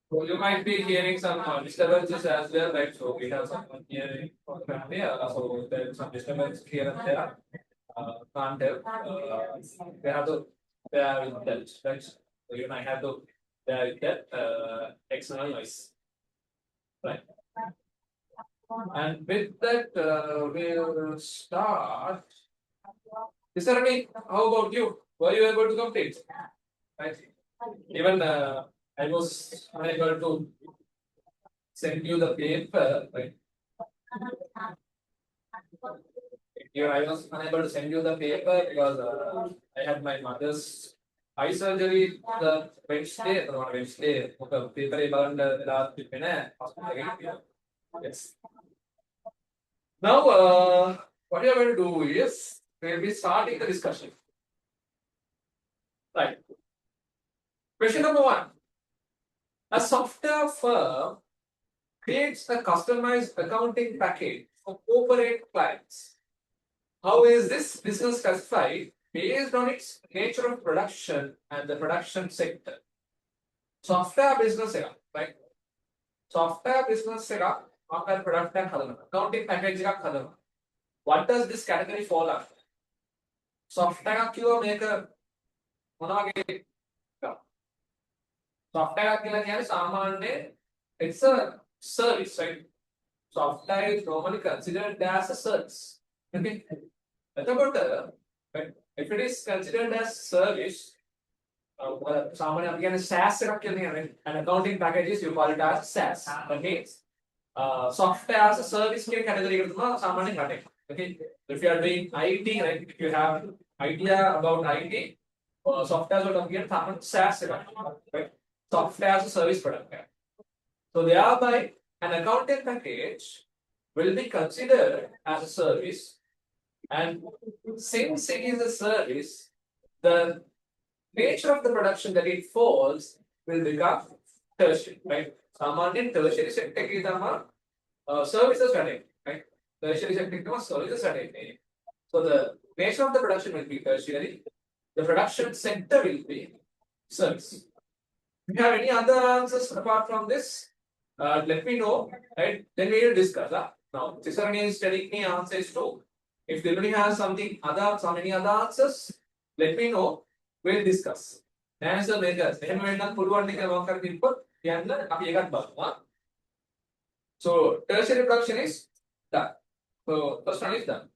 So you might be hearing some disturbances as well, right? So we have someone here from the family, so there's some disturbance here and there. Can't help. We have to bear with that, right? So you might have to bear with that external noise, right? And with that, we'll start. Sarani, how about you? Were you able to complete? Right. Even I was unable to send you the paper. Right. I was unable to send you the paper because I had my mother's eye surgery the Wednesday. Or Wednesday. Okay, paper burned last week. Yes. Now, what we are going to do is we'll be starting the discussion. Right. Question number one. A software firm creates a customized accounting package for corporate clients. How is this business classified based on its nature of production and the production sector? Software business, right? Software business, product accounting package. What does this category fall under? Software maker. Software it's a service, right? Software is normally considered as a service. Okay. Right? If it is considered as service, SaaS and accounting packages, you call it as SaaS. Okay. Software as a service category. Okay. If you are doing IT, right? If you have idea about IT, software will get SaaS, right? Software as a service product. So thereby, an accounting package will be considered as a service, and since it is a service, the nature of the production that it falls will become tertiary, right? Samanyan tertiary sector is services, right? Tertiary sector is services. So the nature of the production will be tertiary. The production sector will be service. Do you have any other answers apart from this? Let me know, right? Then we will discuss. Now, Cisarani is telling me answers too. If Diluni has any other answers, let me know. We'll discuss. Answer makers. So tertiary production is done. So first one is done.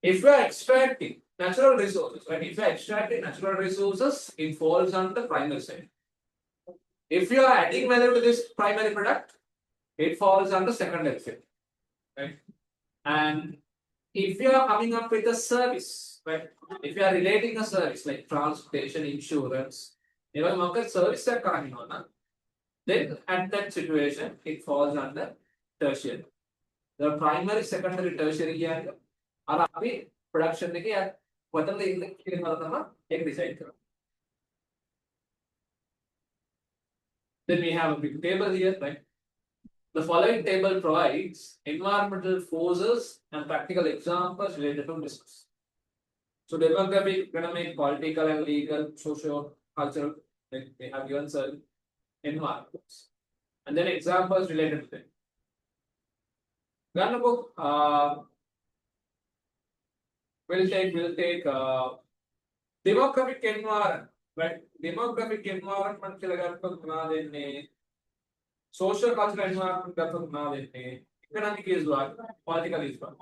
If we are extracting natural resources, right? If you are extracting natural resources, it falls on the primary side. If you are adding value to this primary product, it falls on the secondary side, right? And if you are coming up with a service, right? If you are relating a service like transportation, insurance, even market service are coming on, then at that situation, it falls under tertiary. The primary, secondary, tertiary are production decide. Then we have a big table here, right? The following table provides environmental forces and practical examples related to business. So demographic, economic, political and legal, social, cultural, they have given certain environments. And then examples related to them. We'll take demographic environment, right? Demographic environment, social cultural environment, economic is what, political is what.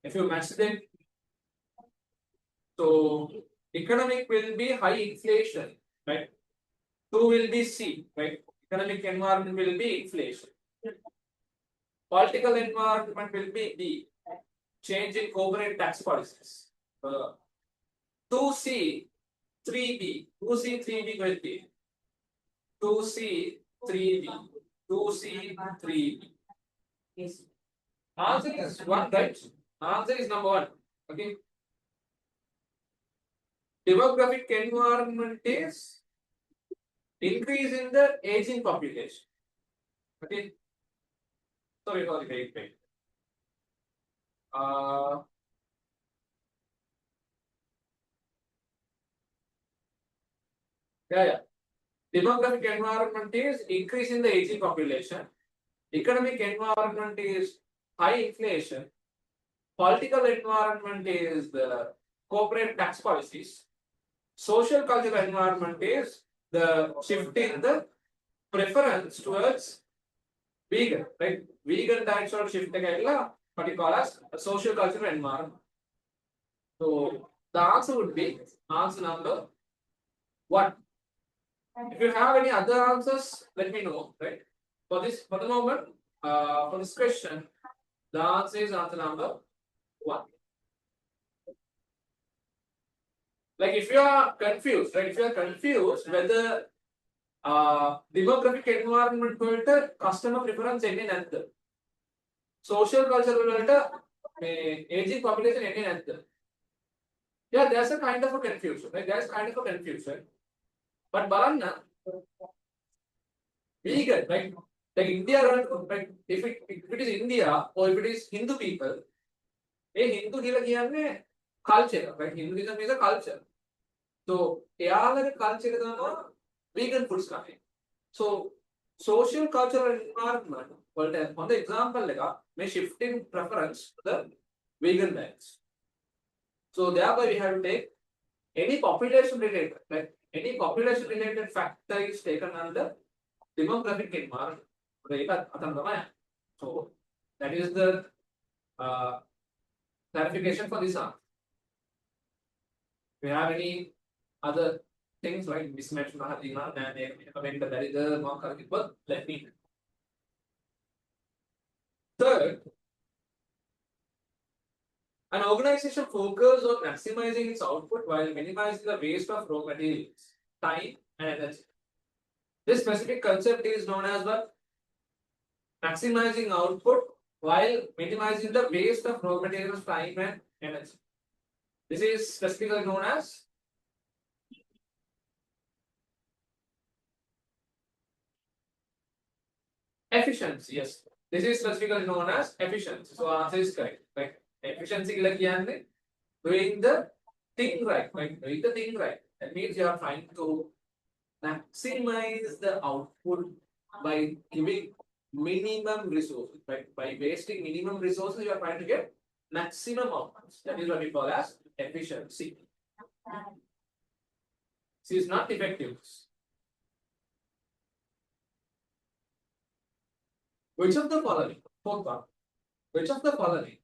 If you match them, so economic will be high inflation, right? 2 will be C, right? Economic environment will be inflation. Political environment will be D, change in corporate tax policies. 2C, 3B, 2C, 3B will be 2C, 3B, 2C, 3B. Yes. Answer is 1, right? Answer is number 1. Okay. Demographic environment is increase in the aging population. Okay. Sorry, wait. Yeah. Demographic environment is increasing the aging population. Economic environment is high inflation. Political environment is the corporate tax policies. Social cultural environment is the shift in the preference towards vegan, right? Vegan diet sort of shift what you call as a social cultural environment. So the answer would be answer number one. If you have any other answers, let me know, right? For the moment, for this question, the answer is answer number one. Like if you are confused, right? If you are confused whether demographic environment customer preference any another, social cultural aging population any another. Yeah, there's a kind of a confusion, right? There's kind of a confusion. But Baranna, vegan, right? Like India, right? If it is India or if it is Hindu people, Hindu culture, right? Hinduism is a culture. So, culture is vegan foods. So, social cultural environment, on the example, may shift in preference to the vegan diets. So, thereby we have to take any population related, like any population related factor is taken under demographic environment. So, that is the clarification for this answer. Do you have any other things like mismatch and that is the mark, but let me know. Third, an organization focuses on maximizing its output while minimizing the waste of raw materials, time, and energy. This specific concept is known as what? Maximizing output while minimizing the waste of raw materials, time, and energy. This is specifically known as efficiency. Yes, this is specifically known as efficiency. So answer is correct. Like efficiency, like doing the thing right. Like doing the thing right. That means you are trying to maximize the output by giving minimum resources. By wasting minimum resources, you are trying to get maximum outputs. That is what we call as efficiency. This is not effectiveness. Which of the following? Fourth one. Which of the following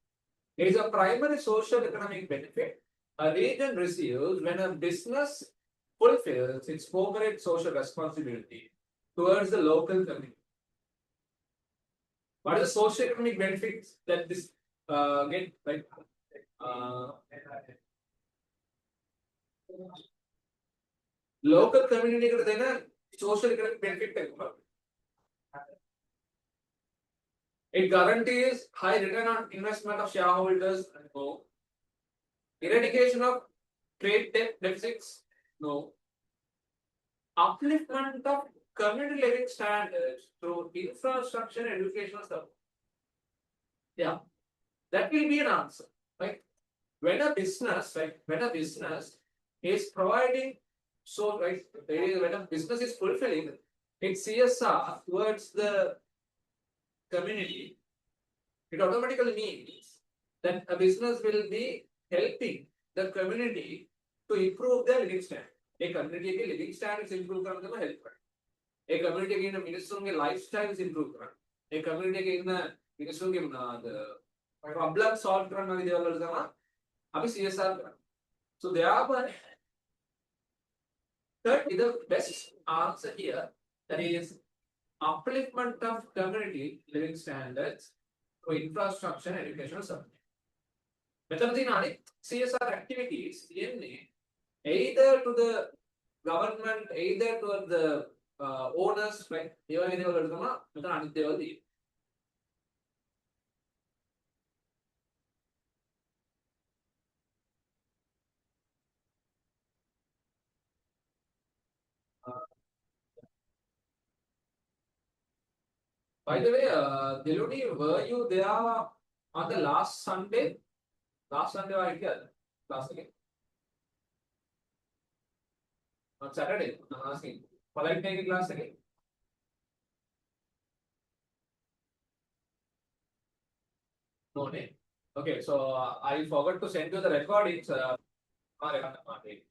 is a primary social economic benefit a region receives when a business fulfills its corporate social responsibility towards the local community? What are the social economic benefits that this get? Like local community social economic benefit. It guarantees high return on investment of shareholders. No. Eradication of trade deficits. No. Upliftment of community living standards through infrastructure and educational stuff. Yeah, that will be an answer. Right? When a business is providing, so right, when a business is fulfilling its CSR towards the community, it automatically means that a business will be helping the community to improve their living standard. A community living standards improve help. A community minister lifestyle is improved. A community minister the problem solved CSR. So therefore, third is the best answer here. That is upliftment of community living standards for infrastructure and educational support. Method CSR activities either to the government, either to the owners, right? By the way, Diluni, were you there on the last Sunday? Last Sunday, I here. Last week. On Saturday, I'm asking. Polite making class again? No name. Okay, so I forgot to send you the recordings. Right? Okay,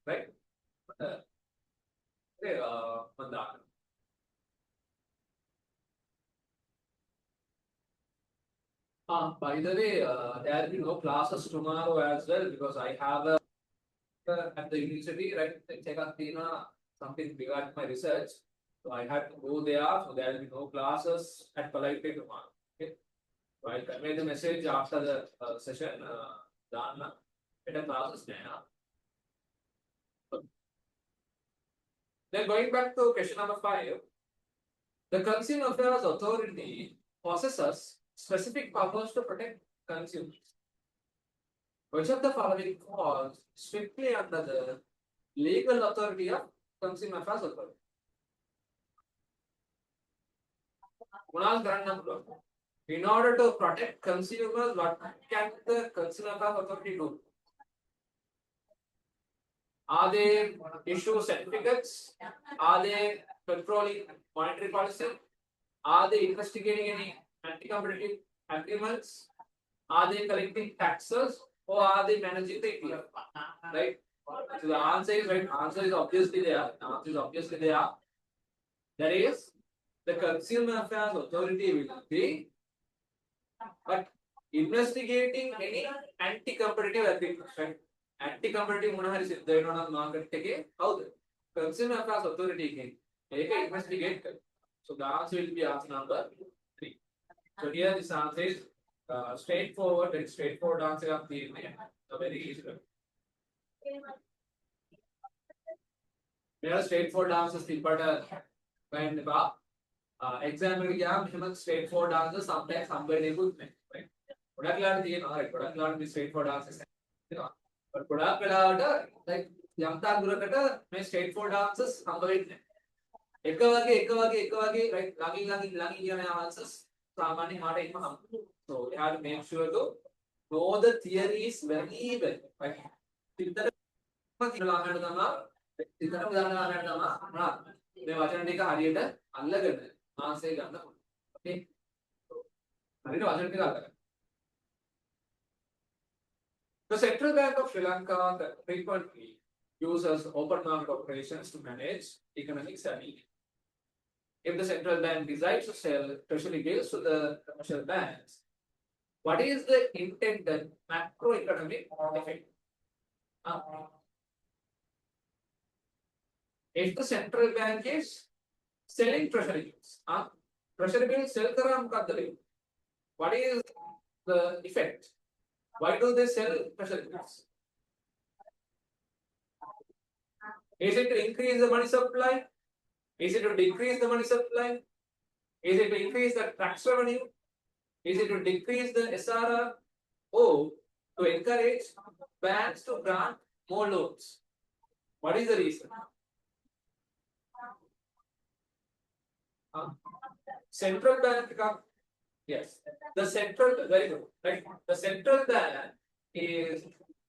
by the way, there will be no classes tomorrow as well because I have at the university, right? Check out something regarding my research. So I had to go there, so there will be no classes at Polite tomorrow. Okay. So I'll convey the message after the session. Done. Better classes now. Then going back to question number 5, the Consumer Affairs Authority possesses specific powers to protect consumers. Which of the following falls strictly under the legal authority of Consumer Affairs Authority? In order to protect consumers, what can the Consumer Affairs Authority do? Are they issue certificates? Are they controlling monetary policy? Are they investigating any anti-competitive agreements? Are they collecting taxes? Or are they managing the ETF? Right? So the answer is right. Answer is obviously there. The answer is obviously there. That is, the Consumer Affairs Authority will be but investigating any anti-competitive agreements. Right? Anti-competitive monahari siddhainona market tege howdu Consumer Affairs Authority ke investigate. So the answer will be answer number 3. So here this answer is straightforward and straightforward answer of the very easy. There are straightforward answers but when exam straightforward answers sometimes somebody good right. Product learn be straightforward answers. But product like yamta may straightforward answers somebody ekavage right lagi answers samani mata imma. So we have to make sure to know the theories very well. Right? මේ වචන ටික හරියට අල්ලගෙන answer ගන්න ඕනේ. ඕකේ. හරියට වචන ටික අල්ලගන්න. The Central Bank of Sri Lanka frequently uses open market operations to manage economic stability. If the central bank decides to sell treasury bills to the commercial banks, what is the intended macroeconomic effect? If the central bank is selling treasury bills sell karam what is the effect? Why do they sell treasury bills? Is it to increase the money supply? Is it to decrease the money supply? Is it to increase the tax revenue? Is it to decrease the SRR? Or to encourage banks to grant more loans? What is the reason? Central bank, yes. The central, very good, right? The central bank is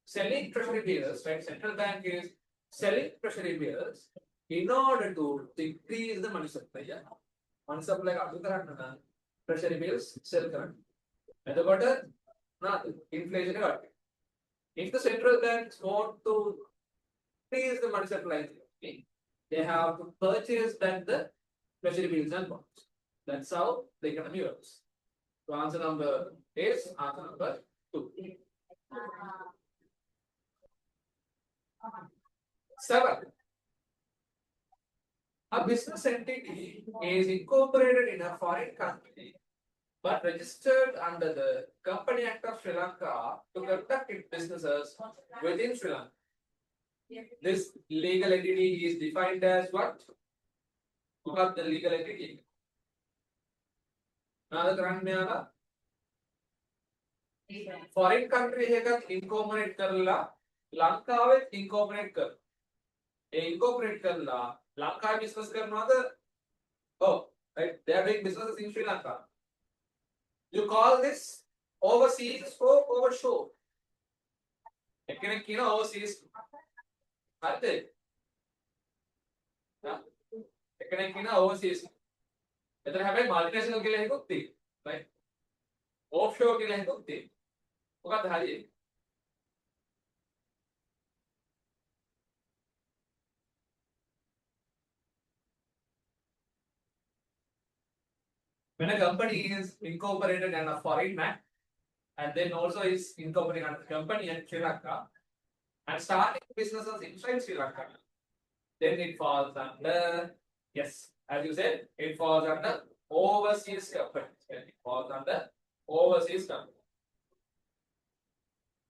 selling treasury bills, right? Central bank is selling treasury bills in order to decrease the money supply. Yeah? Money supply, treasury bills sell current. And the water, inflation. If the central banks want to increase the money supply, they have to purchase back the treasury bills and bonds. That's how the economy works. So answer number is answer number 2. 7. A business entity is incorporated in a foreign country but registered under the Company Act of Sri Lanka to conduct its businesses within Sri Lanka. This legal entity is defined as what? What the legal entity? Foreign country incorporate karla, Lanka incorporate kar. Incorporate karla, Lanka business karna right? They are doing businesses in Sri Lanka. You call this overseas or overshore? Overseas. Economic overseas. Whether have a multinational के लिए को ती, right? Offshore के लिए को ती. उका धारी. When a company is incorporated in a foreign man, and then also is incorporated in a company in Sri Lanka, and starting businesses inside Sri Lanka, then it falls under, yes, as you said, it falls under overseas companies. It falls under overseas companies.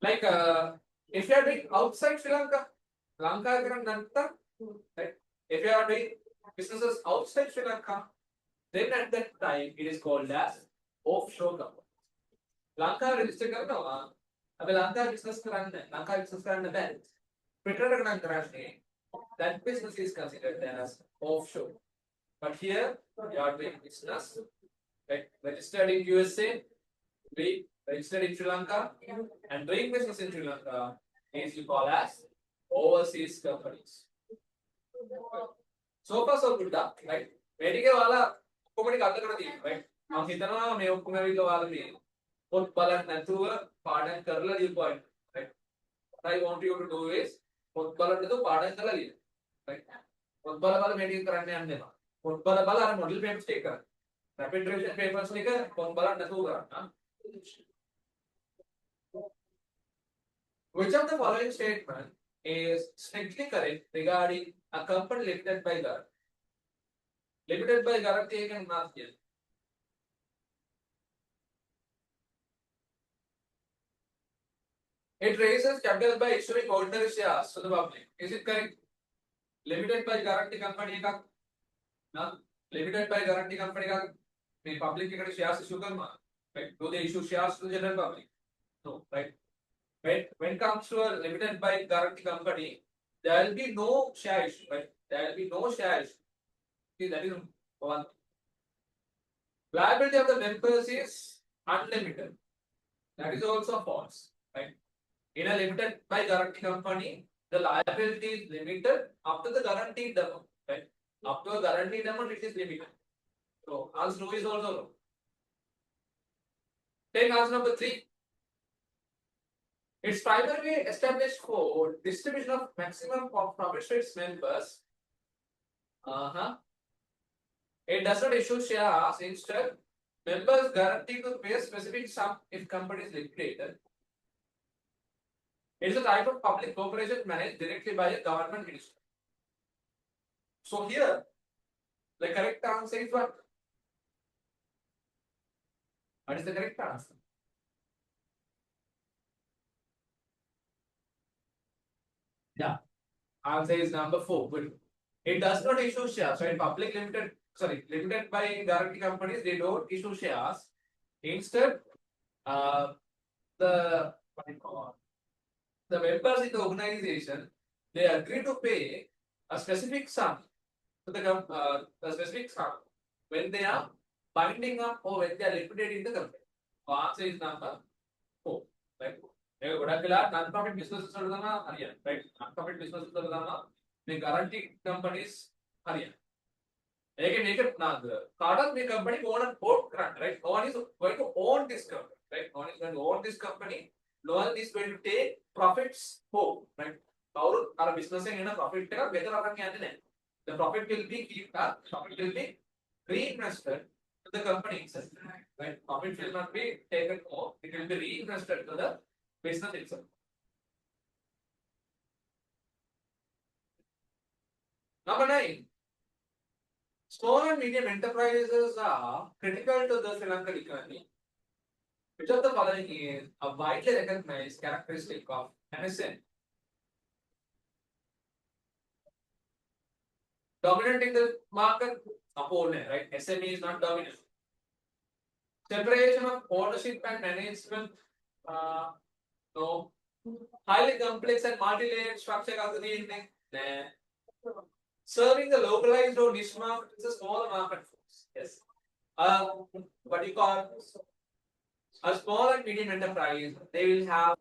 Like if you are doing outside Sri Lanka, right? If you are doing businesses outside Sri Lanka, then at that time it is called as offshore company. Lanka register करना हुआ, अब Lanka business कराने bank, Petra कराने that business is considered as offshore. But here you are doing business, right? Registered in USA, registered in Sri Lanka, and doing business in Sri Lanka is you call as overseas companies. So far so good, right? Medical wala company का अलग करती right? हम कितना में उपकुमारी तो वाला भी बहुत बड़ा नतुआ पार्टन कर ला ये point, right? What I want you to do is बहुत बड़ा तो पार्टन कर ला ये, right? बहुत बड़ा वाला medical कराने आने ना, बहुत बड़ा वाला हमारे model papers take कर, rapid revision papers लेकर बहुत बड़ा नतुआ करना. Which of the following statement is strictly correct regarding a company limited by guarantee? Limited by guarantee can not get. It raises capital by issuing ordinary shares to the public. Is it correct? Limited by guarantee company का ना limited by guarantee company का में public के कड़े shares issue करना, right? Do they issue shares to the general public? No, right? When it comes to a limited by guarantee company, there will be no share issue, right? There will be no share issue. See, that is one. Liability of the members is unlimited. That is also false, right? In a limited by guarantee company, the liability is limited up to the guaranteed amount, right? Up to a guaranteed amount, it is limited. So, answer 2 is also wrong. Take answer number 3. It's primarily established for distribution of maximum of profit to its members. It does not issue shares. Instead, members guaranteed to pay a specific sum if company is liquidated. It is a type of public corporation managed directly by a government ministry. So here, the correct answer is what? What is the correct answer? Yeah, answer is number 4. Good. It does not issue shares, right? Limited by guarantee companies, they don't issue shares. Instead, the members in the organization, they agree to pay a specific sum to the specific sum when they are binding up or when they are liquidating the company. So answer is number 4. Right? Non-profit businesses right? Non-profit businesses the guarantee companies Again, the company own and own grant, right? No one is going to own this company, right? No one is going to own this company. No one is going to take profits home, right? Our business in a profit, the profit will be reinvested to the company itself, right? Profit will not be taken home; it will be reinvested to the business itself. Number 9. Small and medium enterprises are critical to the Sri Lankan economy. Which of the following is a widely recognized characteristic of MSN? Dominant in the market, right? SME is not dominant. Separation of ownership and management, no. Highly complex and multi-layered structure of the evening. Serving the localized or niche market is a small market force. Yes. What you call a small and medium enterprise, they will have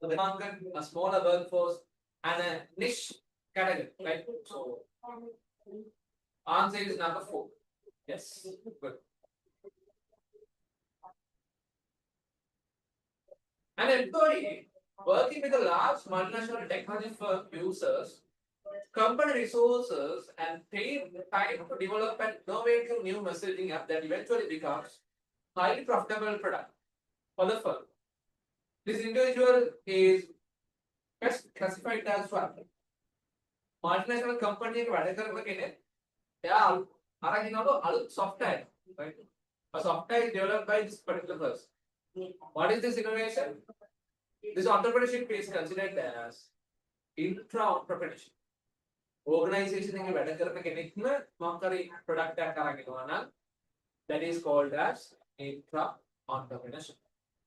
the market, a smaller workforce, and a niche category, right? So Answer is number 4. Yes, good. An employee working with a large multinational technology firm uses company resources and paid time to develop an innovative new messaging app that eventually becomes highly profitable product for the firm. This individual is best classified as what? Multinational company එක වැඩ කරන කෙනෙක් එයා අරගෙන යනවා අලුත් software, right? A software is developed by this particular person. What is this innovation? This entrepreneurship is considered as intra-entrepreneurship. Organization එකේ වැඩ කරන කෙනෙක්ම මොකක් හරි product එකක් අරගෙන යනවා නම් that is called as intra-entrepreneurship.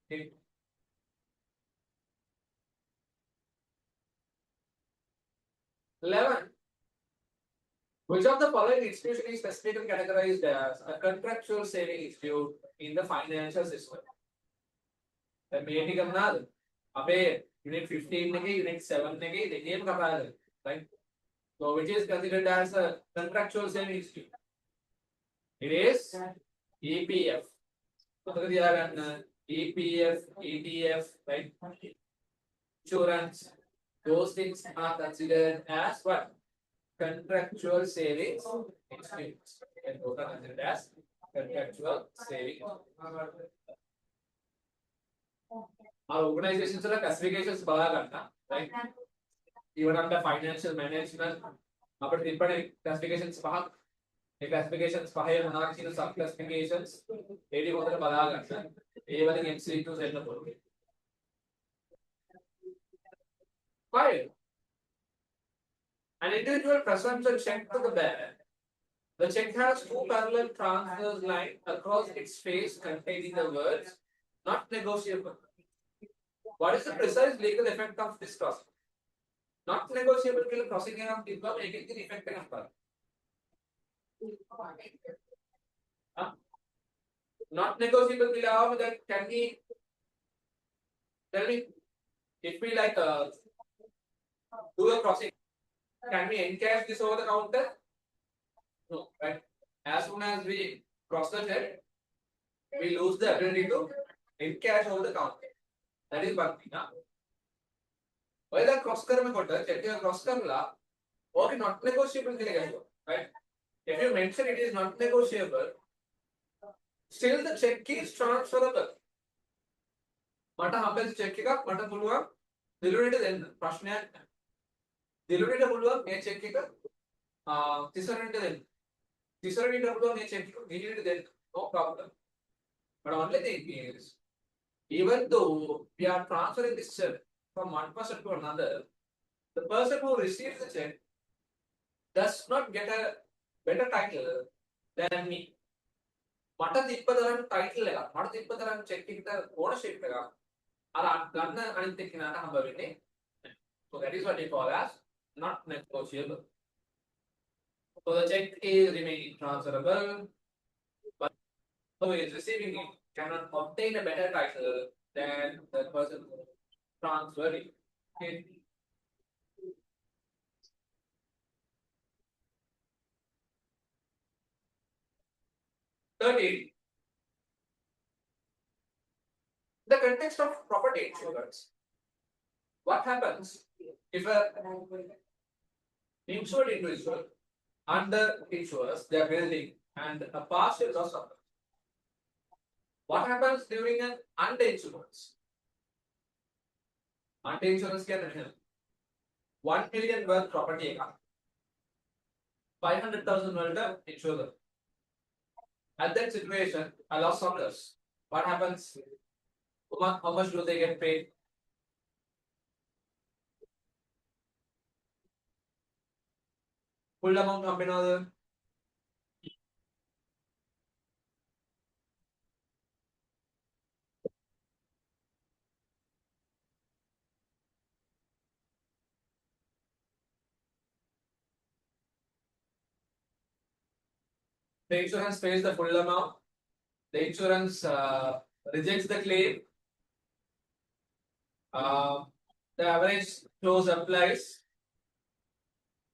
Okay. 11. Which of the following institution is specifically categorized as a contractual saving institute in the financial system? The මේටි කරනවාද? අපේ unit 15 එකේ unit 7 එකේ දෙකේම කතා කරලා, right? So which is considered as a contractual saving institute? It is EPF. මතක තියාගන්න EPF, ETF, right? Insurance, those things are considered as what? Contractual savings institutes. And those are considered as contractual savings. Our organizations are classifications බලා ගන්න, right? Even under financial management, අපිට තිබ්බනේ classifications පහක්. ඒ classifications පහේ මොනවද කියන sub classifications ඒටි හොඳට බලා ගන්න. ඒ වලින් MCQs එන්න පුළුවන්. 5. An individual presents a check to the bearer. The check has 2 parallel transfers lined across its face containing the words not negotiable. What is the precise legal effect of this crossing? Not negotiable කියලා crossing එකක් තිබ්බම ඒකේ තියෙන effect එකක් බලන්න. Not negotiable කියලා ආවම that can be, tell me, if we like do a crossing, can we encash this over the counter? No, right? As soon as we cross the check, we lose the ability to encash over the counter. That is one thing. Why that cross කරනකොට check එක cross කරලා okay not negotiable කියලා ගන්නවා, right? If you mention it is not negotiable, still the check is transferable. මට හම්බෙච්ච check එකක් මට පුළුවන් දිලුණට දෙන්න ප්‍රශ්නයක් නැහැ. දිලුණට පුළුවන් මේ check එක තිසරණට දෙන්න. තිසරණට පුළුවන් මේ check එක දිලුණට දෙන්න. No problem. But only thing is, even though we are transferring this check from one person to another, the person who receives the check does not get a better title than me. මට තිබ්බතරම් title එකක්, මට තිබ්බතරම් check එකට ownership එකක් අර ගන්න අනිත් එක්කෙනාට හම්බ වෙන්නේ. So that is what we call as not negotiable. So the check is remaining transferable, but who is receiving it cannot obtain a better title than the person transferring. Okay. Thirdly, the context of property insurance. What happens if a insured individual under insures their building and a partial loss occurs? What happens during an under-insurance? Under-insurance can help. 1 million worth property, 500,000 worth insurance. At that situation, a loss occurs. What happens? How much do they get paid? Full amount හම්බෙනවද? The insurance pays the full amount. The insurance rejects the claim. The average clause applies.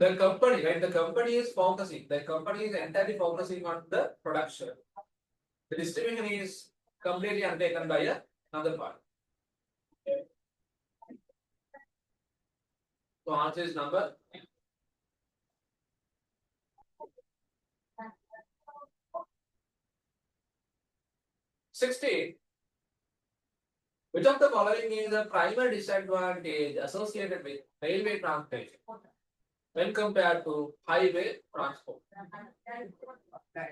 The company, right? The company is focusing. The company is entirely focusing on the production. The distribution is completely undertaken by another part. Okay. So answer is number 16. Which of the following is a primary disadvantage associated with railway transportation when compared to highway transport?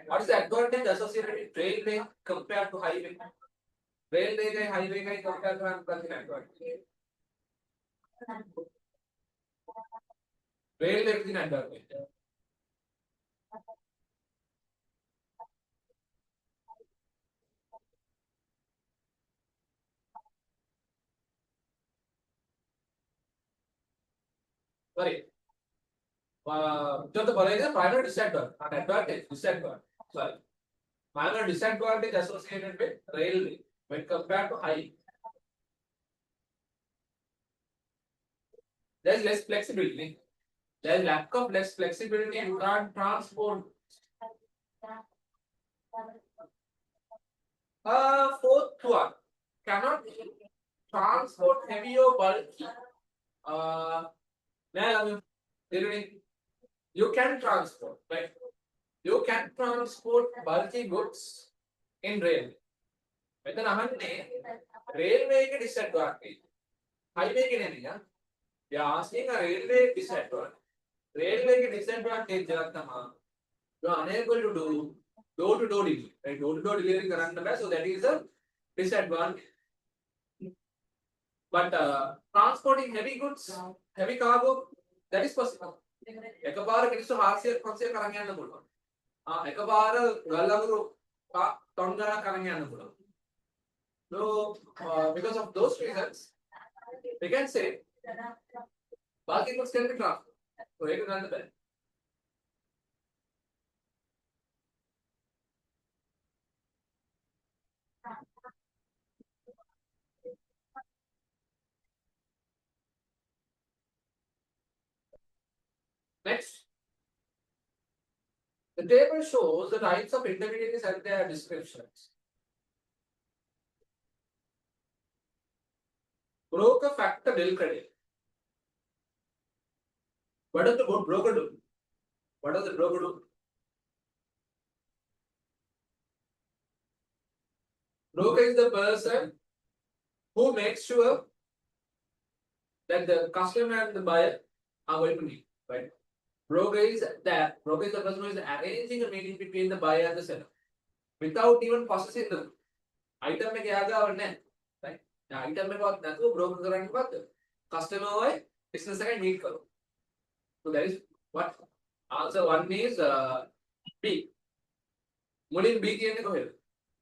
What is the advantage associated with railway compared to highway? Railway and highway का compare करने का advantage. Railway की advantage. Sorry. जो तो बोलेगा primary disadvantage, not advantage, disadvantage. Sorry. Minor disadvantage associated with railway when compared to highway. There is less flexibility. There is lack of less flexibility. You can't transport. Fourth one cannot transport heavy or bulky. You can transport, right? You can transport bulky goods in railway. But then railway ke disadvantage. Highway ke nahi hai. We are asking a railway disadvantage. Railway ke disadvantage jalatama. You are unable to do door-to-door delivery. Right? Door-to-door delivery karana, so that is a disadvantage. But transporting heavy goods, heavy cargo, that is possible. එකපාර කිනිස්සු 400 500 කරන් යන්න පුළුවන්. එකපාර ගල්අඟුරු ton ගණන් කරන් යන්න පුළුවන්. So because of those reasons, we can say bulky goods can be transported. So ඒක ගන්න බෑ. Next, the table shows the types of intermediaries and their descriptions. Broker factor bill credit. What does the broker do? What does the broker do? Broker is the person who makes sure that the customer and the buyer are going to meet, right? Broker is the person who is arranging a meeting between the buyer and the seller without even processing the item में क्या आगा और नहीं, right? Item में बात ना तो broker करने के बाद customer होए business का meet करो. So that is what answer one is B. मुलीन B की को है.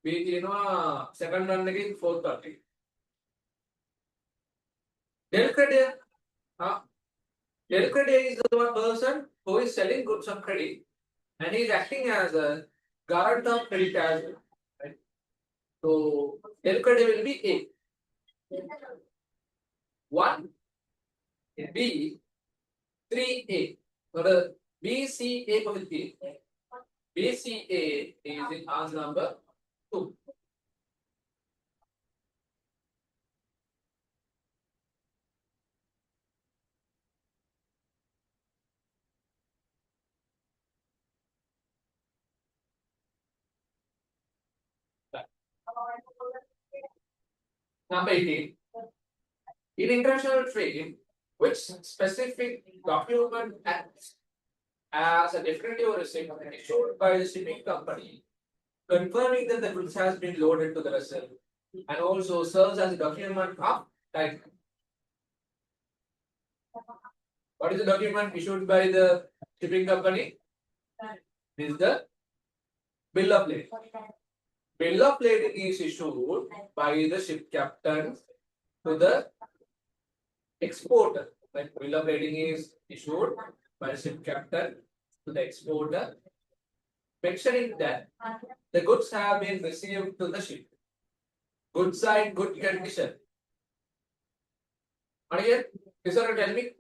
B की ना second one लगी fourth one. Del credit, del credit is the one person who is selling goods on credit and he is acting as a guarantor of credit as well, right? So del credit will be A. 1, B, 3A. So the BCA will be BCA is in answer number 2. Number 18. In international trade, which specific document acts as a definitive receipt issued by the shipping company, confirming that the goods has been loaded to the vessel, and also serves as a document of title. What is the document issued by the shipping company? This is the bill of lading. Bill of lading is issued by the ship captain to the exporter. Like bill of lading is issued by the ship captain to the exporter, mentioning that the goods have been received to the ship. Goods are in good condition. Again, is there a tell me?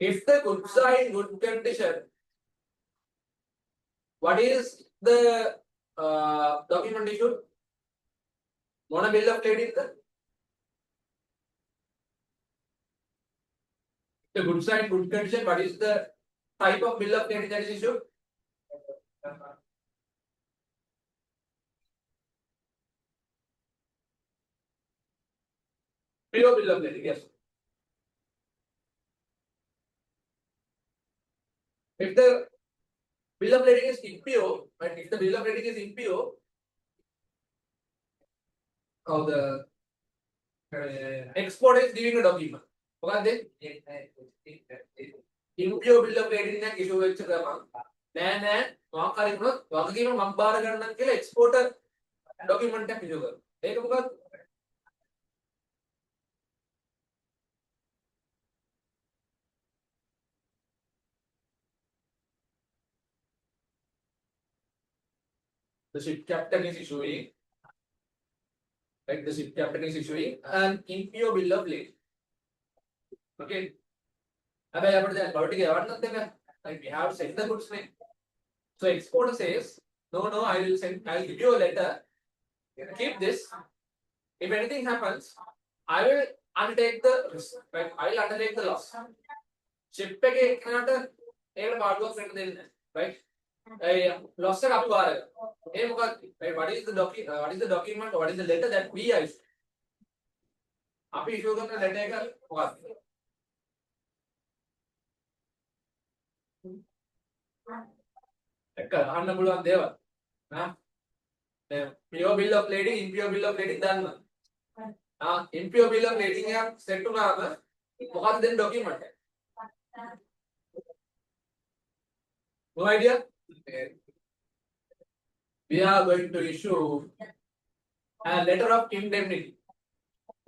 If the goods are in good condition, what is the document issued? What a bill of lading? The goods are in good condition. What is the type of bill of lading that is issued? Pure bill of lading, yes. If the bill of lading is impure, right? If the bill of lading is impure, how the export is giving a document. Okay, impure bill of lading එක issue වෙච්ච ගමන් නෑ මොකක් හරි වුණොත් වගකීම මම බාර ගන්නම් කියලා එක්ස්පෝර්ටර් ડોකියුමන්ට් එකක් issue කරනවා. ඒක මොකක්ද? The ship captain is issuing, right? The ship captain is issuing an impure bill of lading. Okay. හැබැයි අපිට දැන් බඩු ටික යවන්නත් එපා. Like we have sent the goods name. So exporter says, no, I'll give you a letter. Keep this. If anything happens, I will undertake the risk. Right? I will undertake the loss. Ship එකේ එක්කනට ඒකට පාඩුවක් වෙන්න දෙන්නේ නැහැ. Right? Loss එක අපි බාර ගන්නවා. ඒ මොකක්ද? Right? What is the document? What is the letter that we issue? අපි issue කරන letter එක මොකක්ද? එක අහන්න පුළුවන් දේවල්. Pure bill of lading, impure bill of lading දන්නවා. Impure bill of lading එකක් set වුණාම මොකක්ද දෙන document එක? No idea? We are going to issue a letter of indemnity.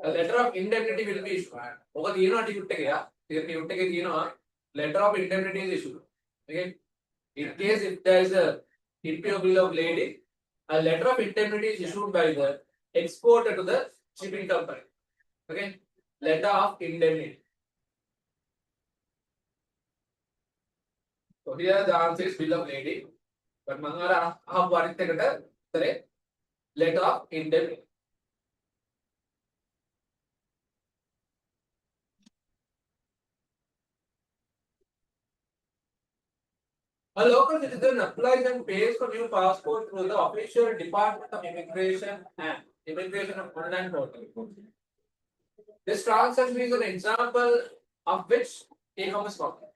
A letter of indemnity will be issued. මොකද තියෙනවා ticket එකේ ticket එකේ තියෙනවා letter of indemnity is issued. Okay? In case if there is a impure bill of lading, a letter of indemnity is issued by the exporter to the shipping company. Okay? Letter of indemnity. So here the answer is bill of lading. But mangara අහපු අනිත් එකට උත්තරේ letter of indemnity. A local citizen applies and pays for new passport through the official Department of Immigration and Immigration of Online Portal. This transaction is an example of which e-commerce company?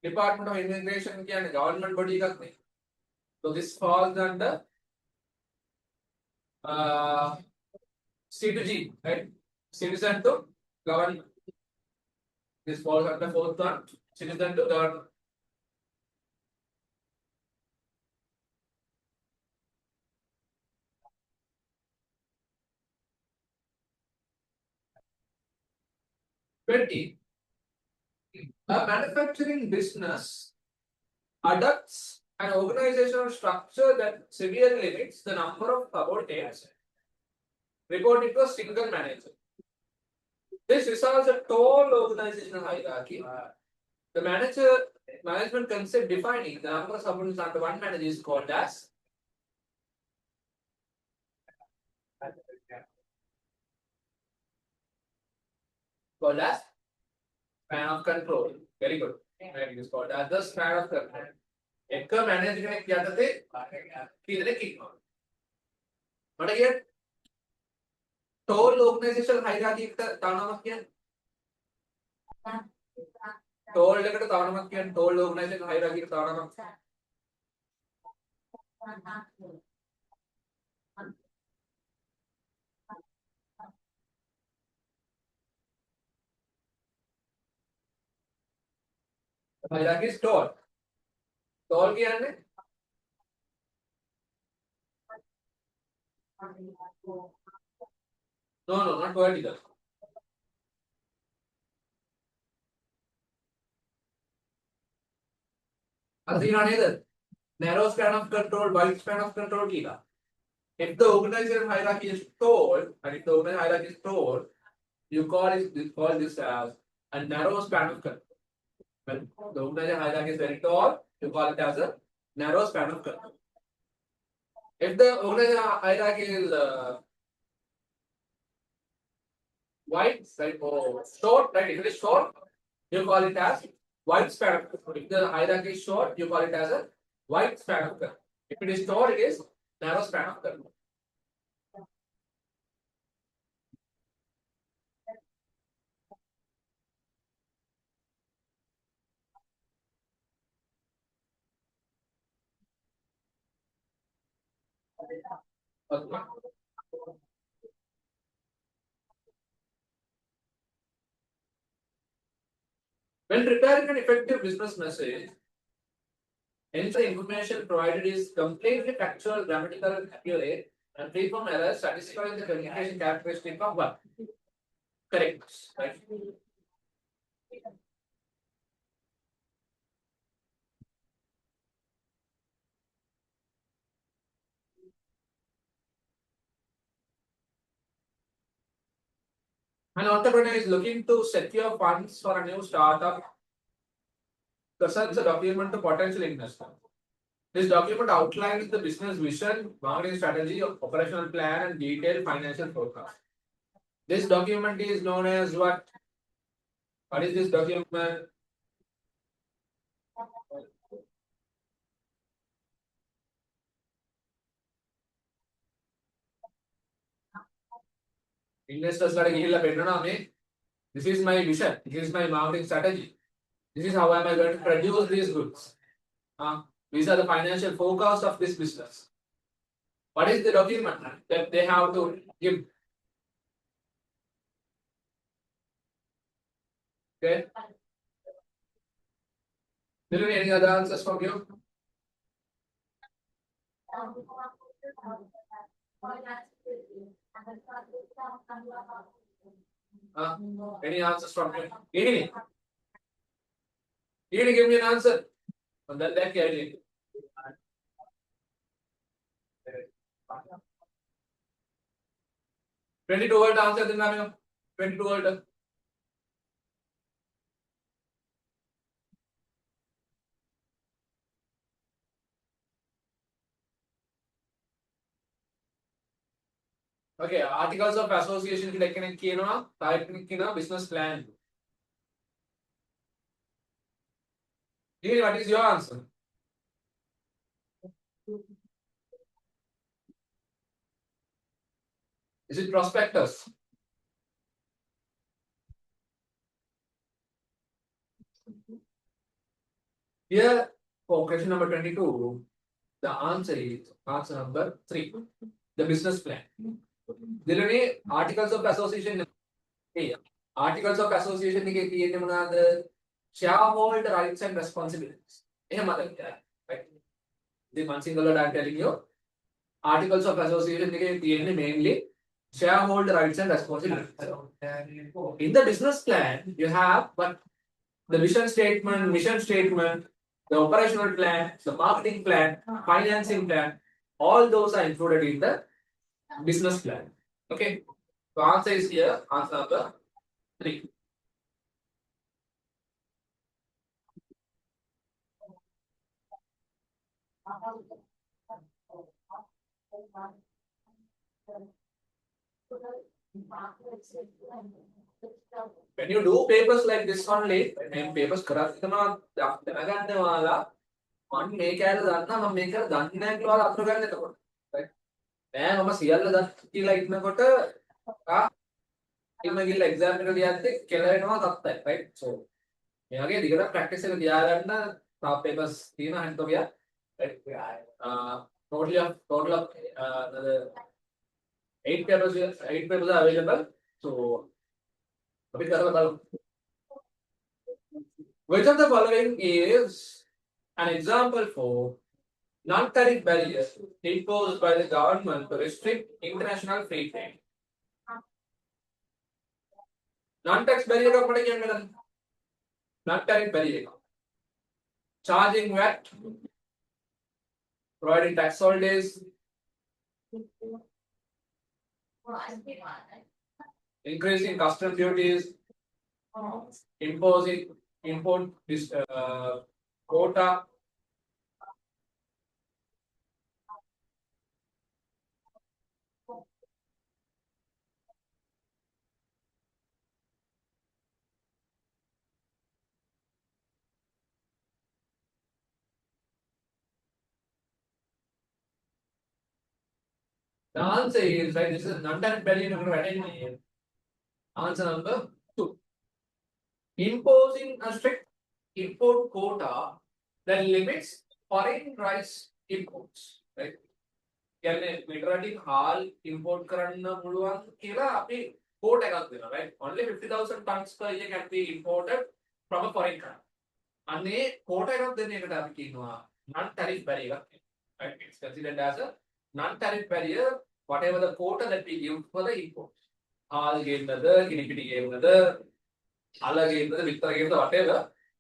Department of Immigration කියන්නේ government body එකක් නේ. So this falls under C to G, right? Citizen to government. This falls under fourth one. Citizen to government. A manufacturing business adopts an organizational structure that severely limits the number of subordinates reporting to a single manager. This results in a tall organizational hierarchy. The management concept defining the number of subordinates under one manager is called as span of control. Very good. It is called as the span of control. එක manager කෙනෙක් යටතේ කී දෙනෙක් ඉන්නවා. මට කිය tall organizational hierarchy එකට තව නමක් කියන්නේ. tall එකට තව නමක් කියන්නේ tall organizational hierarchy එකට තව නමක්. hierarchy is tall. Tall කියන්නේ no, not vertical. අදිනා නේද? Narrow span of control, wide span of control කියලා. If the organizational hierarchy is tall, and if the organizational hierarchy is tall, you call this as a narrow span of control. When the organization hierarchy is very tall, you call it as a narrow span of control. If the organization hierarchy is wide, right, or short, right? If it is short, you call it as wide span of control. If the hierarchy is short, you call it as a wide span of control. If it is short, it is narrow span of control. Okay. When preparing an effective business message, ensure the information provided is completely factual, grammatical, accurate, and free from errors, satisfying the communication characteristic of what? Correctness. Right? An entrepreneur is looking to secure funds for a new startup, presents a document to potential investors. This document outlines the business vision, marketing strategy, operational plan, and detailed financial forecast. This document is known as what? What is this document? Investors got a this is my vision, this is my marketing strategy, this is how am I going to produce these goods. These are the financial forecast of this business. What is the document that they have to give? Okay. Do you need any other answers from you? Uh, any answers from you? Edie, give me an answer. On that carry. 22 word answer देना मैं 22 word. Okay, articles of association की लेकिन की ना type की ना business plan. Edie, what is your answer? Is it prospectus? Here, for question number 22, the answer is answer number 3, the business plan. There are articles of association. Articles of association the shareholder rights and responsibilities. Right? The one single word I am telling you. Articles of association mainly shareholder rights and responsibilities. In the business plan, you have but the vision statement, mission statement, the operational plan, the marketing plan, financing plan, all those are included in the business plan. Okay. So answer is here, answer number 3. When you do papers like this only, and papers correct one make make right? I'm a CL that like exam right? So again, you got practice in the papers, and right? Total of 8 papers are available. So which of the following is an example for non-tariff barriers imposed by the government to restrict international free trade? Non-tax barrier का पढ़े क्या मिला? Non-tariff barrier. Charging VAT, providing tax holidays, increasing custom duties, imposing import quota. The answer is right. This is non-tariff barrier. Answer number 2. Imposing a strict import quota that limits foreign rice imports. Right? කියන්නේ මෙටරටින් හාල් import කරන්න පුළුවන් කියලා අපි quota එකක් දෙනවා right only 50,000 tons per year can be imported from a foreign country අනේ quota එකක් දෙන එකට අපි කියනවා non tariff barrier එකක් right it's considered as a non tariff barrier whatever the quota that we give for the imports හාල් ගේන්නද කිනිපිටි ගේන්නද අල ගේන්නද විතර ගේන්නද whatever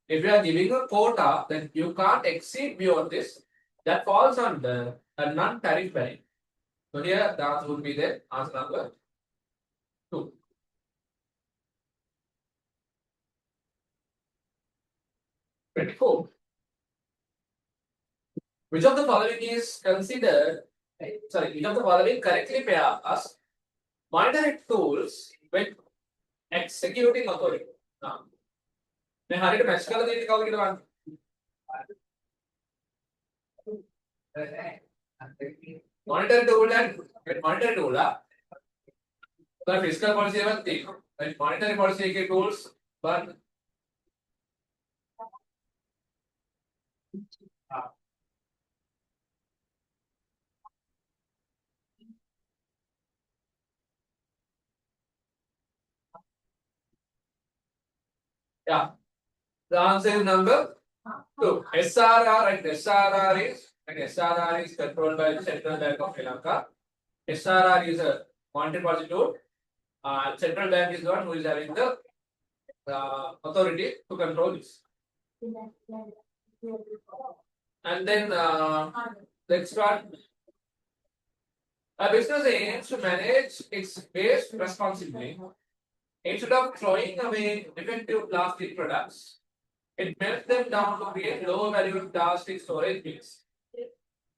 if you are giving a quota then you can't exceed beyond this that falls under a non-tariff barrier. So here the answer would be there. Answer number 2. (24) Which of the following is considered? Sorry, which of the following correctly pair us monetary tools with executing authority? Now, मैं हर एक match का तो नहीं कहोगे तो monetary tool and monetary tool the fiscal policy level thing and monetary policy के tools but yeah the answer is number 2 SRR and SRR is controlled by the Central Bank of Sri Lanka. SRR is a monetary policy tool. Central Bank is the one who is having the authority to control this. And then next one. A business aims to manage its waste responsibly. Instead of throwing away defective plastic products, it melts them down to create low value plastic storage bins.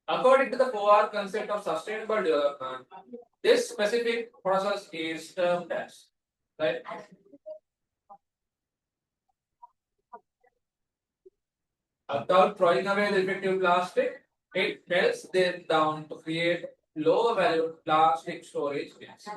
According to the 4R concept of sustainable development, this specific process is termed as right. Without throwing away the defective plastic, it melts them down to create low value plastic storage bins.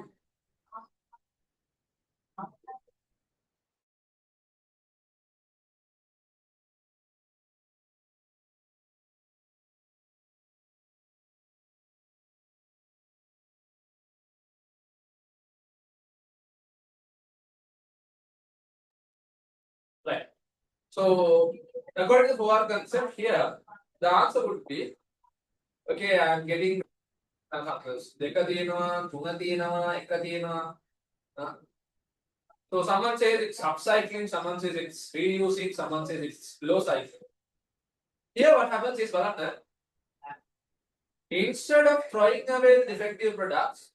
Right. So, according to the 4R concept here, the answer would be okay, I am getting දෙක තියෙනවා තුන තියෙනවා එක තියෙනවා so someone says it's upcycling someone says it's reusing someone says it's low cycling here what happens is බලන්න instead of throwing away defective products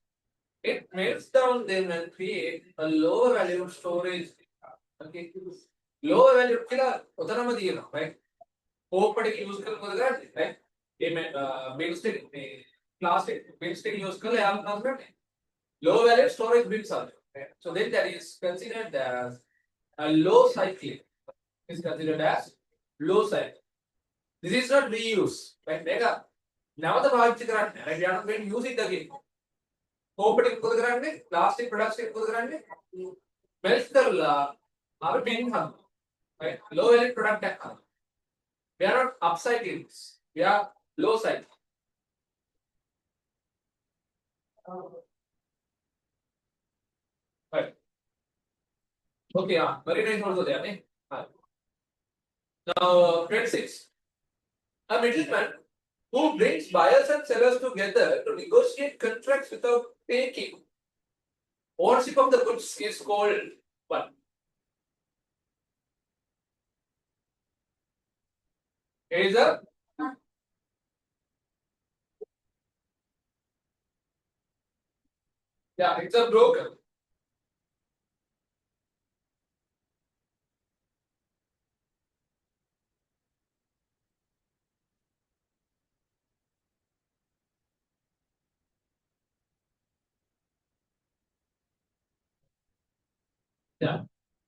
it melts down them and create a lower value storage okay lower value කියලා උතරම තියෙනවා right ඕපඩ use කරනකොට ගන්න right මේ bins plastic bins use කරලා යාම කරන්නේ low value storage bins are there. So then that is considered as a low cycling is considered as low cycling. This is not reuse right මේක නැවත පාවිච්චි කරන්නේ right we are not going to use it again ඕපඩ මොකද කරන්නේ plastic products එක මොකද කරන්නේ melt කරලා අපි bin කරනවා right low value product එකක් කරනවා we are not upcycling this we are low cycling. Right. Okay, very nice also there. Now, 26. A middleman who brings buyers and sellers together to negotiate contracts without taking ownership of the goods is called what? It is a yeah, it's a broker. Yeah.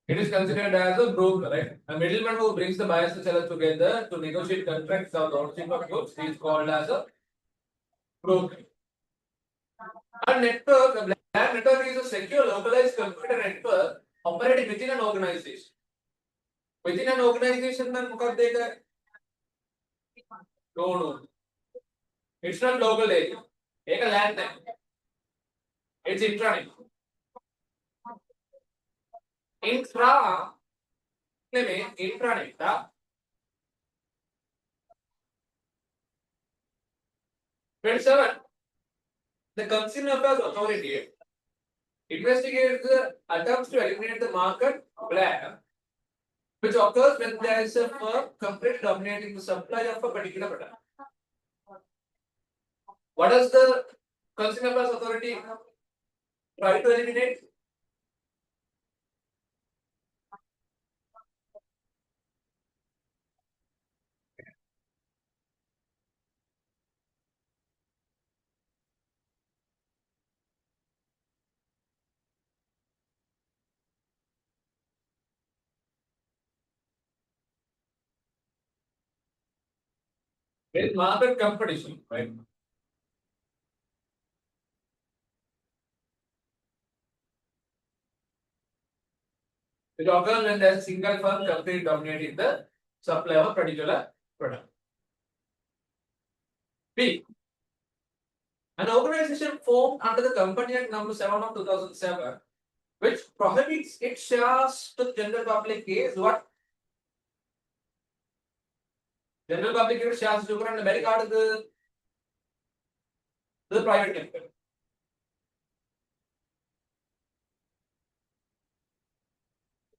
It is considered as a broker, right? A middleman who brings the buyers and sellers together to negotiate contracts or the ownership of goods is called as a broker. A network, a black network is a secure, localized computer network operating within an organization. Within an organization, then no. It's not local area. Take a land name. It's intranet. Intra, intranet. 27. The Consumer Affairs Authority investigates the attempts to eliminate the market black, which occurs when there is a firm completely dominating the supply of a particular product. What does the Consumer Affairs Authority try to eliminate? With market competition, right? It occurs when there is a single firm completely dominating the supply of a particular product. B. An organization formed under the Company Act number 7 of 2007, which prohibits its shares to the general public is what? General public shares to the America to the private sector.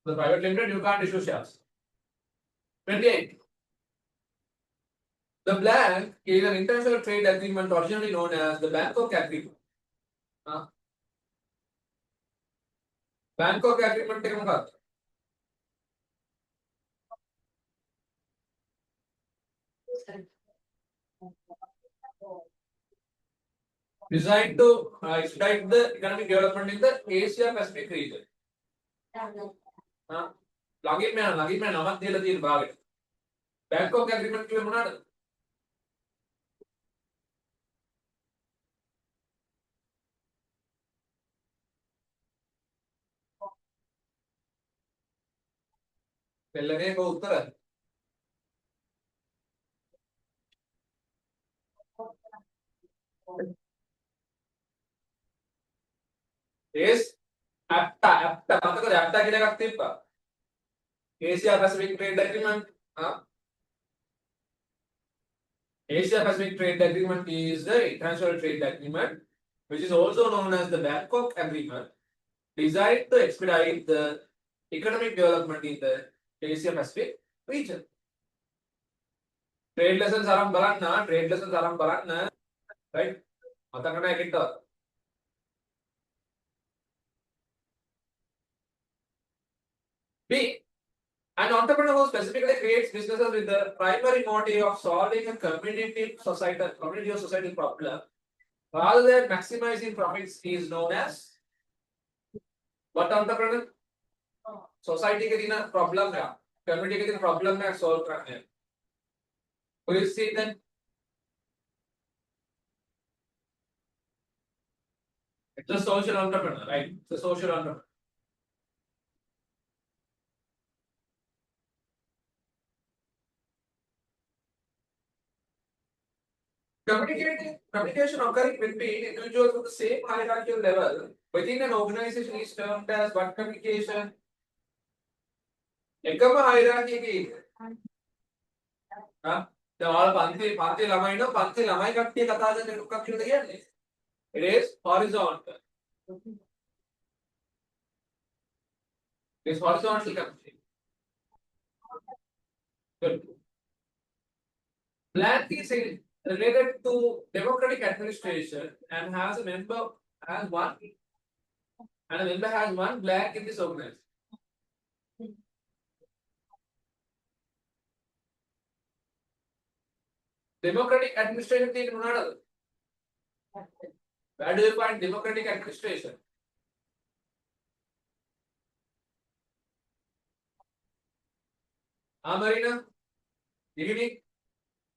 The private limited, you can't issue shares. 28. The blank is an international trade agreement originally known as the Bangkok Agreement. Bangkok Agreement designed to expedite the economic development in the Asia Pacific region. Lagi man, amat dia lagi balik. Bangkok Agreement ke mana? Pelane ko uttara. Yes, APTA, mata ko APTA kila kaktif pa. Asia Pacific Trade Agreement. Asia Pacific Trade Agreement is the international trade agreement, which is also known as the Bangkok Agreement, designed to expedite the economic development in the Asia Pacific region. Trade lessons aram baranna, right? Matakana ekita. B. An entrepreneur who specifically creates businesses with the primary motive of solving a community or societal problem rather than maximizing profits is known as what entrepreneur? Society के दिन problem है, community के दिन problem है solve करने हैं. Who is it then? It's a social entrepreneur, right? It's a social entrepreneur. Communication occurring between individuals of the same hierarchical level within an organization is termed as what communication? එකම hierarchy එකේ දැන් ඔයාලා පන්ති ළමයි නෝ පන්ති ළමයි කට්ටිය කතා කරන එකක් කියලාද කියන්නේ? It is horizontal. It's horizontal communication. Good. Blank is related to democratic administration and has a member has one and a member has one blank in this organization. Democratic administration is another. Where do you find democratic administration? Marina, evening.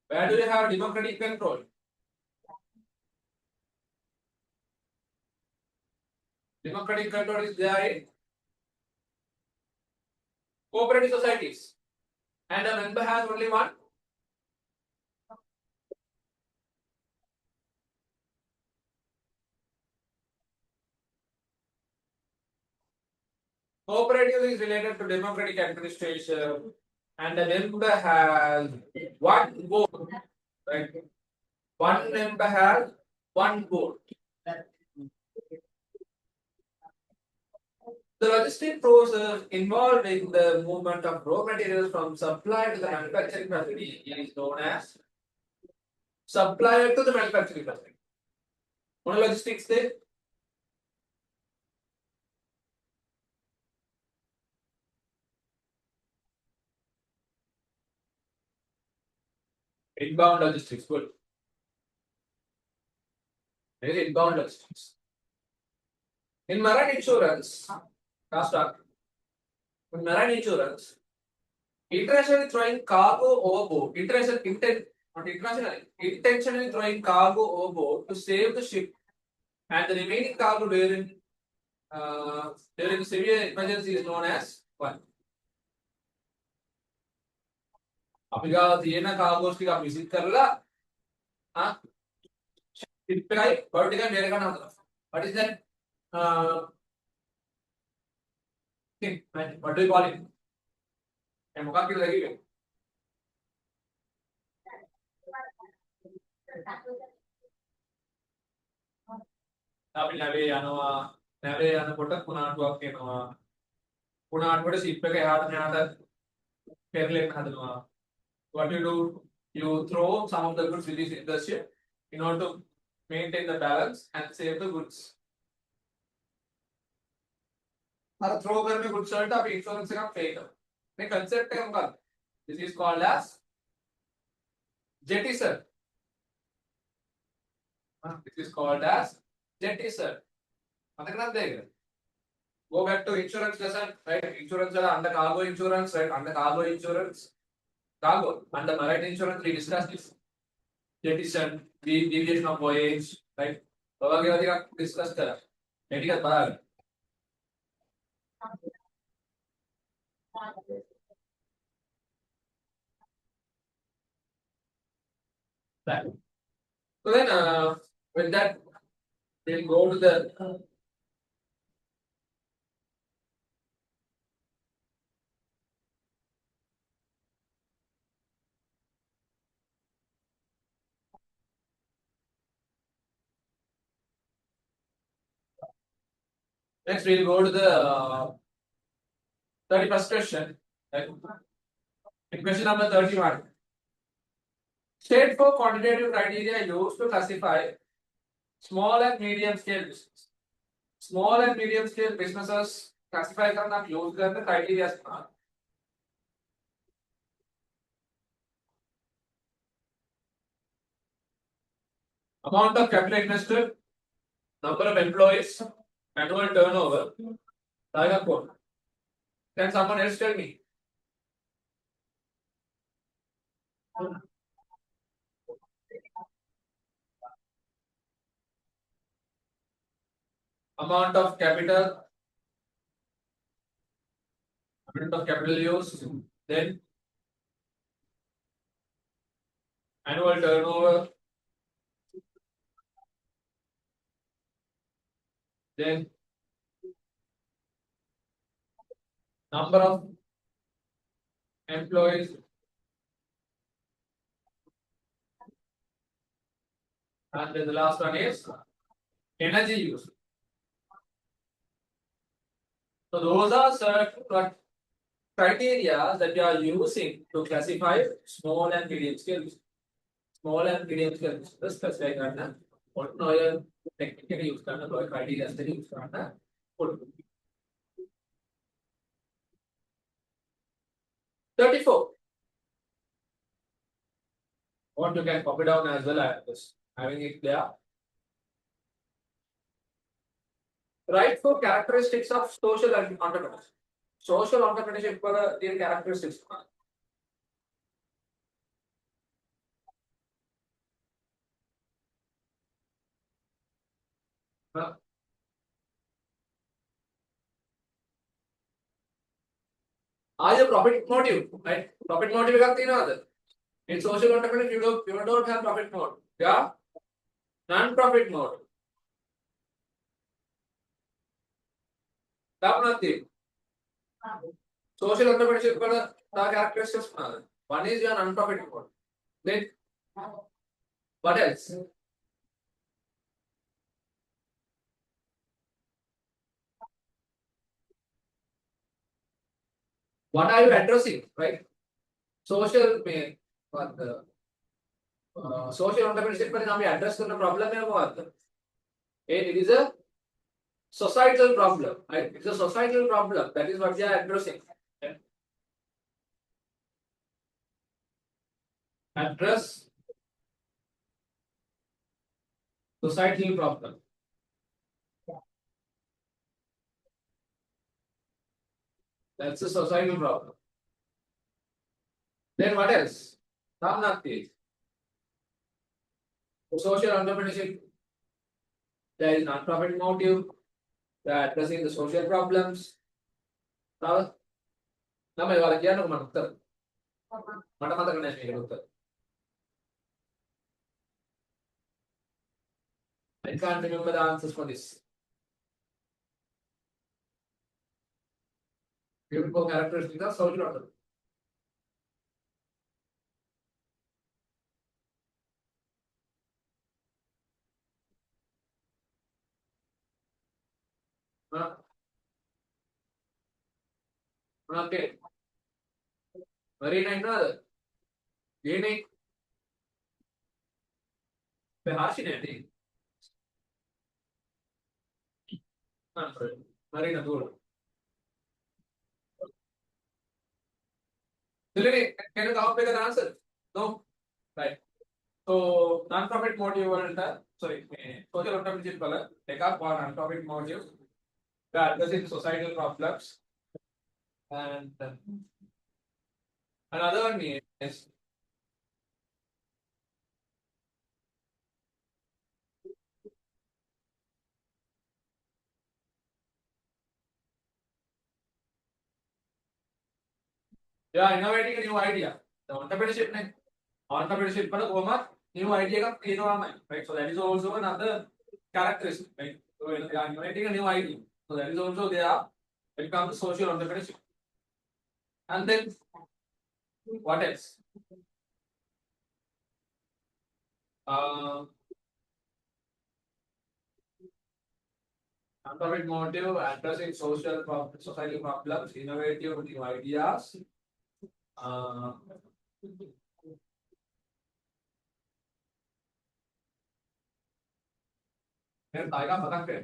Where do you have democratic control? Democratic control is there in cooperative societies. And a member has only one. Cooperative is related to democratic administration. And the member has one vote. Right? One member has one vote. The logistic process involving the movement of raw materials from supplier to the manufacturing facility is known as supplier to the manufacturing facility. What logistics there? Inbound logistics. Good. There is inbound logistics. In marine insurance, last start. In marine insurance, internationally throwing cargo overboard, not internationally, intentionally throwing cargo overboard to save the ship and the remaining cargo during severe emergency is known as what? අපි ගාව තියෙන කාගෝස් ටික අපි visit කරලා tip එකයි බඩු ටිකයි මේක ගන්න හදනවා. What is that? Thing, right? What do you call it? මොකක්ද කියලා කිව්වේ? අපි නැවේ යනවා. නැවේ යනකොට කුණාටුවක් එනවා. කුණාටුවට ෂිප් එක එහාට මෙහාට පෙරලෙන්න හදනවා. What you do? You throw some of the goods within the ship in order to maintain the balance and save the goods. අර throw කරන goods වලට අපි insurance එකක් pay කරනවා. මේ concept එක මොකක්ද? This is called as jettison. This is called as jettison. මතක නැද්ද ඒක? Go back to insurance lesson, right? Insurance වල under cargo insurance, right? Under cargo insurance. Cargo, under marine insurance, we discussed this. Jettison, deviation of voyage, right? ඔයගේ ටිකක් discuss කරා. මේ ටිකත් බලන්න. Right. So then, with that, we'll go to the next. We'll go to the 31st question. Right? Question number 31. State for quantitative criteria used to classify small and medium scale business. Small and medium scale businesses classify करना use करने criteria है. Amount of capital invested, number of employees, annual turnover. Diagram code. Can someone else tell me? Amount of capital used, then annual turnover, then number of employees, and then the last one is energy use. So those are certain criteria that you are using to classify small and medium scale. Small and medium scale business specify करना और noir technically use करना तो criteria से use करना. 34. What you can copy down as well as having it there. Write for characteristics of social entrepreneurs. Social entrepreneurship for their characteristics. Huh? Are the profit motive, right? Profit motive එකක් තියෙනවද? In social entrepreneurship, you don't have profit mode. Yeah, non-profit mode. Definitely. Social entrepreneurship වල තව characteristics මොනවාද? One is your non-profit mode. Then what else? What are you addressing, right? Social what the social entrepreneurship වලින් අපි address කරන problem එක මොකක්ද? It is a societal problem, right? It's a societal problem. That is what they are addressing. Address societal problem. That's a societal problem. Then what else? Nothing. Social entrepreneurship. There is non-profit motive. They are addressing the social problems. Now, now मैं वाला क्या ना मन उत्तर. मटा मटा करने चाहिए उत्तर. I can't remember the answers for this. Beautiful characteristics of social entrepreneurship. Okay. Very nice, no? ये नहीं बेहाशी नहीं थी हाँ sorry very ना दूर चलिए can you come up with an answer no right so non-profit motive वाला sorry social entrepreneurship वाला take up for non-profit motive that addressing societal problems and another one is yeah innovating a new idea the entrepreneurship ने entrepreneurship पर coma new idea का create right so that is also another characteristic right so yeah innovating a new idea so that is also there when it comes to social entrepreneurship and then what else non-profit motive addressing societal problems innovative new ideas फिर आएगा पता फिर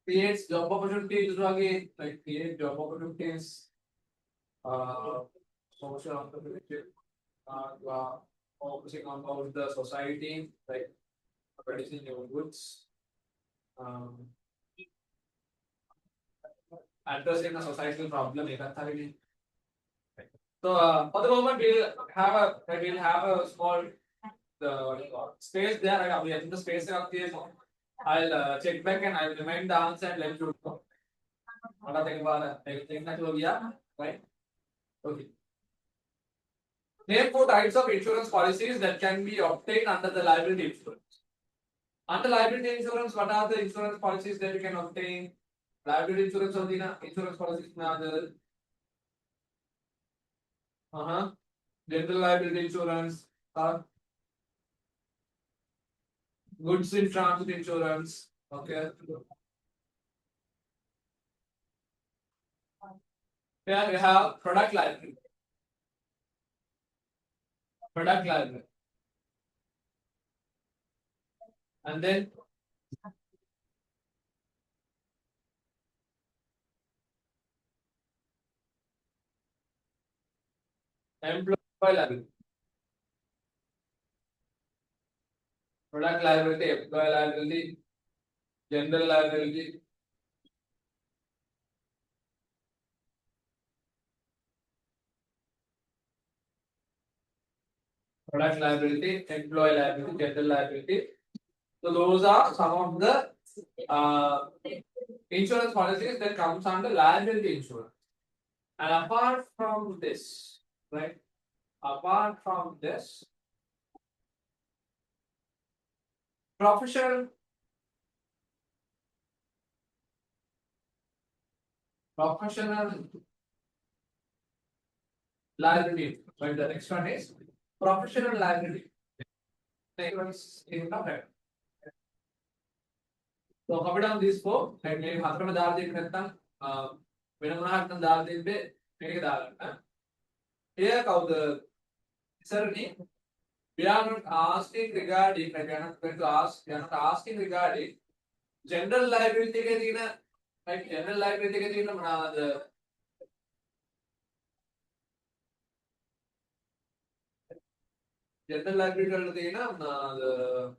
creates job opportunities again like create job opportunities social entrepreneurship focusing on all the society like producing your goods addressing a societal problem so for the moment we'll have a small space there I in the space I'll check back and I'll remind the answer and let you know right okay name 4 types of insurance policies that can be obtained under the liability insurance under liability insurance what are the insurance policies that you can obtain liability insurance or insurance policies general liability insurance goods in transit insurance okay here we have product liability and then employee liability product liability employee liability general liability product liability, employee liability, general liability. So those are some of the insurance policies that comes under liability insurance. And apart from this, right? Apart from this, professional liability. Right, the next one is professional liability. Insurance income. Right. So cover down these four. Right, maybe hathram dar dik natta. Venamuna hathram dar dik be maybe dar. Here how the certainly we are not asking regarding. Like we are not going to ask. We are not asking regarding general liability ke dina. Like general liability ke dina mana the general liability the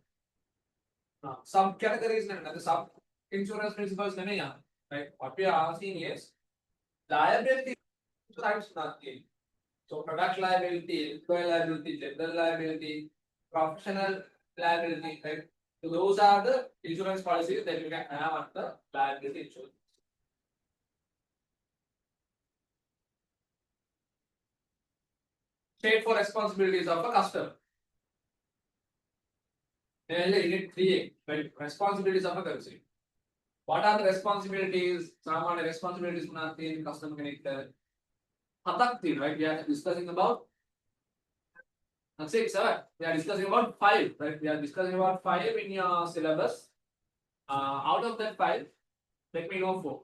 subcategories and the sub insurance principles right? What we are asking is liability types nothing. So product liability, employee liability, general liability, professional liability, right? So those are the insurance policies that you can have under liability insurance. State for responsibilities of a customer. Unit 3A, right? Responsibilities of a customer. What are the responsibilities? Some are the responsibilities in customer connector. Right? We are discussing about 6, 7. We are discussing about 5, right? We are discussing about 5 in your syllabus. Out of that 5, let me know 4.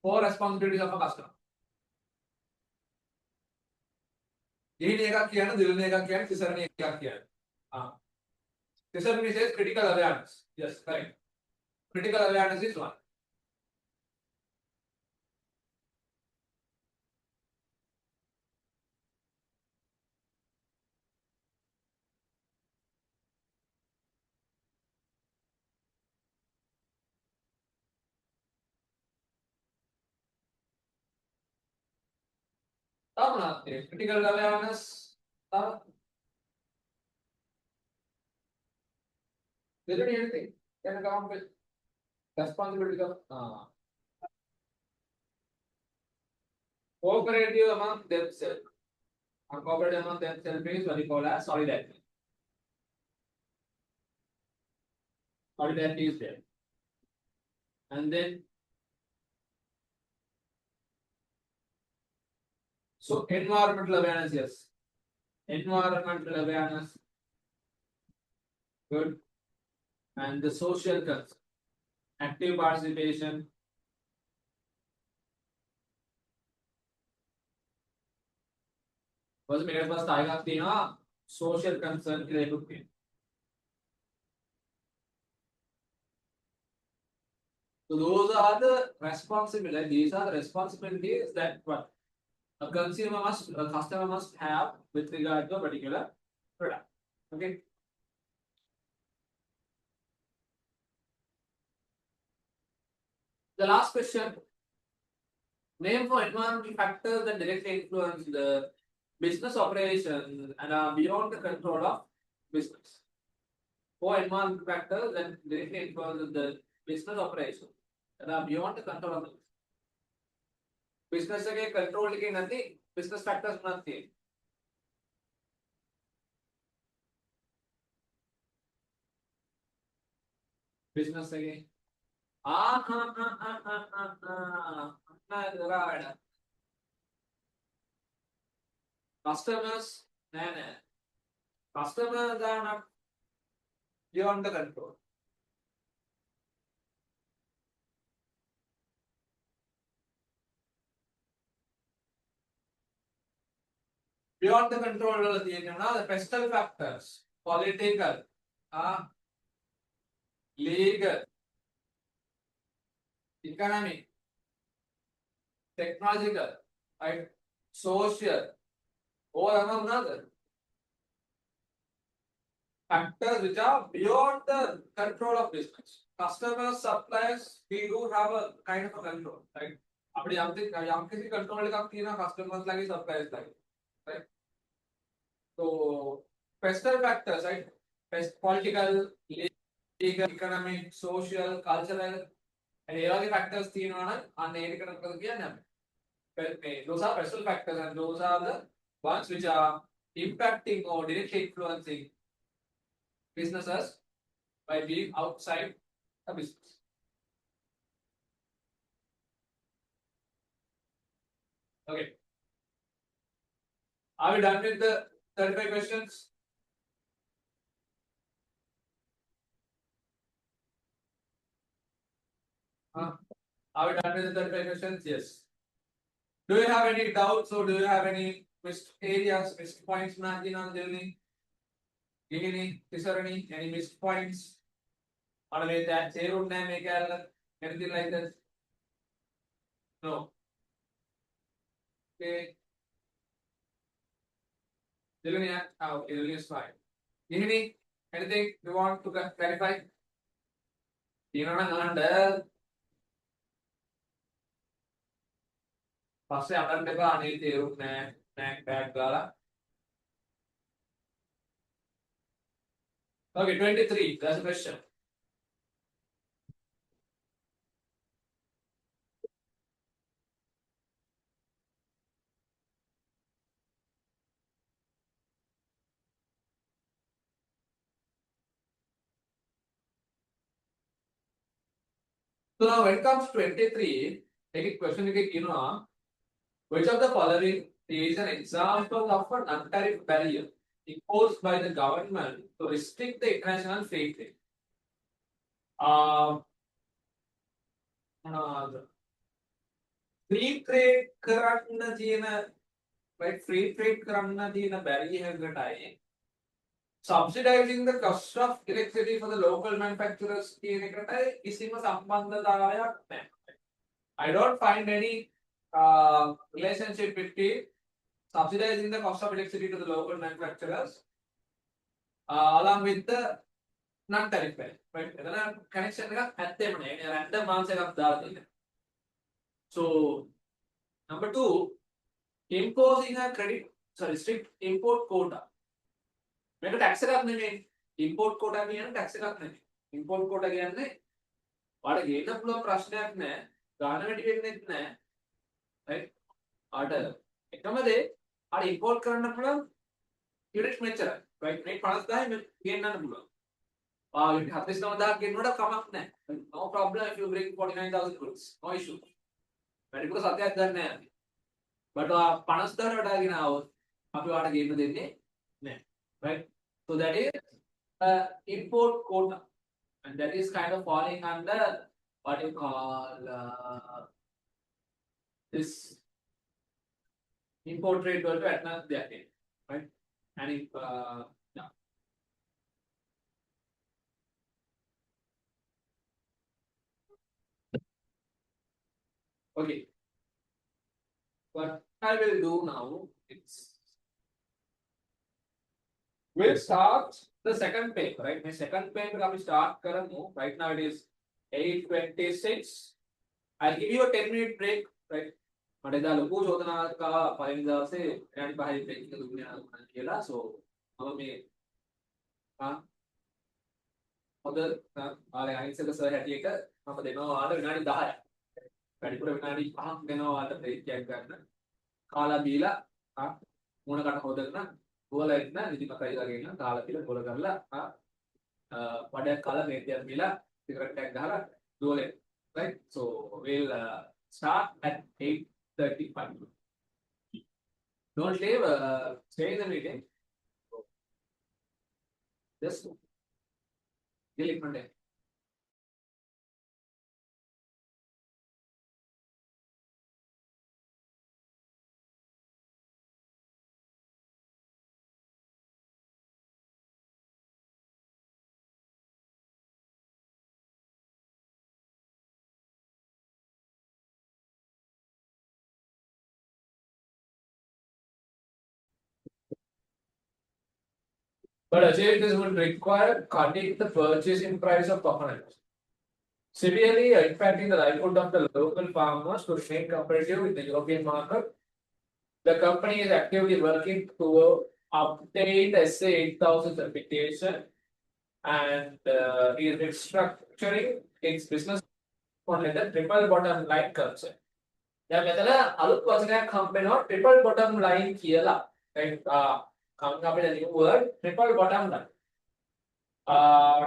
Four responsibilities of a customer. Tisarni says critical awareness. Yes, correct. Critical awareness is one. Critical awareness. They don't need anything. Can come with responsibility of cooperative among themselves. Cooperative among themselves is what we call as solidarity. Solidarity is there. And then so environmental awareness, yes. Environmental awareness. Good. And the social concern. Active participation. Was मेरे पास आएगा तीना social concern के लिए book So those are the responsibilities. These are the responsibilities that what a customer must have with regard to a particular product. Okay. The last question. Name for environmental factors that directly influence the business operation and are beyond the control of business. For environmental factors that directly influence the business operation and are beyond the control of the business के control के नती business factors नती business के customers customers are not beyond the control. Beyond the control of the pestal factors, political, legal, economic, technological, right, social, or another. factors which are beyond the control of business. Customers, suppliers, we do have a kind of a control, right? अपने यहाँ किसी control का की ना customers लगे suppliers लगे, right? So personal factors, right? Political, legal, economic, social, cultural, and ये वाले factors तीन होना अन्य एक करने को किया ना those are personal factors and those are the ones which are impacting or directly influencing businesses by being outside the business. Okay. Are we done with the 35 questions? Are we done with the 35 questions? Yes. Do you have any doubts or do you have any missed areas, missed points, Martin on the any missed points? Or maybe that zero name anything like that? No. Okay. Dilini, okay, Dilini is fine. Dilini, anything you want to clarify? You know, first අnder දෙපා අනිල් තේරුම් නෑ නෑ bag ගාලා. Okay, 23. That's a question. So now when it comes to 23, take a question which of the following is an example of a non-tariff barrier imposed by the government to restrict the international free trade? Free trade කරන්න තියෙන right free trade කරන්න තියෙන barrier එකටයි subsidizing the cost of electricity for the local manufacturers කියන එකටයි කිසිම සම්බන්ධතාවයක් නැහැ. I don't find any relationship between subsidizing the cost of electricity to the local manufacturers along with the non-tariff barrier. Right? එතන connection එකක් ඇත්තෙම නැහැ. ඒ random answer එකක් දාලා තියෙනවා. So number 2, imposing a strict import quota. මේක tax එකක් නෙමෙයි. import quota කියන්නේ tax එකක් නෙමෙයි. import quota කියන්නේ ඔයාලට ගේන්න පුළුවන් ප්‍රශ්නයක් නෑ. ගාන වැඩි වෙන්නෙත් නෑ. right? ඔයාලට එකම දේ ඔයාලට import කරන්න පුළුවන් unit මෙච්චරයි. right? මේ 50000 ගෙන්නන්න පුළුවන්. ඔයාලට 49000 ගෙන්නුවට කමක් නෑ. no problem if you bring 49000 goods. no issue. වැඩිපුර සතයක් ගන්න නෑ. but 50000 වඩා ගෙන આવොත් අපි ඔයාලට ගෙන්න දෙන්නේ නෑ. Right? So that is import quota, and that is kind of falling under what you call this import trade to Vietnam, right? And if yeah. Okay, what I will do now is we'll start the second paper, right? My second paper we start karanu. Right now it is 8:26. I'll give you a 10-minute break, right? මට එදා ලොකු චෝදනාවක් ආවා පළවෙනි දවසේ විනාඩි 5 break එක දුන්නේ නැහැ කියලා. So මම මේ හොඳ ආලේ අයින්ස් එක සර් හැටි එක මම දෙනවා ඔයාලට විනාඩි 10ක්. වැඩිපුර විනාඩි 5ක් දෙනවා ඔයාලට break එකක් ගන්න. කාලා බීලා මොනකට හොදන්න ගෝල ඉන්න නිදිමතයි දාගෙන තාලා කියලා ගෝල කරලා වඩයක් කාලා මේකයක් බීලා සිගරට් එකක් ගහලා ගෝලේ, right? So we'll start at 8:35. Don't leave, stay in the meeting. Just delete Monday. But achieving this would require cutting the purchasing price of coconuts, severely impacting the livelihood of the local farmers to remain competitive with the European market. The company is actively working to obtain the SA 8000 certification and is restructuring its business model in the triple bottom line concept. දැන් මෙතන අලුත් වචනයක් හම්බ වෙනවා triple bottom line කියලා. right කම් අපිට new word triple bottom line.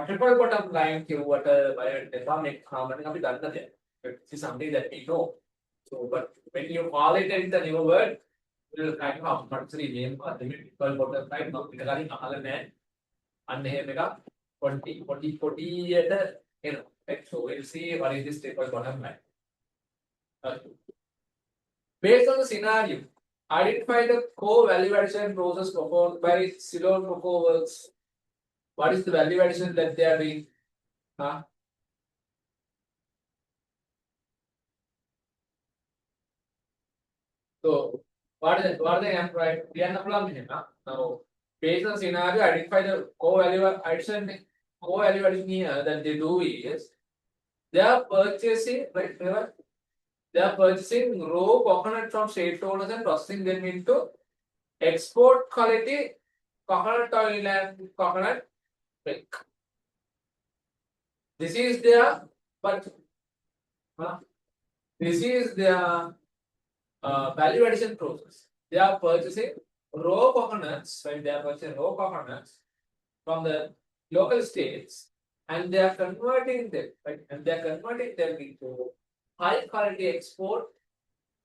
Triple bottom line කිව්වට බය වෙන්න මේක common අපි දන්න දෙයක්. This is something that we know. So but when you call it in the new word it will kind of compulsory name for the triple bottom line නම් පිට කලින් අහලා නැහැ. අන්න එහෙම එකක් 40 යට එනවා. right so we'll see what is this triple bottom line. Based on the scenario, identify the core value addition process performed by Ceylon Cocoa Works. What is the value addition that they are doing? Huh? So, what are they right? We are not now, based on the scenario, identify the core value addition. Core value addition here that they do is they are purchasing, right? They are purchasing raw coconut from stakeholders and processing them into export quality coconut oil and coconut milk. This is their, but this is their value addition process. They are purchasing raw coconuts, right? They are purchasing raw coconuts from the local states and they are converting them, right? And they are converting them into high quality export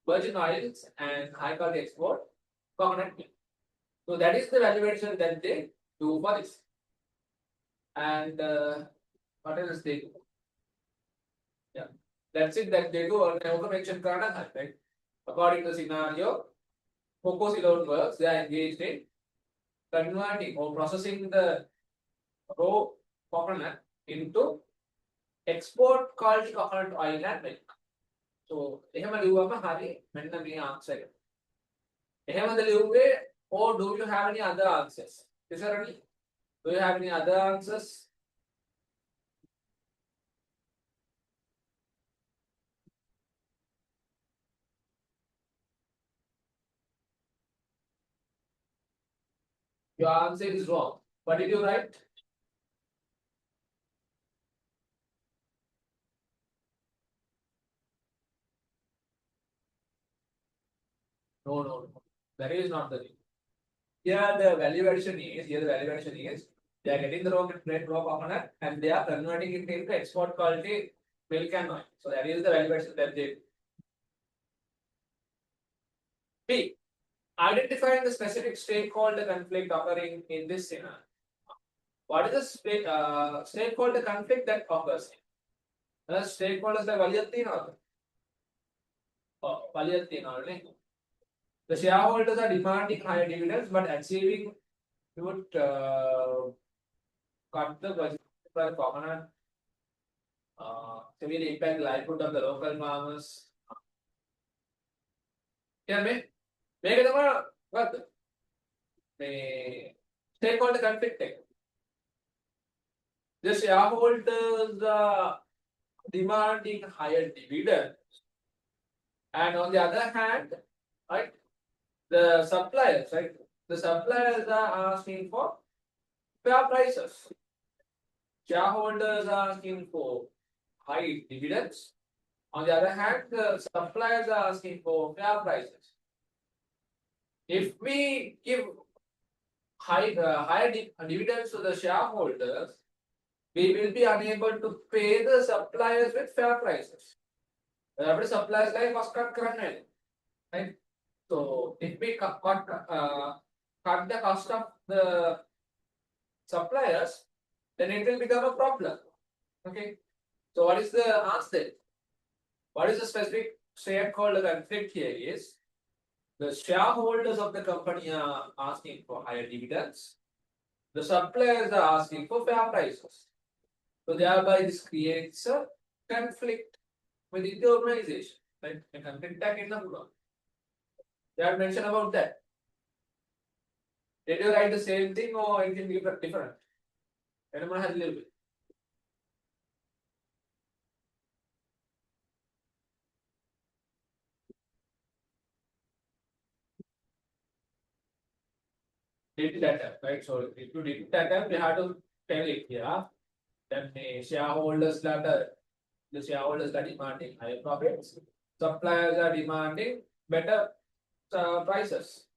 virgin oils and high quality export coconut milk. So that is the value addition that they do for this. And what else they do? Yeah, that's it that they do. And I also mentioned Karnataka, right? According to the scenario, Cocoa Ceylon works, they are engaged in converting or processing the raw coconut into export quality coconut oil and milk. So, එහෙම ලියුවම හරි මෙන්න මේ answer එක. එහෙමද ලියුවේ or do you have any other answers? Tisarani, do you have any other answers? Your answer is wrong. What did you write? No. That is not the thing. Here the value addition is, they are getting the raw coconut and they are converting it into export quality milk and oil. So that is the value addition that they do. B. Identifying the specific stakeholder conflict occurring in this scenario. What is the stakeholder conflict that occurs? The stakeholders like the shareholders are demanding higher dividends, but achieving would cut the budget for coconut, severely impact the livelihood of the local farmers. Yeah, make what stakeholder conflict. The shareholders are demanding higher dividends, and on the other hand, right, the suppliers, right, the suppliers are asking for fair prices. Shareholders are asking for high dividends. On the other hand, the suppliers are asking for fair prices. If we give higher dividends to the shareholders, we will be unable to pay the suppliers with fair prices. The suppliers like cost cut करने, right? So if we cut the cost of the suppliers, then it will become a problem. Okay. So what is the answer? What is the specific stakeholder conflict here is the shareholders of the company are asking for higher dividends. The suppliers are asking for fair prices. So thereby this creates a conflict within the organization. Right? A conflict in the They have mentioned about that. Did you write the same thing or anything different? Anyone has a little bit? Did that, right? So if you did that, you have to tell it, yeah. Then the shareholders the shareholders are demanding higher profits. Suppliers are demanding better prices.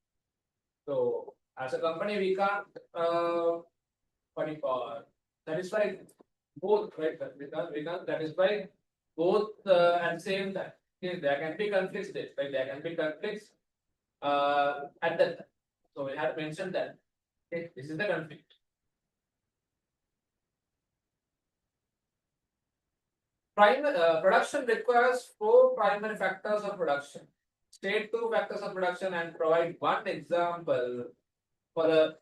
So as a company, we can't what do you call satisfy both, right? We can't satisfy both at the same time. Okay, there can be conflicts there, right? There can be conflicts at that time. So we have to mention that. Okay, this is the conflict. Production requires four primary factors of production. State two factors of production and provide one example for the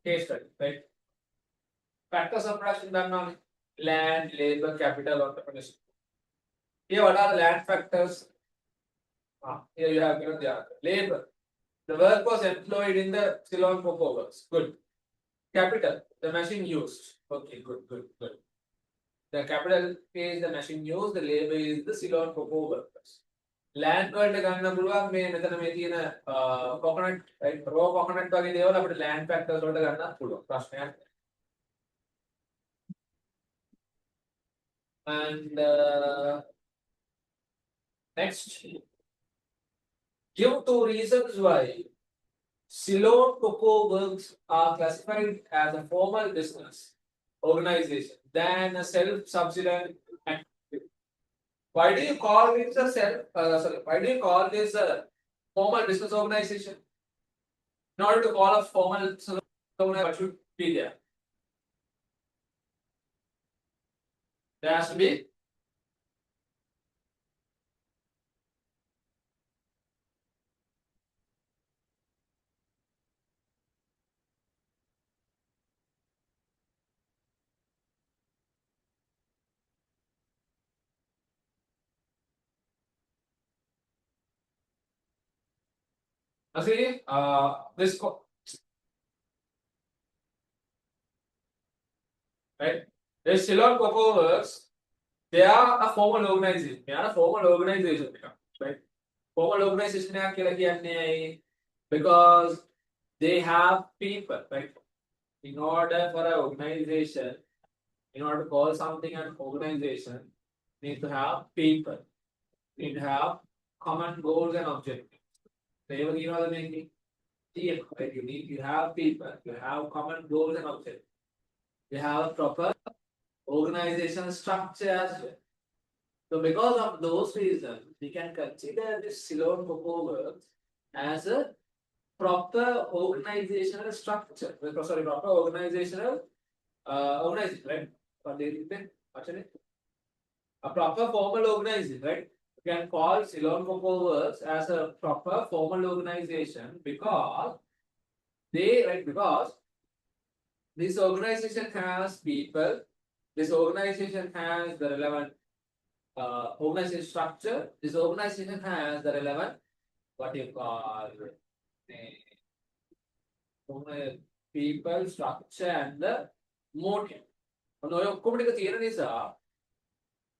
case study, right? Factors of production done on land, labor, capital, entrepreneurship. Here, what are the land factors? Here you have given the answer. Labor. The work was employed in the Ceylon cocoa works. Good. Capital. The machine used. Okay, good. The capital is the machine used. The labor is the Ceylon cocoa workers. Land වලට ගන්න පුළුවන් මේ මෙතන මේ තියෙන coconut right raw coconut වගේ දේවල් අපිට land factors වලට ගන්නත් පුළුවන් ප්‍රශ්නයක්. And next, give two reasons why Ceylon cocoa works are classified as a formal business organization than a self-subsidized activity. Why do you call this why do you call this a formal business organization? In order to call a formal business organization, what should be there? There has to be see, this right. The Ceylon Cocoa Works, they are a formal organization. They are a formal organization, right? Formal organization because they have people, right? In order for an organization, in order to call something an organization, need to have people, need to have common goals and objectives. So you know the making team, right? You have people, you have common goals and objectives. You have a proper organizational structure as well. So because of those reasons, we can consider this Ceylon Cocoa Works as a proper organizational structure. Sorry, proper organizational organization, right? Actually, a proper formal organization, right? We can call Ceylon Cocoa Works as a proper formal organization because because this organization has people, this organization has the relevant organization structure, this organization has the relevant what you call people, structure, and the motive. Because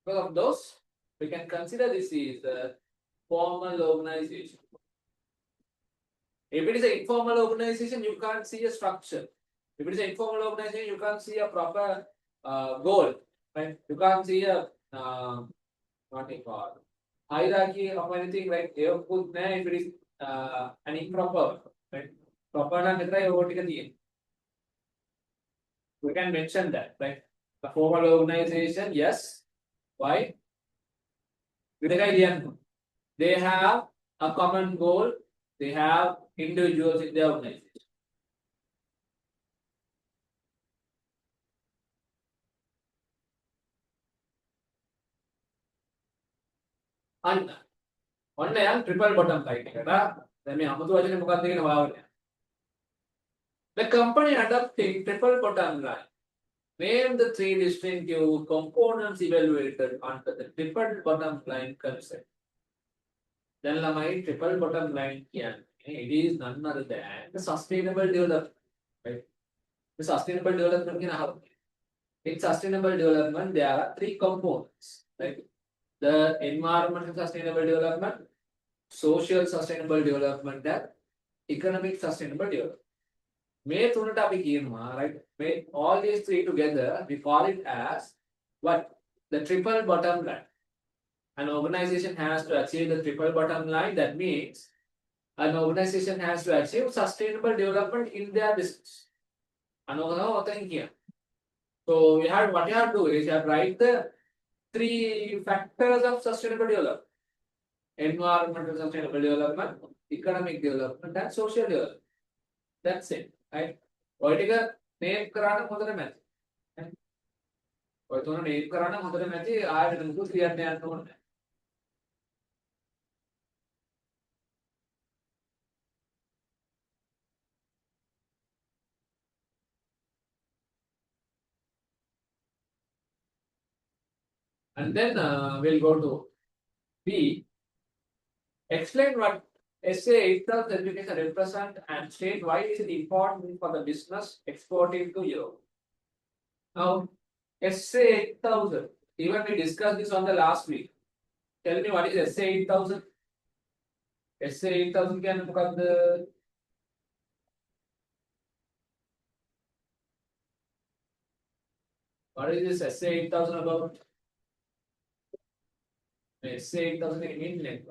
of those, we can consider this is a formal organization. If it is an informal organization, you can't see a structure. If it is an informal organization, you can't see a proper goal, right? You can't see a what you call hierarchy of anything, like if it is an improper, right? Proper we can mention that, right? The formal organization, yes. Why? They have a common goal, they have individuals in their organization. And one day, triple bottom line. The company adopting triple bottom line. Name the three distinctive components evaluated under the triple bottom line concept. Then my triple bottom line it is none other than the sustainable development. The sustainable development can have. In sustainable development, there are three components, like the environmental sustainable development, social sustainable development, and economic sustainable development. May right? May all these three together, we call it as what? The triple bottom line. An organization has to achieve the triple bottom line. That means an organization has to achieve sustainable development in their business. So you have what you have to do is you have to write the three factors of sustainable development: environmental sustainable development, economic development, and social development. That's it, right? ඔය ටික name කරාට හොඳට මැති. ඔය තුන name කරාට හොඳට මැති ආයෙත් මුකුත් කියන්න යන්න ඕනේ නැහැ. And then we'll go to B. Explain what SA 8000 certification represent and state why is it important for the business exporting to Europe. Now, SA 8000, even we discussed this on the last week. Tell me what is SA 8000? SA 8000 can look at the what is this SA 8000 about? SA 8000 in Indian.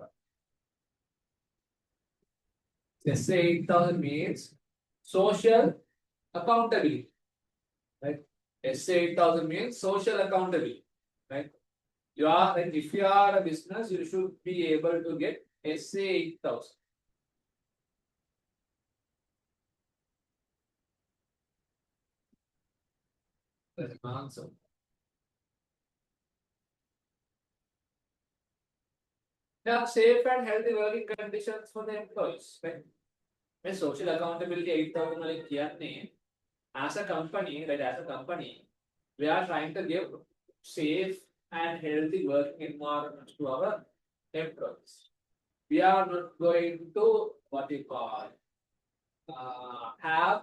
SA 8000 means social accountability, right? SA 8000 means social accountability, right? You are, like, if you are a business, you should be able to get SA 8000. That's my answer. There are safe and healthy working conditions for the employees, right? When social accountability 8000 like කියන්නේ, as a company, right? As a company, we are trying to give safe and healthy working environment to our employees. We are not going to what you call have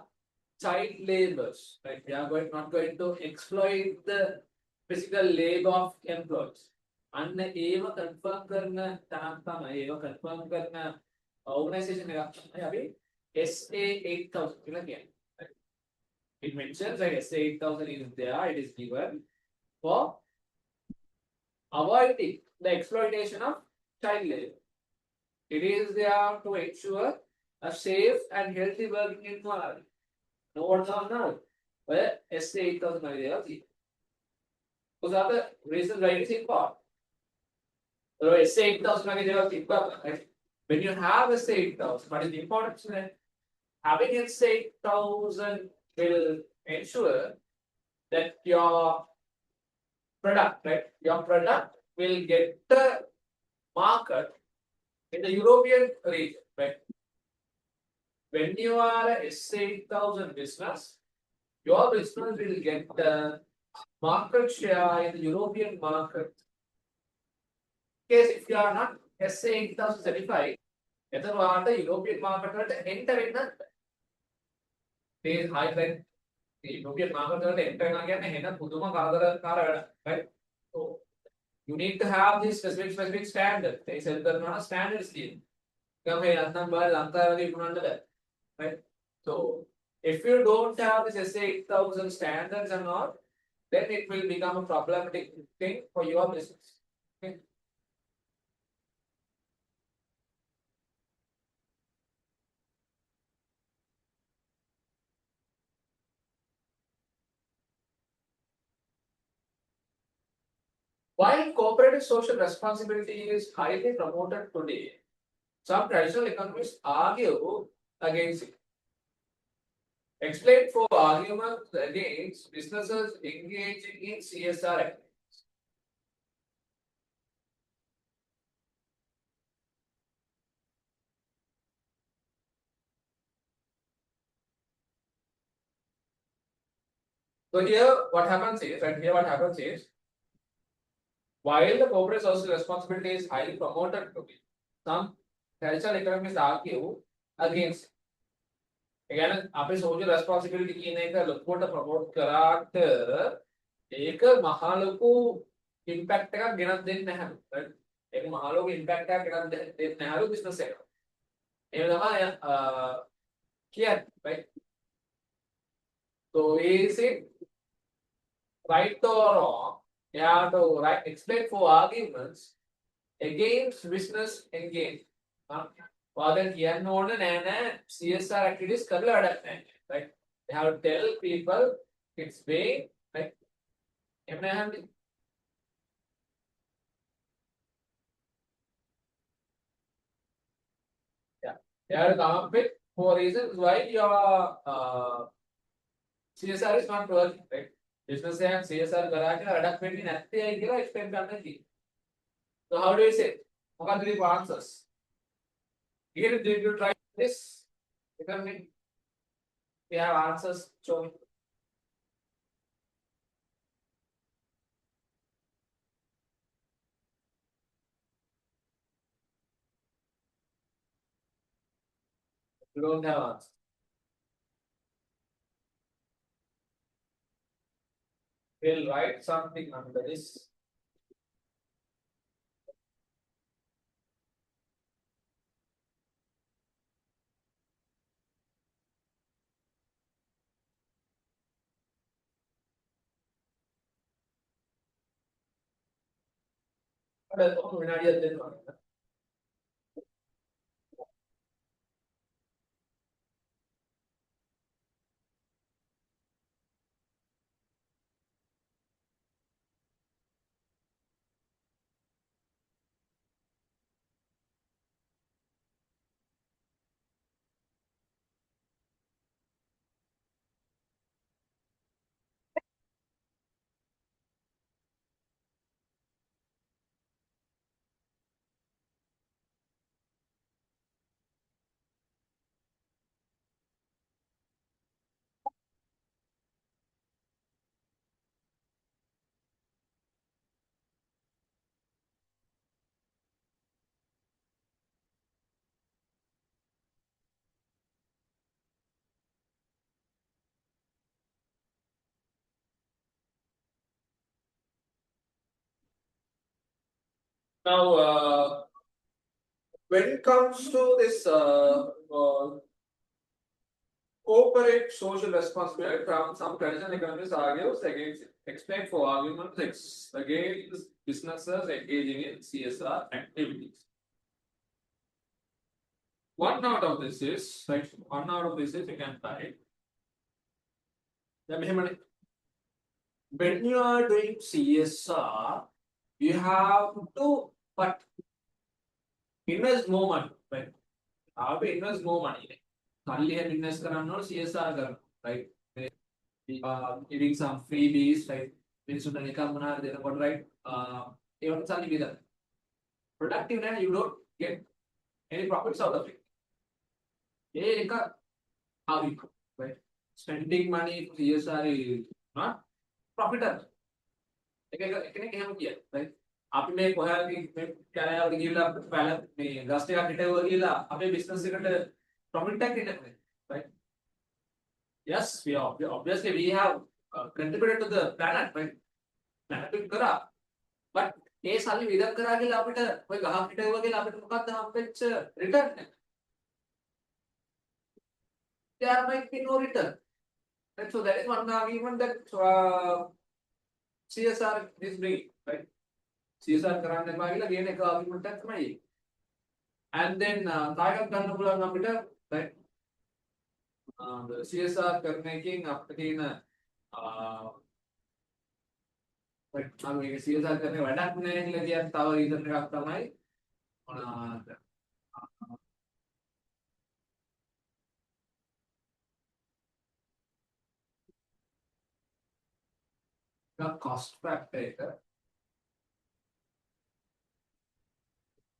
child labors, right? We are not going to exploit the physical labor of employees. And ඒව confirm කරන තරම් තමයි ඒව confirm කරන organization එකක් තමයි අපි SA 8000 කියලා කියන්නේ. It mentions like SA 8000 is there, it is given for avoiding the exploitation of child labor. It is there to ensure a safe and healthy working environment. No what's on now? Well, SA 8000 is there. Those are the reasons why it is important. So SA 8000 is there. When you have SA 8000, what is the importance? Having SA 8000 will ensure that your product, right? Your product will get the market in the European region, right? When you are a SA 8000 business, your business will get the market share in the European market. In case if you are not SA 8000 certified, එතකොට the European market වලට enter වෙන්න මේ high rent the European market වලට enter වෙනවා කියන්නේ වෙන පුදුම කරදරකාර වැඩක්, right? So you need to have this specific standard. They sell කරනවා standards තියෙනවා. ගම මේ නැත්නම් බාල ලංකාවේ විකුණන්න බෑ, right? So if you don't have this SA 8000 standards and all, then it will become a problematic thing for your business. Okay? While corporate social responsibility is highly promoted today, some traditional economists argue against it. Explain 4 arguments against businesses engaging in CSR activities. So here what happens is, while the corporate social responsibility is highly promoted today, some traditional economists argue against it. කියන්නේ අපේ social responsibility කියන එක ලොකුවට promote කරාට ඒක මහා ලොකු impact එකක් ගෙනත් දෙන්නේ නැහැ. right? ඒක මහා ලොකු impact එකක් ගෙනත් දෙන්නේ නැහැලු business එකට. එහෙම තමයි කියන්නේ right? So is it right or wrong? You have to explain for arguments against business engagement. Then කියන්න ඕන නෑ නෑ CSR activities කරලා වැඩක් නෑ. Right? They have to tell people it's being like එහෙම නෑ. Yeah. They have to come up with 4 reasons why your CSR is not working. Right? Business and CSR කරා කියලා වැඩක් වෙන්නේ නැත්තේ ඇයි කියලා explain කරන්න තියෙනවා. So how do you say? මොකක්ද මේ answers? Here did you try this? Because we have answers shown. You don't have answers. We'll write something under this. විනාඩියක් දෙන්නවා. Now, when it comes to this corporate social responsibility, from some traditional economists argues against explain for arguments against businesses engaging in CSR activities. One out of this is right. One out of this is you can type. When you are doing CSR, you have to but invest more money. Right? How to invest more money? Suddenly have invest කරන්න ඕන CSR කරන්න. Right? Giving some freebies, right? මිනිස්සුන්ට නිකම් මොනවාරි දෙනකොට right? ඒවට සල්ලි බෙදන්න. Productive now you don't get any profits out of it. ඒක හරි. Right? Spending money for CSR is not profitable. එකෙක් එහෙම කියයි. Right? අපි මේ කොහාරි මේ කැලෑවකට ගිහිල්ලා මේ ගස්ට් එකක් හිටවුවා කියලා අපේ බිස්නස් එකට profit එකක් එන්නේ. Right? Yes, obviously we have contributed to the planet, right? Planet කරා. But ඒ සල්ලි විදක් කරා කියලා අපිට ඔය ගහක් හිටවුවා කියලා අපිට මොකක්ද හම්බෙච්ච return එක? There might be no return. Right? So that is one argument that CSR is bringing, right? CSR කරන්න එපා කියලා කියන එක argument එකක් තමයි. And then තායකම් ගන්න පුළුවන් අපිට right? CSR කරන එකෙන් අපිට තියෙන right මේක CSR කරන වැඩක් නෑ කියලා කියන තව reason එකක් තමයි මොනවාද? cost factor එක.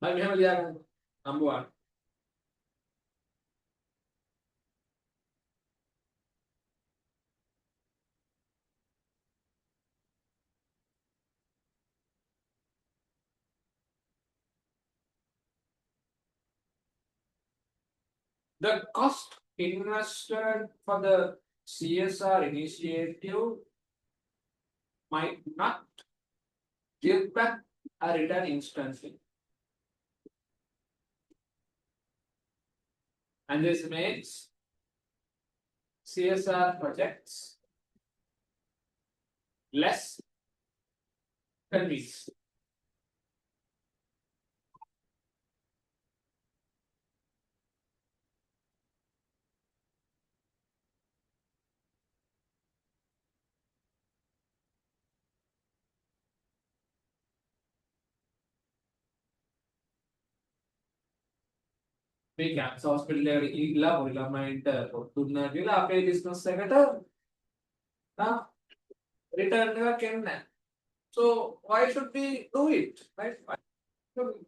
මම මෙහෙම ලියගන්න. Number 1. The cost invested for the CSR initiative might not give back a return instantly. And this makes CSR projects less convincing. මේ කැන්සර් හොස්පිටල් එකට ගිහිල්ලා පොඩි ළමයින්ට පොත් දුන්නා කියලා අපේ බිස්නස් එකට රිටර්න් එකක් එන්නේ නැහැ. So why should we do it? Right?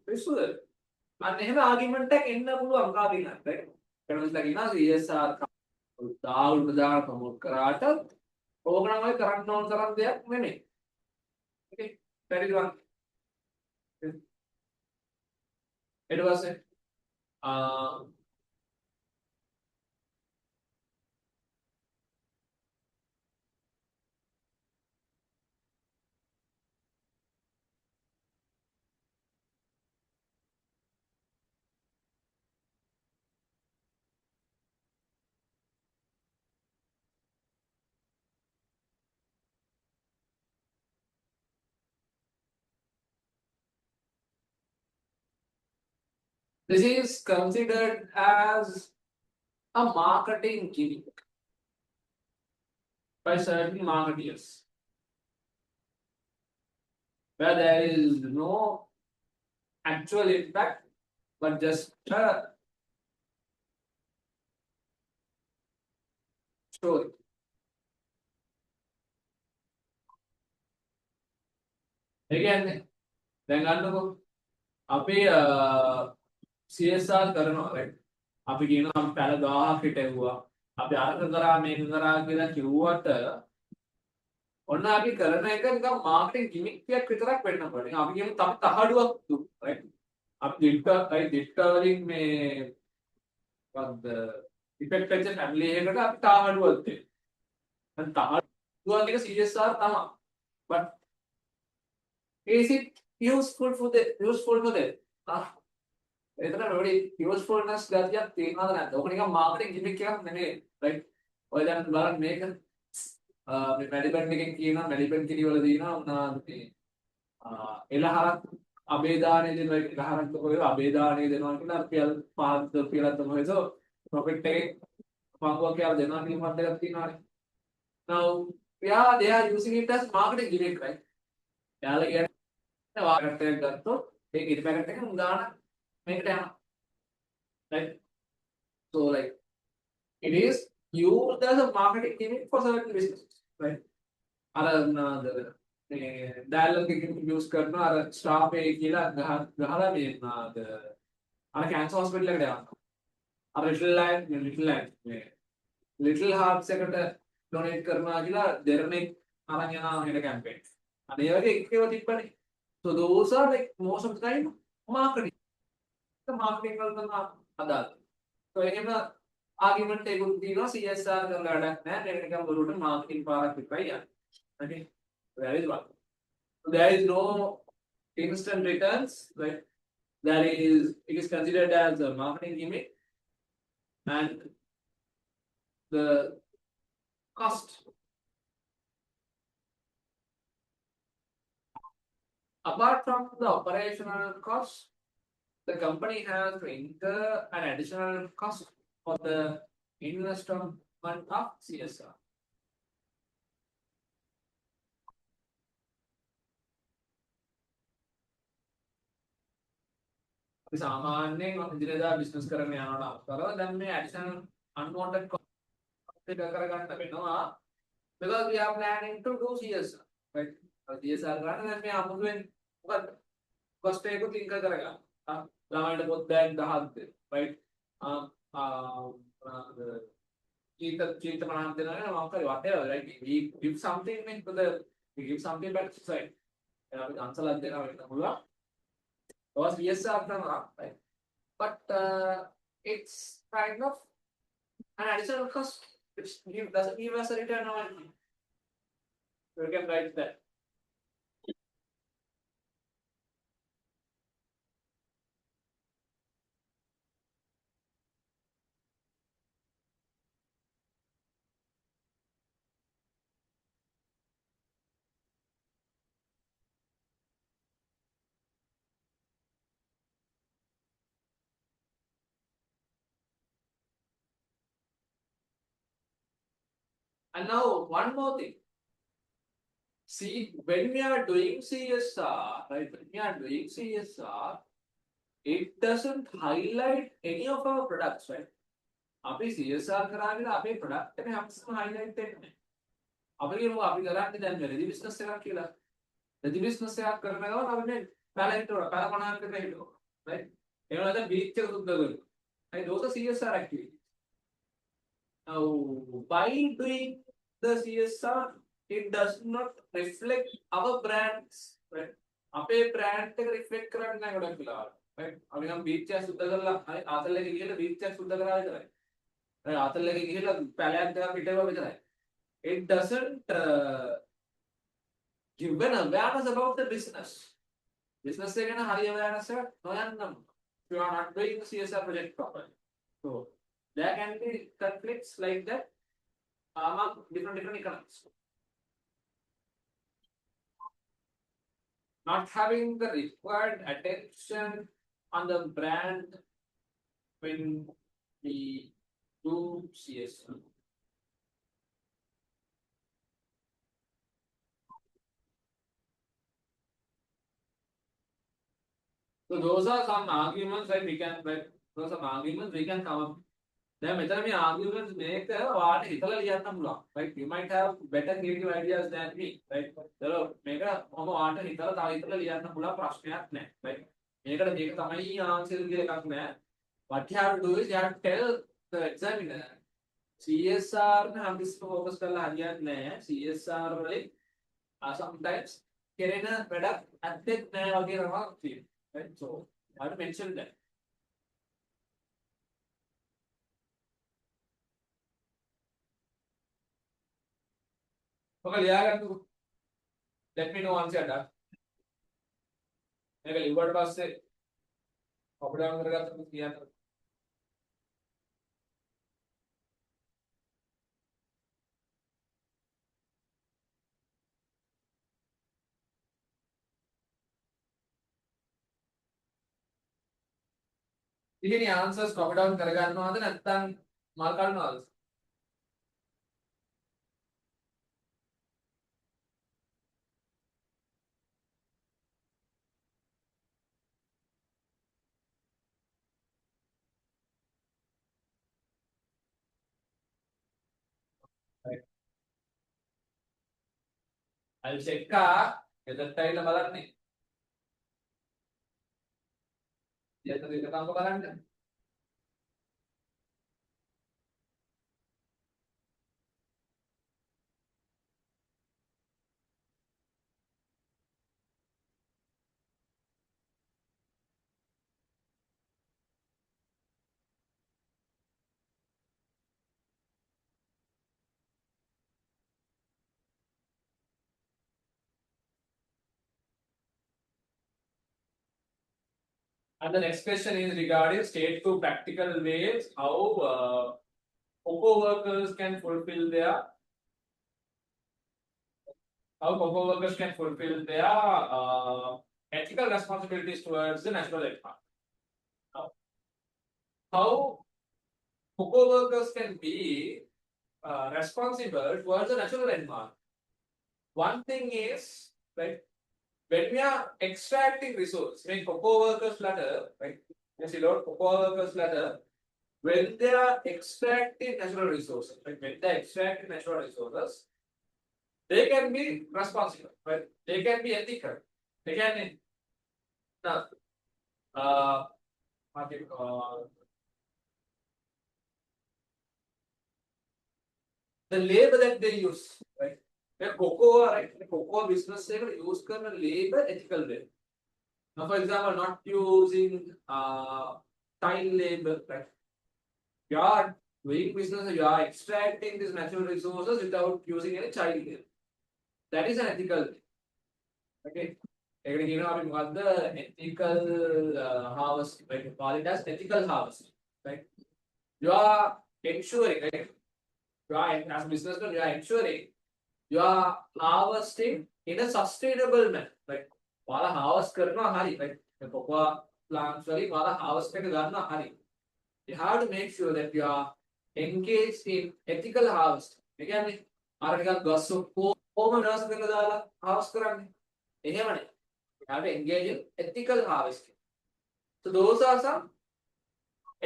පිස්සුද? අන්න එහෙම ආගියුමන්ට් එකක් එන්න පුළුවන් කාදිනක්. right? කරුණාසලා කියනවා CSR දාල් උදාහරණ ප්‍රමෝට් කරාට ඕක නම් ඔය කරන්න ඕන තරම් දෙයක් නෙමෙයි. Okay? that is one. ඊට පස්සේ this is considered as a marketing gimmick by certain marketeers, where there is no actual impact, but just a story. Again, දැන් ගන්නකො අපි CSR කරනවා right. අපි කියනවා අපි පැල 1000ක් හිටෙව්වා. අපි අර්ථ කරා මේක කරා කියලා කිව්වට ඔන්න අපි කරන එක නිකන් මාකටිං ගිමික් එකක් විතරක් වෙන්න පුළුවන්. අපි කියමු අපි තහඩුවක් දුන්නා right. අපි දිට්ට වලින් මේ මොකද්ද ඉෆෙක්ට් වෙච්ච ෆැමිලි එකකට අපි තහඩුවක් දෙන්න. දැන් තහඩුවක් එක CSR තමයි. but is it useful for them? එතන රොඩි usefulness ගතියක් තියෙනවද නැද්ද? ඔක නිකන් මාකටිං ගිමික් එකක් නෙමෙයි right. ඔය දැන් බලන්න මේක මේ මැඩිබන් එකෙන් කියනවා මැඩිබන් කිරිවල දිනවා උනාද මේ එලහරක් අබේදානෙ දෙනවා එලහරක් කොහෙද අබේදානෙ දෙනවා කියලා රුපියල් 500 කියලා තමයි ඒක ප්‍රොෆිට් එකේ පංගුවක් කියලා දෙනවා කියන මත් එකක් තියෙනවානේ. now yeah they are using it as marketing gimmick right. යාළුවා කියන්නේ වාකට එකක් ගත්තොත් ඒක ඉරි පැකට් එකෙන් උදාන මේකට යනවා right. so like it is used as a marketing gimmick for certain businesses right. අර මොනවාද මේ ඩයලොග් එක යූස් කරනවා අර ස්ටාප් එක කියලා ගහලා මේ මොනවාද අර කැන්සර් හොස්පිටල් එකට යනවා අර ලිටල් හાર્ට්ස් එකට ඩොනේට් කරනවා කියලා දෙරණෙක් අරන් යනවා හෙට කැම්පේන්. අර ඒ වගේ එකේව තිබ්බනේ. so those are like most of the time marketing. marketing වල තමයි අදාළ. so එහෙම argument එකකුත් තියෙනවා CSR කරලා වැඩක් නැහැ. ඒක නිකන් බොරුවට marketing පාරක් විතරයි යන්නේ. okay. there is one. So there is no instant returns right. it is considered as a marketing gimmick and the cost apart from the operational cost the company has to incur an additional cost for the investment of CSR. අපි සාමාන්‍යයෙන් ඉදිරියදා business කරන්න යනවා කරලා දැන් මේ additional unwanted cost එක කරගන්න වෙනවා because we are planning to do CSR right. CSR ගන්න දැන් මේ අමුතුවෙන් මොකද cost එක තින්ක කරගන්න. ළමයින්ට පොත් බෑග් 10ක් දෙන්න right. චීත මනහන් දෙනවා මොකක් හරි whatever right. we give something to the we give something back to society. අපි අන්සලක් දෙනවා වෙන්න පුළුවන්. was CSR right. but it's kind of an additional cost which doesn't give us a return on anything. We can write that. And now one more thing. See, when we are doing CSR, right? When we are doing CSR, it doesn't highlight any of our products, right? අපි CSR කරාගෙන අපේ product එක හැමතිස්සෙම highlight වෙන්නේ නැහැ. අපි කියමු අපි කරන්නේ දැන් රෙදි business එකක් කියලා. රෙදි business එකක් කරන ගමන් අපි මේ පැලෙන්ට පැල 50කට හිටුවා. right? එහෙම නැත්නම් beach එක සුද්ධ කරනවා. right? Those are CSR activities. Now, by doing the CSR, it does not reflect our brands, right? අපේ brand එක reflect කරන්නේ නැහැ ගොඩක් වෙලාවට. right? අපි නම් beach එක සුද්ධ කරලා ආතල් එකේ ගිහලා beach එක සුද්ධ කරා විතරයි. ආතල් එකේ ගිහලා පැලයක් දාලා පිටේවා විතරයි. It doesn't give an awareness about the business. Business එක ගැන හරිය awareness එකක් නොයන්නම්. If you are not doing the CSR project properly. So there can be conflicts like that among different economies. Not having the required attention on the brand when we do CSR. So those are some arguments that we can, those are some arguments we can come up. Then මෙතන මේ arguments මේක ඔයාලට හිතලා ලියන්න පුළුවන්. Right? You might have better creative ideas than me. Right? So මේක මොකද ඔයාලට හිතලා තව හිතලා ලියන්න පුළුවන් ප්‍රශ්නයක් නෑ. Right? මේකට මේක තමයි answer කියලා එකක් නෑ. What you have to do is you have to tell the examiner CSR න හැමතිස්සෙම focus කරලා හරියන්නේ නෑ. CSR වලින් sometimes කෙරෙන වැඩක් ඇත්තෙත් නෑ වගේ තමයි තියෙන්නේ. Right? So I have to mention that. Okay, let me know once you're done. මේක ලිව්වට පස්සේ copy down කරගත්තොත් කියන්න. ඉතින් මේ answers copy down කරගන්නවද නැත්නම් මල් කඩනවද? Right. I'll check එදට ඇවිල්ලා බලන්නේ. එතන එක තංග බලන්න. And the next question is regarding state to practical ways how COCO workers can fulfill their ethical responsibilities towards the natural environment. How COCO workers can be responsible towards the natural environment. One thing is, right, when we are extracting resource, when COCO workers ladder, right, yes, COCO workers ladder, when they are extracting natural resources, right, when they are extracting natural resources, they can be responsible, right? They can be ethical. They can the labor that they use, right? The cocoa, right? The cocoa business use करना labor ethical way. Now, for example, not using tile labor, right? Yard Doing business, you are extracting these natural resources without using any child labor. That is an ethical thing. Okay. The ethical harvesting, right? You call it as ethical harvesting, right? You are ensuring, right? You are, as a businessman, you are ensuring you are harvesting in a sustainable manner. Like, while harvest karna hari, like the cocoa plants, sorry, while harvest karna hari. You have to make sure that you are engaged in ethical harvesting. Again, අරක ගස් කොහොම nurse කරලා දාලා harvest කරන්නේ. එහෙමනේ. You have to engage in ethical harvesting. So those are some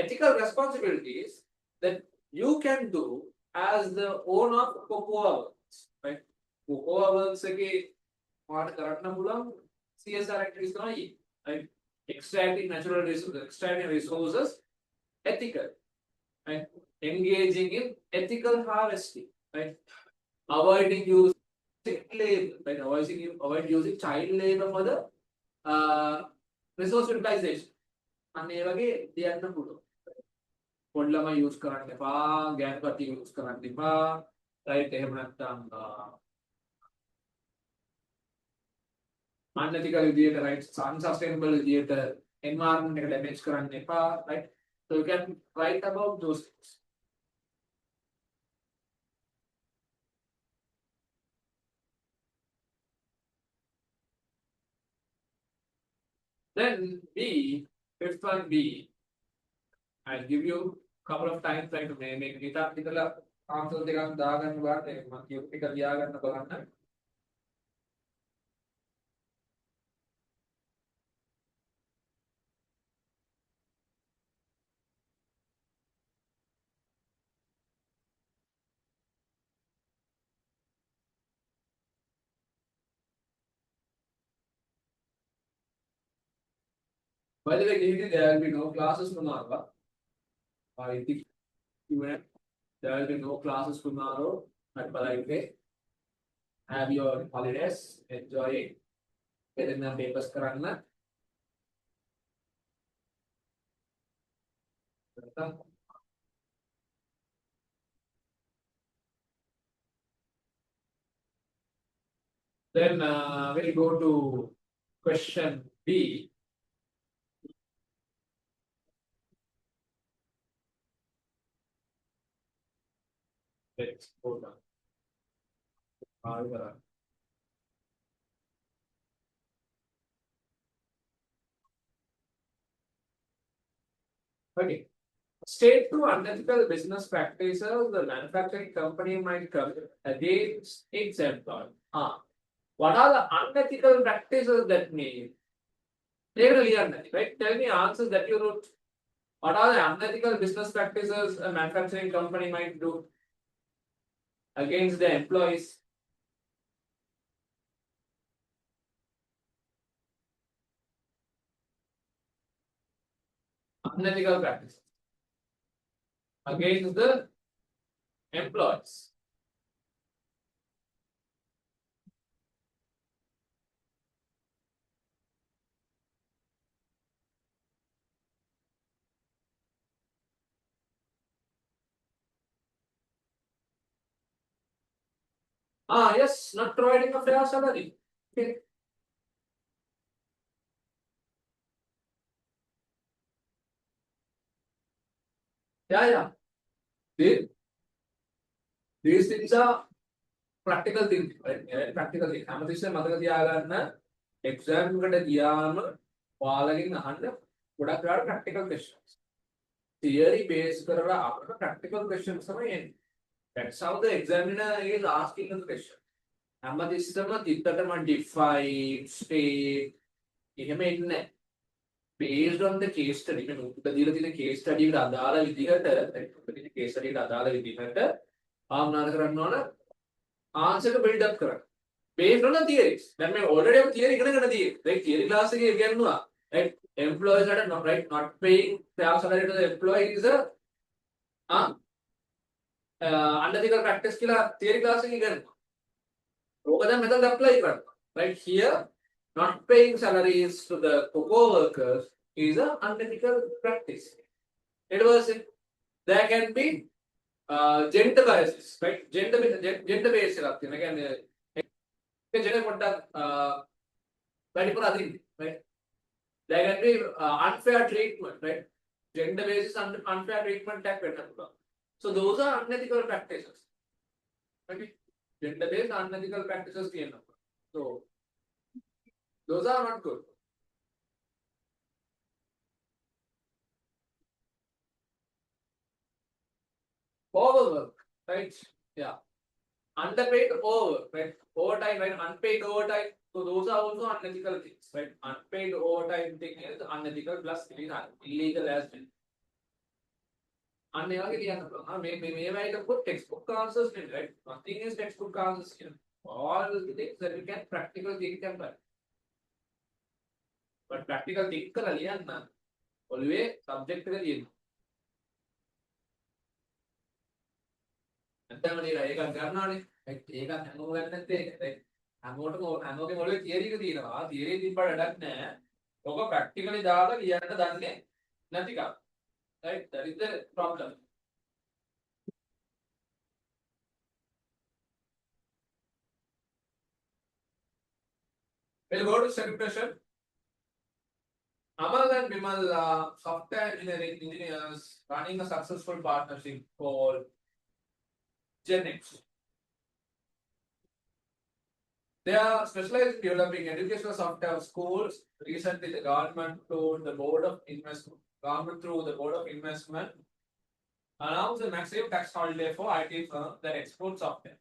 ethical responsibilities that you can do as the owner of cocoa works. Right? Cocoa works එකේ මාට කරන්න පුළුවන් CSR activities තමයි. Right? Extracting natural resources, extracting resources ethical. Right? Engaging in ethical harvesting. Right? Avoiding using labor, right? Avoid using child labor for the resource utilization. අන්න ඒ වගේ දෙයක්ම පුළුවන්. පොඩ්ඩම use කරන්න එපා, ගෑනු කට්ටිය යූස් කරන්න එපා. රයිට් එහෙම නැත්නම් unethical විදියට right unsustainable විදියට environment එක damage කරන්න එපා. Right? So you can write about those things. Then B, fifth one B. I'll give you a couple of times trying to make it up. Answers දෙකක් දාගන්න බලන්න ඒක මම කියපු එක ලියාගන්න බලන්න. By the way, there will be no classes tomorrow. I think there will be no classes tomorrow. At Palaipe. Have your holidays, enjoy it. Get in the papers කරන්න. Then we'll go to question B. Let's go down. Okay. State to unethical business practices, the manufacturing company might come against its employee. What are the unethical practices that mean? Right? Tell me answers that you wrote. What are the unethical business practices a manufacturing company might do against the employees? Unethical practices against the employees. Yes, not providing a fair salary. Okay. Yeah. These things are practical things, right? Practical things. හැමතිස්සෙම මතක තියාගන්න exam එකට ගියාම ඔයාලගෙන් අහන්න ගොඩක් වෙලාවට practical questions. Theory based කරලා අපිට practical questions තමයි එන්නේ. That's how the examiner is asking the question. හැමතිස්සෙම තිත්තටම define, state එහෙම එන්නේ නැහැ. Based on the case study, මේ උත්තර දීලා තියෙන case study එකට අදාළ විදිහට case study එකට අදාළ විදිහට ආම්නාද කරන්න ඕන answer එක build up කරන්න. Based on the theories. දැන් මේ already අපි theory ඉගෙනගෙන තියෙන්නේ. right theory class එකේ ඉගෙනුවා. right employees are not paying fair salary to the employee is a unethical practice කියලා theory class එකේ ඉගෙනුවා. ඕක දැන් මෙතන apply කරන්න. right here not paying salaries to the cocoa workers is an unethical practice. It was there can be gender biases, right? Gender based again. Gender contact, right? There can be unfair treatment, right? Gender based unfair treatment type. So those are unethical practices. Okay. Gender based unethical practices. So those are not good. Overwork, right? Yeah. Underpaid overwork, right? Overtime, right? Unpaid overtime. So those are also unethical things, right? Unpaid overtime thing is unethical plus it is illegal as well. Maybe I put textbook answers in, right? Nothing is textbook answers here. All the things that you can practical thing can learn. But practical thing can always subject to the නැත්නම් ඒකක් ගන්නවානේ ඒකක් හැමෝම ගන්න නැත්තේ ඒක හැමෝටම හැමෝගේ මොළේ theory එක තියෙනවා theory තිබ්බට වැඩක් නැහැ ඔක ප්‍රැක්ටිකලි දාලා ලියන්න දන්නේ නැතිකම right that is the problem. We'll go to second question. Amal and Bimal software engineering engineers running a successful partnership called GenX. They are specialized in developing educational software schools. Recently, the government through the Board of Investment announced a massive tax holiday for IT firms that export software.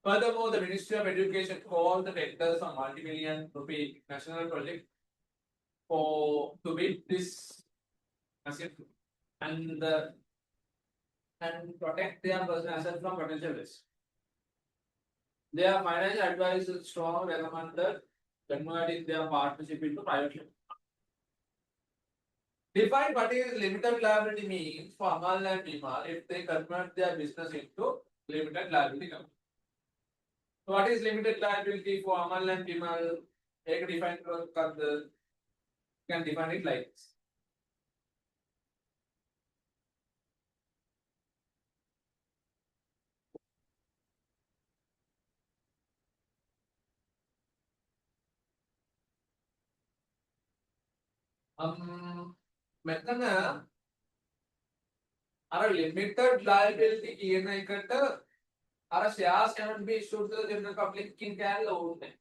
Furthermore, the Ministry of Education called the tenders on multi-million rupee national project to build this massive and protect their personal assets from potential risk. Their financial advisors strongly recommended converting their partnership into private limited. Define what is limited liability means for Amal and Bimal if they convert their business into limited liability company. So what is limited liability for Amal and Bimal? Can define it like this. මෙතන අර limited liability කියන එකට අර shares cannot be issued to the general public කියන කෑල්ල ඕනේ.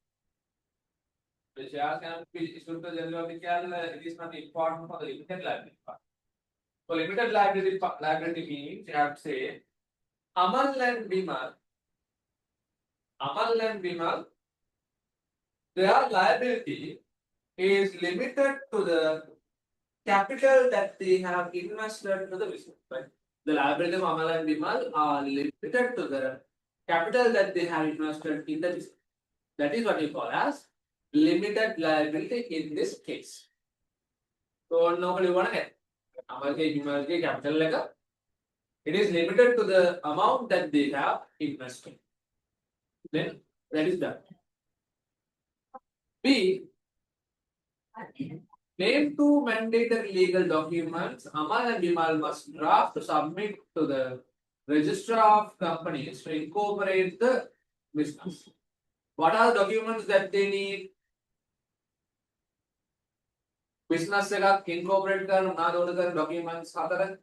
The shares cannot be issued to the general public කෑල්ල it is not important for the limited liability part. So limited liability means you have to say Amal and Bimal their liability is limited to the capital that they have invested to the business, right? The liability of Amal and Bimal are limited to the capital that they have invested in the business. That is what you call as limited liability in this case. So nobody want to get Amal ke Bimal ke capital lega. It is limited to the amount that they have invested. Then that is done. B. Name two mandatory legal documents Amal and Bimal must draft to submit to the Register of Companies to incorporate the business. What are the documents that they need? Business එකක් incorporate කරන මොනවාද ඕන කරන documents හතර?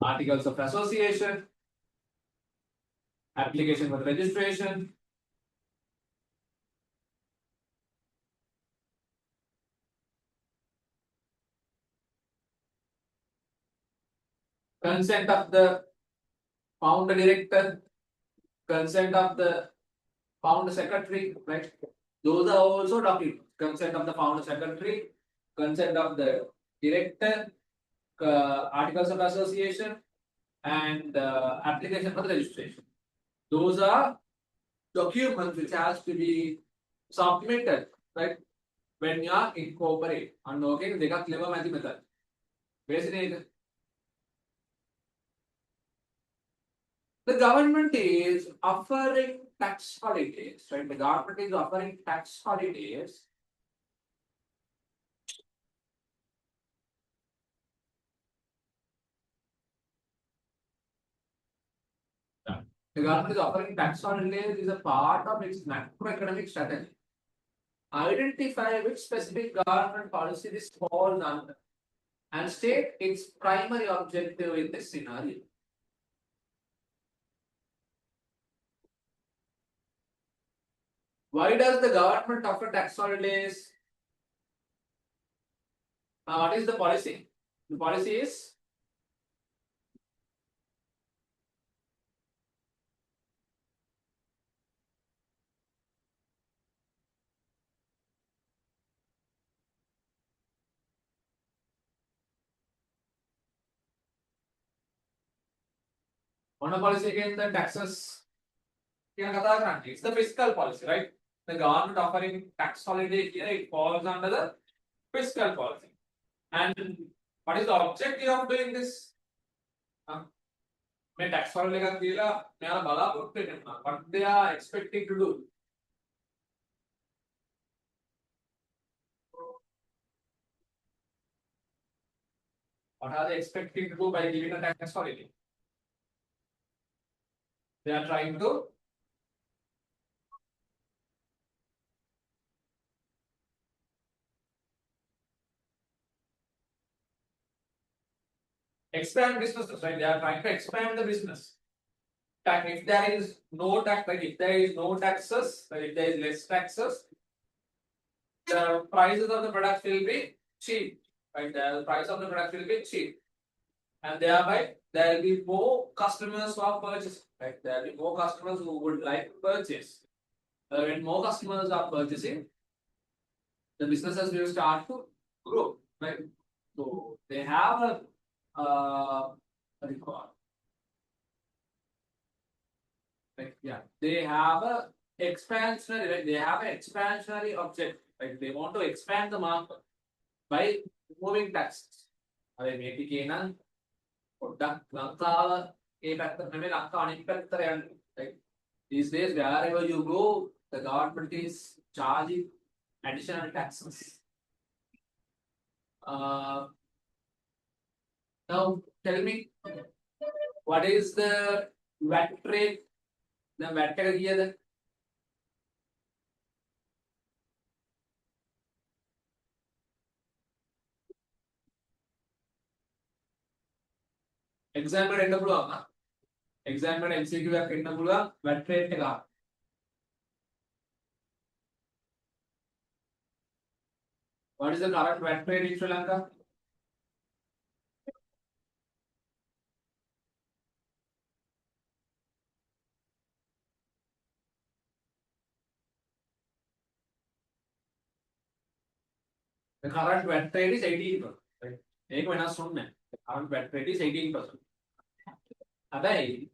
Articles of association, application for registration, consent of the founder director, consent of the founder secretary, right? Those are also documents. Consent of the founder secretary, consent of the director, articles of association, and application for the registration. Those are documents which has to be submitted, right? When you are incorporate. And okay, they got clever method. Basically, the government is offering tax holidays, right? The government is offering tax holidays The government is offering tax holidays is a part of its macroeconomic strategy. Identify which specific government policy this falls under and state its primary objective in this scenario. Why does the government offer tax holidays? What is the policy? The policy is on a policy against the taxes. It's the fiscal policy, right? The government offering tax holiday here, it falls under the fiscal policy. And what is the objective of doing this? Tax holiday what they are expecting to do. What are they expecting to do by giving a tax holiday? They are trying to expand businesses, right? They are trying to expand the business. If there is no tax, like if there is no taxes, like if there is less taxes, the prices of the products will be cheap, right? The price of the product will be cheap, and thereby there will be more customers who are purchasing, right? There will be more customers who would like to purchase. When more customers are purchasing, the businesses will start to grow, right? So they have a what do you call? Like, yeah, they have a expansionary, right? They have an expansionary objective. Like they want to expand the market by removing taxes. Are making Lanka, like these days, wherever you go, the government is charging additional taxes. Now, tell me, what is the VAT rate? The VAT rate here. Example end up example MCQ end up VAT rate What is the current VAT rate in Sri Lanka? The current VAT rate is 18%. Right? एक महीना सुन में current VAT rate is 18%. अबे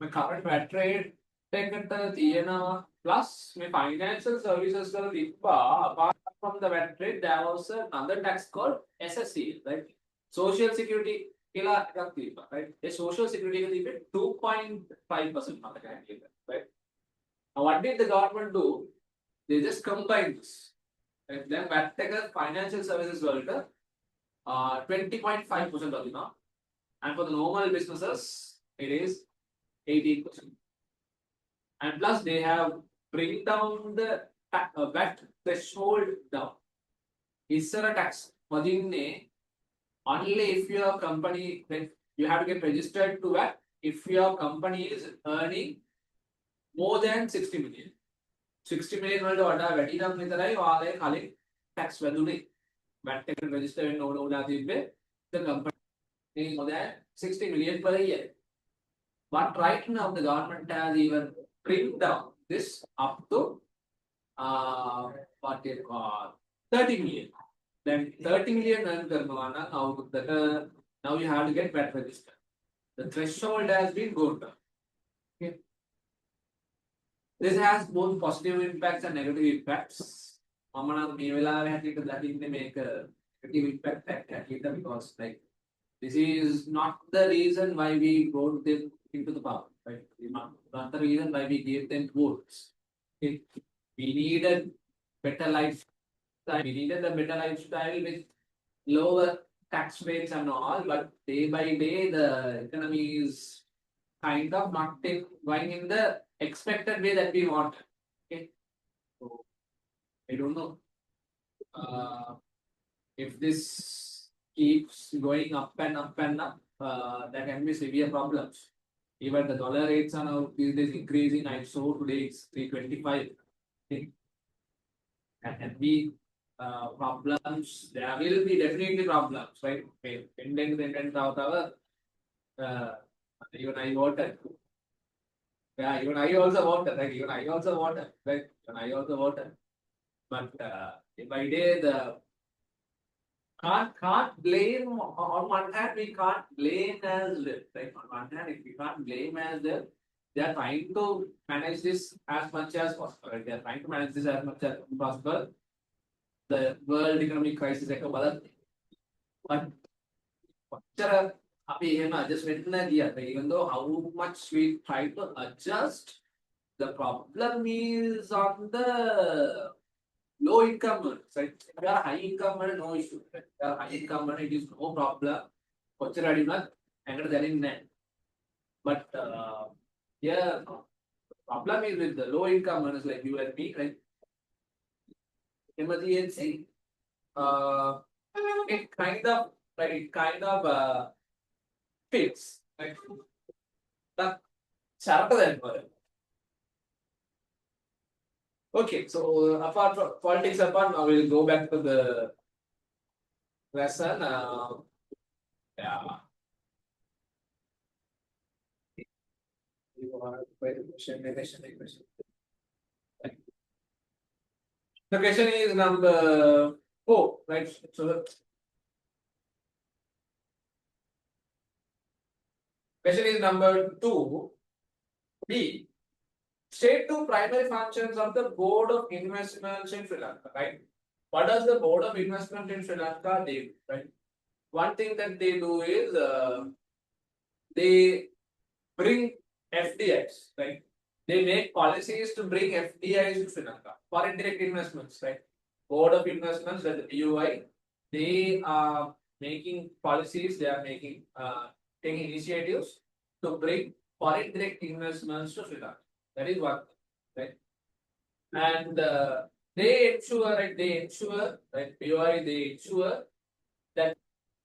मैं current VAT rate टेकता තියෙනවා plus මේ financial services වල තිබ්බා apart from the VAT rate there was another tax called SSC, right? Social security කියලා එකක් තිබ්බා, right? ඒ social security එක තිබ්බේ 2.5% මතකයි කියලා, right? Now what did the government do? They just combined this. Then VAT financial services world 20.5% of the now, and for the normal businesses it is 18%. And plus they have bring down the VAT threshold down. Is there a tax? Only if your company, then you have to get registered to VAT if your company is earning more than 60 million. 60 million වලට වඩා වැඩි නම් විතරයි ඔයාලේ කලින් tax වැදුනේ. VAT එකට register වෙන්න ඕන තිබ්බේ the company more than 60 million per year. But right now the government has even bring down this up to what they call 30 million. Then 30 million earn karnawa na now you have to get VAT registered. The threshold has been gone down. Okay. This has both positive impacts and negative impacts. Make a negative impact because like this is not the reason why we brought them into the power, right? Not the reason why we gave them votes. Okay. We needed better lifestyle. We needed a better lifestyle with lower tax rates and all, but day by day the economy is kind of not going in the expected way that we want. Okay, so I don't know if this keeps going up and up and up, there can be severe problems. Even the dollar rates are now these days increasing. I saw today it's 325. Okay. And can be problems. There will be definitely problems, right? Okay. Independent out our even I voted. Yeah, even I also voted. Like even I also voted. Right? Even I also voted. But if I did, can't blame on one hand. We can't blame as well. Right? On one hand, if we can't blame as well, they are trying to manage this as much as possible. Right? They are trying to manage this as much as possible. The world economic crisis එක බලද්දී but කොච්චර අපි එහෙම adjustment වෙන්න ගියද even though how much we try to adjust the problem is on the low income earners, right? If you are high income earner, no issue. Right? If you are high income earner, it is no problem. කොච්චර අඩි වුණත් ඇඟට දැනෙන්නේ නැහැ. But yeah, the problem is with the low income earners like you and me, right? Emergency it kind of like it kind of fits like that chapter then for it. Okay, so apart from politics apart, now we'll go back to the lesson. Yeah. The question is number 4, right? So the question is number 2. B. State two primary functions of the Board of Investments in Sri Lanka, right? What does the Board of Investment in Sri Lanka do, right? One thing that they do is they bring FDIs, right? They make policies to bring FDIs to Sri Lanka, foreign direct investments, right? Board of Investments, like the BOI, they are making policies, they are making taking initiatives to bring foreign direct investments to Sri Lanka. That is one, right? And they ensure, right? Right? BOI, they ensure that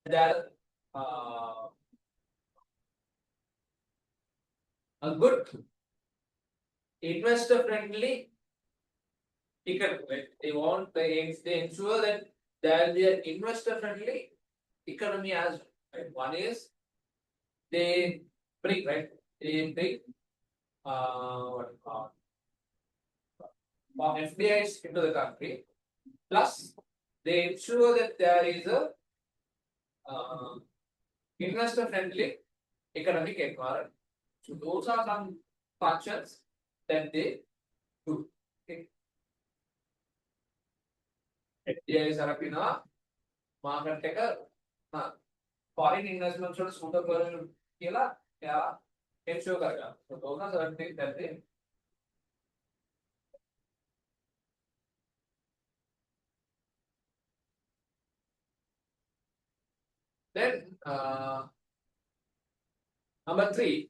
there a good investor friendly economy, right? They ensure that there will be an investor friendly economy as well, right? One is they bring, right? They bring FDIs into the country, plus they ensure that there is a investor friendly economic environment. So those are some functions that they do. Okay. FDIs are market foreign investments are suitable ensure karega. So those are certain things that they then number 3,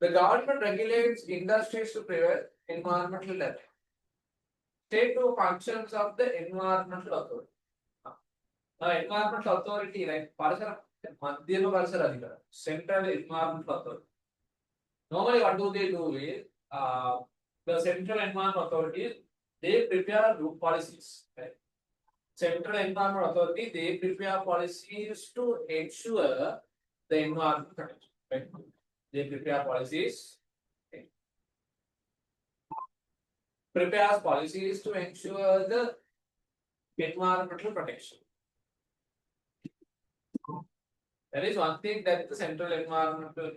the government regulates industries to prevent environmental damage. State two functions of the environmental authority. Environmental authority, right? Central environmental authority. Normally, what do they do is the central environmental authorities they prepare group policies. Right? Central environmental authority they prepare policies to ensure the environment protection. Right? They prepare policies. Okay. Prepares policies to ensure the environmental protection. That is one thing that the Central Environmental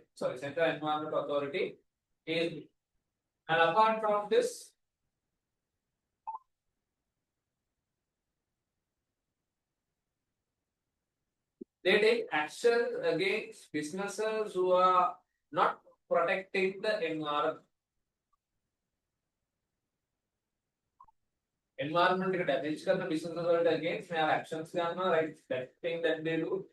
Authority is. And apart from this, they take action against businesses who are not protecting the environment. Environment damage karna businesses against their actions, right? That thing that they do.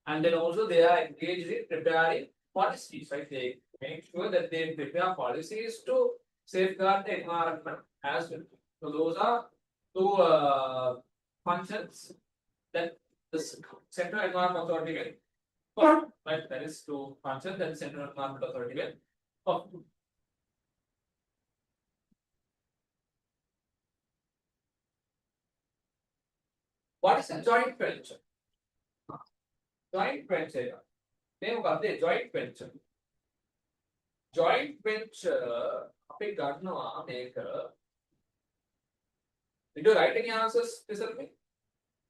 And then also they are engaged in preparing policies, right? They make sure that they prepare policies to safeguard the environment as well. So those are two functions that the Central Environment Authority will perform, right? That is two functions that the Central Environment Authority will perform. What is a joint venture? Joint venture. Name of the joint venture. Joint venture. Did you write any answers, me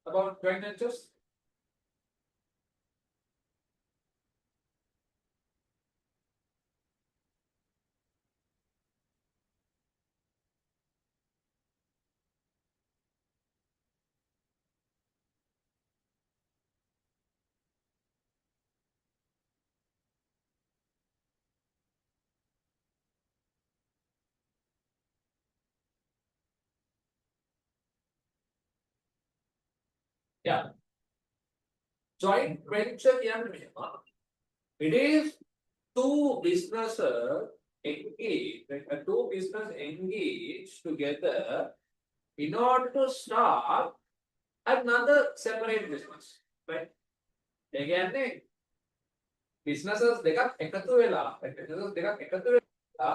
about joint ventures? Yeah. Joint venture it is two businesses engage, two business engage together in order to start another separate business, right? Again, businesses එකතු වෙලා businesses දෙකක් එකතු වෙලා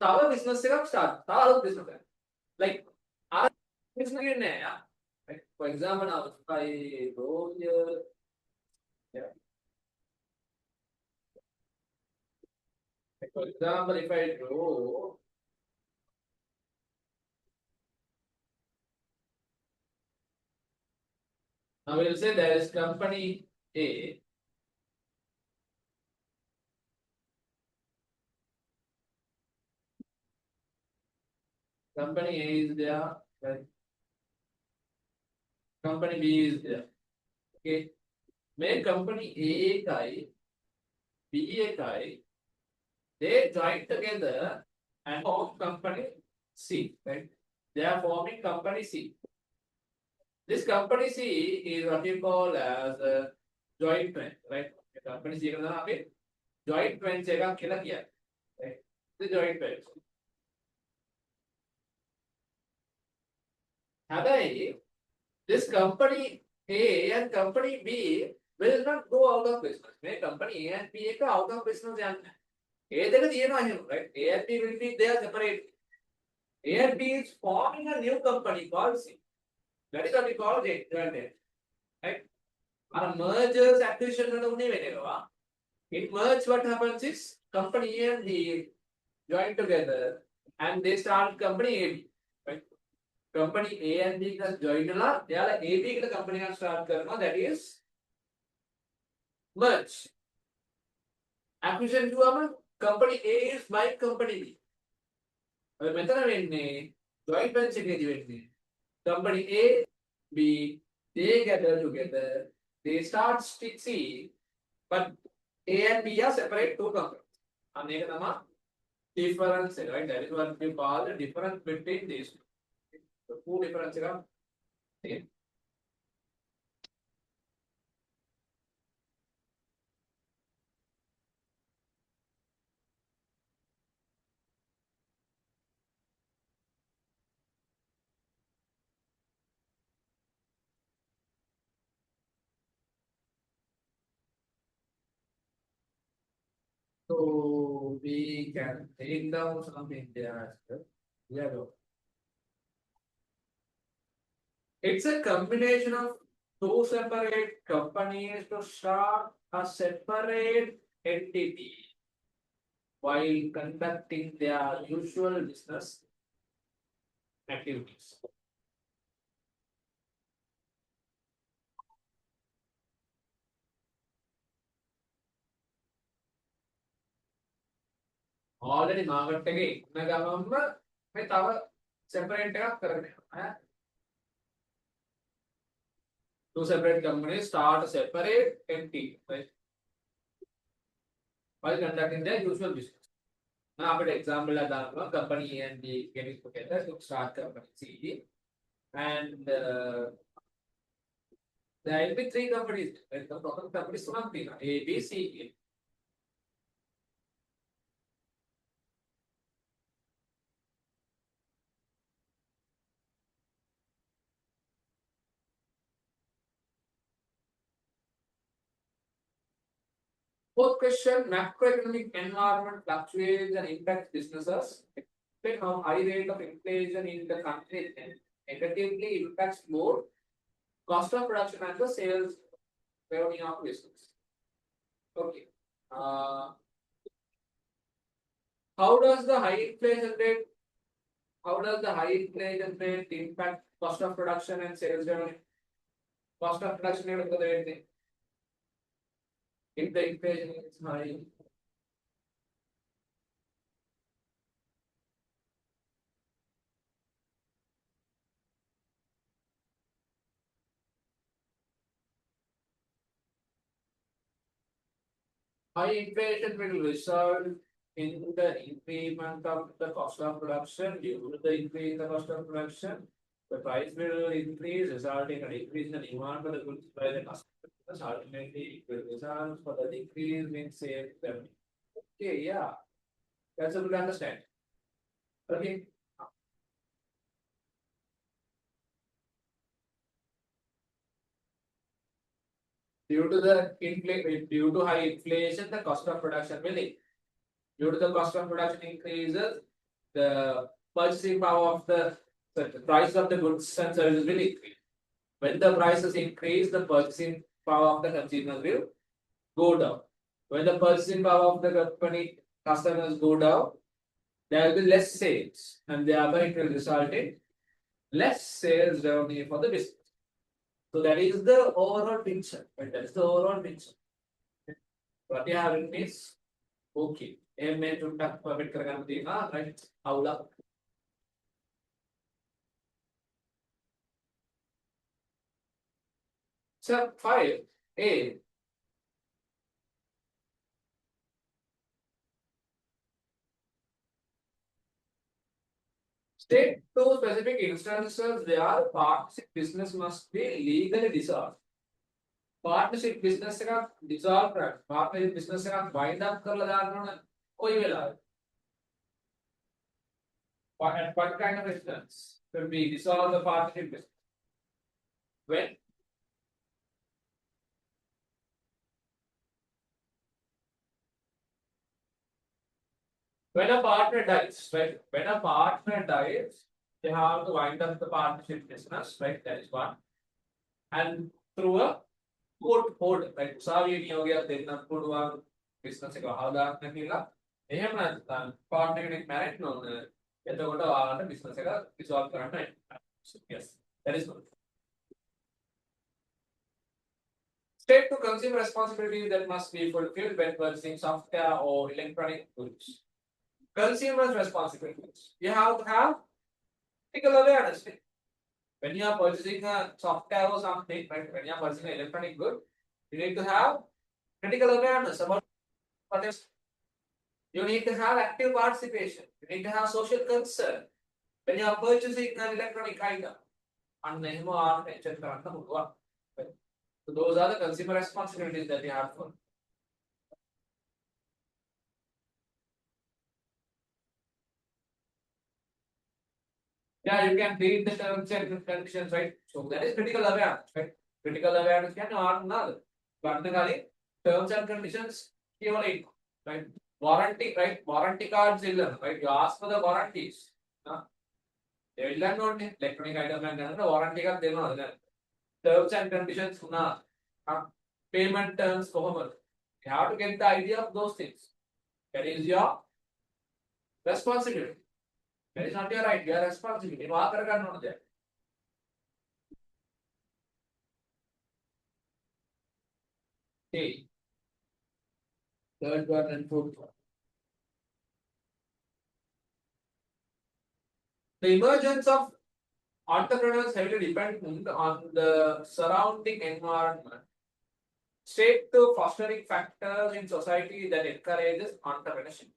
තව business එකක් start තව අලුත් business එකක් like අර business එකේ නෑ like for example now if I go here yeah. Like for example if I go now we'll say there is company A. Company A is there, right? Company B is there. Okay. Make company A guy, B guy, they join together and form company C, right? They are forming company C. This company C is what you call as a joint venture, right? Company C is joint venture, right? The joint venture. However, this company A and company B will not go out of business. May company A and B go out of business. A right? A and B will be there separate. A and B is forming a new company called C. That is what we call joint venture. Right? Our mergers, acquisition, it merge. What happens is company A and B join together and they start company A. Right? Company A and B can join a lot. They are like A B company can start karna, that is merge. Acquisition to company A is by company B. Joint venture company A, B, they gather together, they start C, but A and B are separate two companies. Difference, right? That is what we call the difference between these two. The two differences are same. So we can take down something there as well. It's a combination of two separate companies to start a separate entity while conducting their usual business activities. Already market එකේ ඉන්න ගමන්ම මේ තව separate එකක් කරගෙන two separate companies start a separate entity, right? While conducting their usual business. Now, for example, company A and B getting together to start company C, and there will be three companies. Right? The total companies A, B, C. Fourth question, macroeconomic environment fluctuates and impacts businesses. Explain how high rate of inflation in the country negatively impacts both cost of production and the sales revenue of business. Okay. How does the high inflation rate impact cost of production and sales revenue? Cost of production rate if the inflation is high. High inflation will result in the increment of the cost of production. Due to the increase in the cost of production, the price will increase, resulting in an increase in the demand for the goods by the customers. Ultimately, it will result for the decrease in sales revenue. Okay, yeah, that's a good understanding. Okay. Due to high inflation, the cost of production will increase. Due to the cost of production increases, the purchasing power of the price of the goods and services will increase. When the prices increase, the purchasing power of the consumers will go down. When the purchasing power of the company customers go down, there will be less sales, and thereby it will result in less sales revenue for the business. So that is the overall picture. Right? That is the overall picture. What you have written is okay. Right? Aula. Step 5A. State two specific instances where partnership business must be legally dissolved. Partnership business का dissolve कर partnership business का wind up कर लगा करना कोई भी ला what kind of instance will be dissolve the partnership business when a partner dies, right? When a partner dies, they have to wind up the partnership business, right? That is one, and through a court order, right? उसावी नहीं हो गया देखना court वाला business का हालात नहीं ला එහෙම නැත්නම් partner කෙනෙක් married නෝන එතකොට ඔයාලට business එක dissolve කරන්න yes that is good. State to consumer responsibilities that must be fulfilled when purchasing software or electronic goods. Consumer's responsibilities. You have to have critical awareness. When you are purchasing a software or something, right? When you are purchasing an electronic good, you need to have critical awareness about what is. You need to have active participation. You need to have social concern. When you are purchasing an electronic item, and so those are the consumer responsibilities that you have for. Yeah, you can read the terms and conditions, right? So that is critical awareness, right? Critical awareness can another. But the terms and conditions, right? Warranty, right? Warranty cards, right? You ask for the warranties. They will learn on electronic item and the warranty card, they know that. Terms and conditions, payment terms, you have to get the idea of those things. That is your responsibility. That is not your right, your responsibility. Okay. Third one and fourth one. The emergence of entrepreneurs heavily depend on the surrounding environment. State to fostering factors in society that encourages entrepreneurship.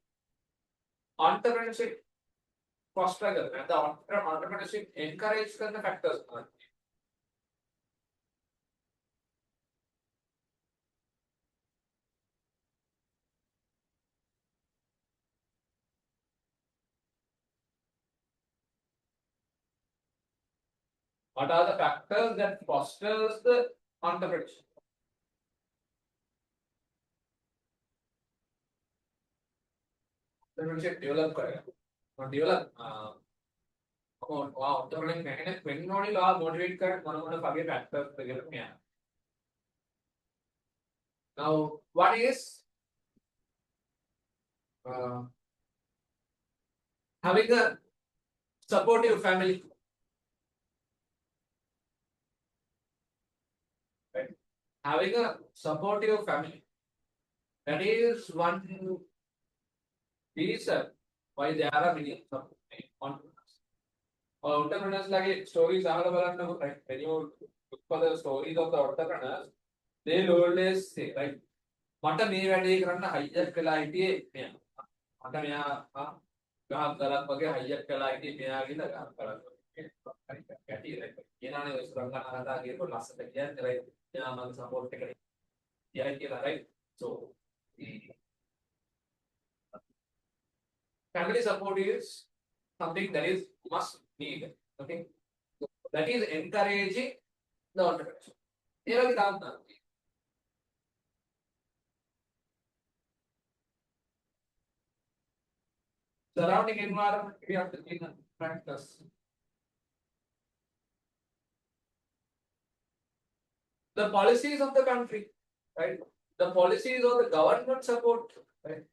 Entrepreneurship fosters and the entrepreneurship encourages the factors. What are the factors that fosters the entrepreneurship? entrepreneurship develop करेगा और develop और wow तो मतलब मैंने पेन्नोनी ला motivate कर मन फागे factors वगैरह में आया now what is uh, having a supportive family right having a supportive family that is one reason why there are many entrepreneurs or entrepreneurs like stories are available right when you look for the stories of the entrepreneurs they'll always say right මට මේ වැඩේ කරන්න හයියක් කළා හිටියේ මෙයා මට මෙයා ගහක් ගලක් වගේ හයියක් කළා හිටියේ මෙයා කියලා ගහක් ගලක් හරි කැටි රයිට් කියනනේ ඔය සුරංගනා කතා කියනකොට ලස්සට කියන්නේ රයිට් එයා මගේ සපෝට් එක කියයි කියලා right so the family support is something that is must need okay so that is encouraging the entrepreneurship ඒ වගේ තාත්තා surrounding environment we have to clean and practice. The policies of the country, right? The policies of the government support, right?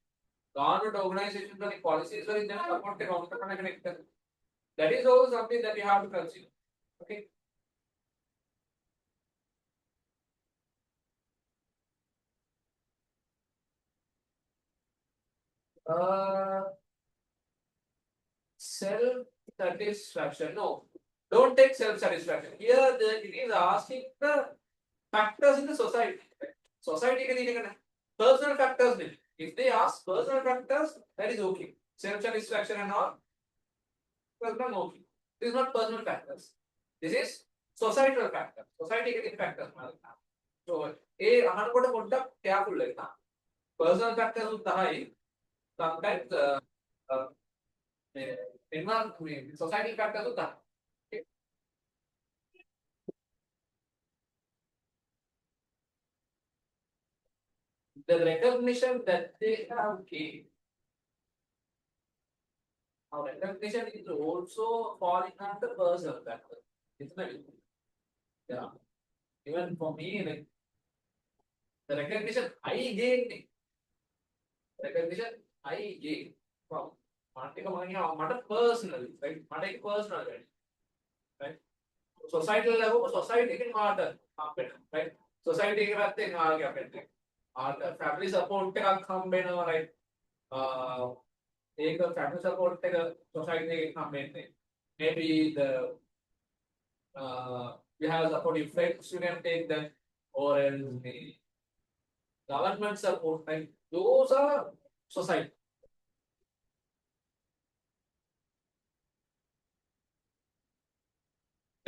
Government organizations and the policies are in the support the entrepreneur connected. That is also something that you have to consider. Okay. Self-satisfaction. No, don't take self-satisfaction. Here, it is asking the factors in the society. Society can personal factors. If they ask personal factors, that is okay. Self-satisfaction and all, personal okay. This is not personal factors. This is societal factors. Society can factors. So, a අහනකොට පොඩ්ඩක් careful වෙන්න. Personal factors උත්තහයි sometimes environment society factors උත්තහ. The recognition that they have gained. Our recognition is also falling under personal factor. Isn't it? Yeah. Even for me, like the recognition I gained, recognition I gained from matter personally, right? Matter personal, right? Societal level, society can matter, right? Society can matter, right? Family support එකක් හම්බ වෙනවා right ඒක family support එක society එකෙන් හම්බ වෙන්නේ maybe the you have supportive friends you can take that or else the government support right those are society.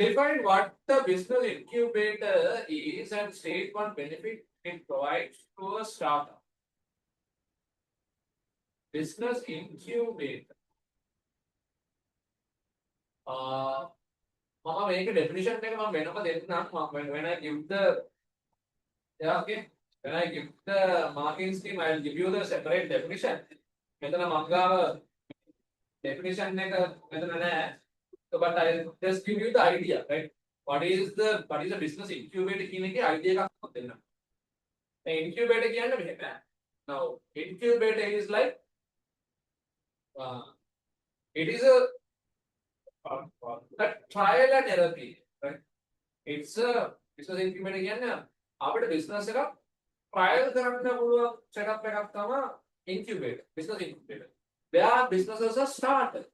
Define what the business incubator is and state what benefit it provides to a startup. Business incubator. මම මේක definition එක මම වෙනම දෙන්නම් when I give the yeah okay when I give the marketing scheme I will give you the separate definition. මෙතන මම ගාව definition එක මෙතන නැහැ. So, but I just give you the idea, right? What is the business incubator කියන එකේ idea එකක් දෙන්න. The incubator කියන්නේ මෙහෙම. Now, incubator is like it is a trial and error period, right? It's a business incubator කියන්නේ අපිට business එකක් trial කරන්න පුළුවන් setup එකක් තමයි incubator, business incubator. Where businesses are started.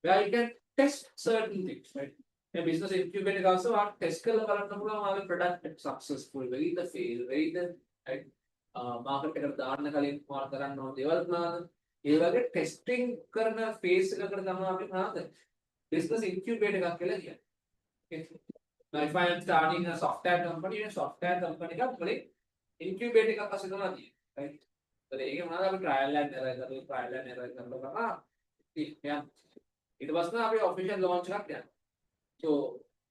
Where you can test certain things, right? A business incubator also are test කරලා බලන්න පුළුවන් ආගේ product successful වෙයිද fail වෙයිද right market එකට දාන්න කලින් මොනවද කරන්න ඕන දේවල් මොනවද ඒ වගේ testing කරන phase එකකට තමයි අපි මොනවද business incubator එකක් කියලා කියන්නේ. Now if I am starting a software company එකක් වලින් incubator එකක් අස්සේ තමයි තියෙන්නේ right. ඒතර ඒකේ මොනවද අපි trial and error කරලා කරනවා it was not a official launch again. So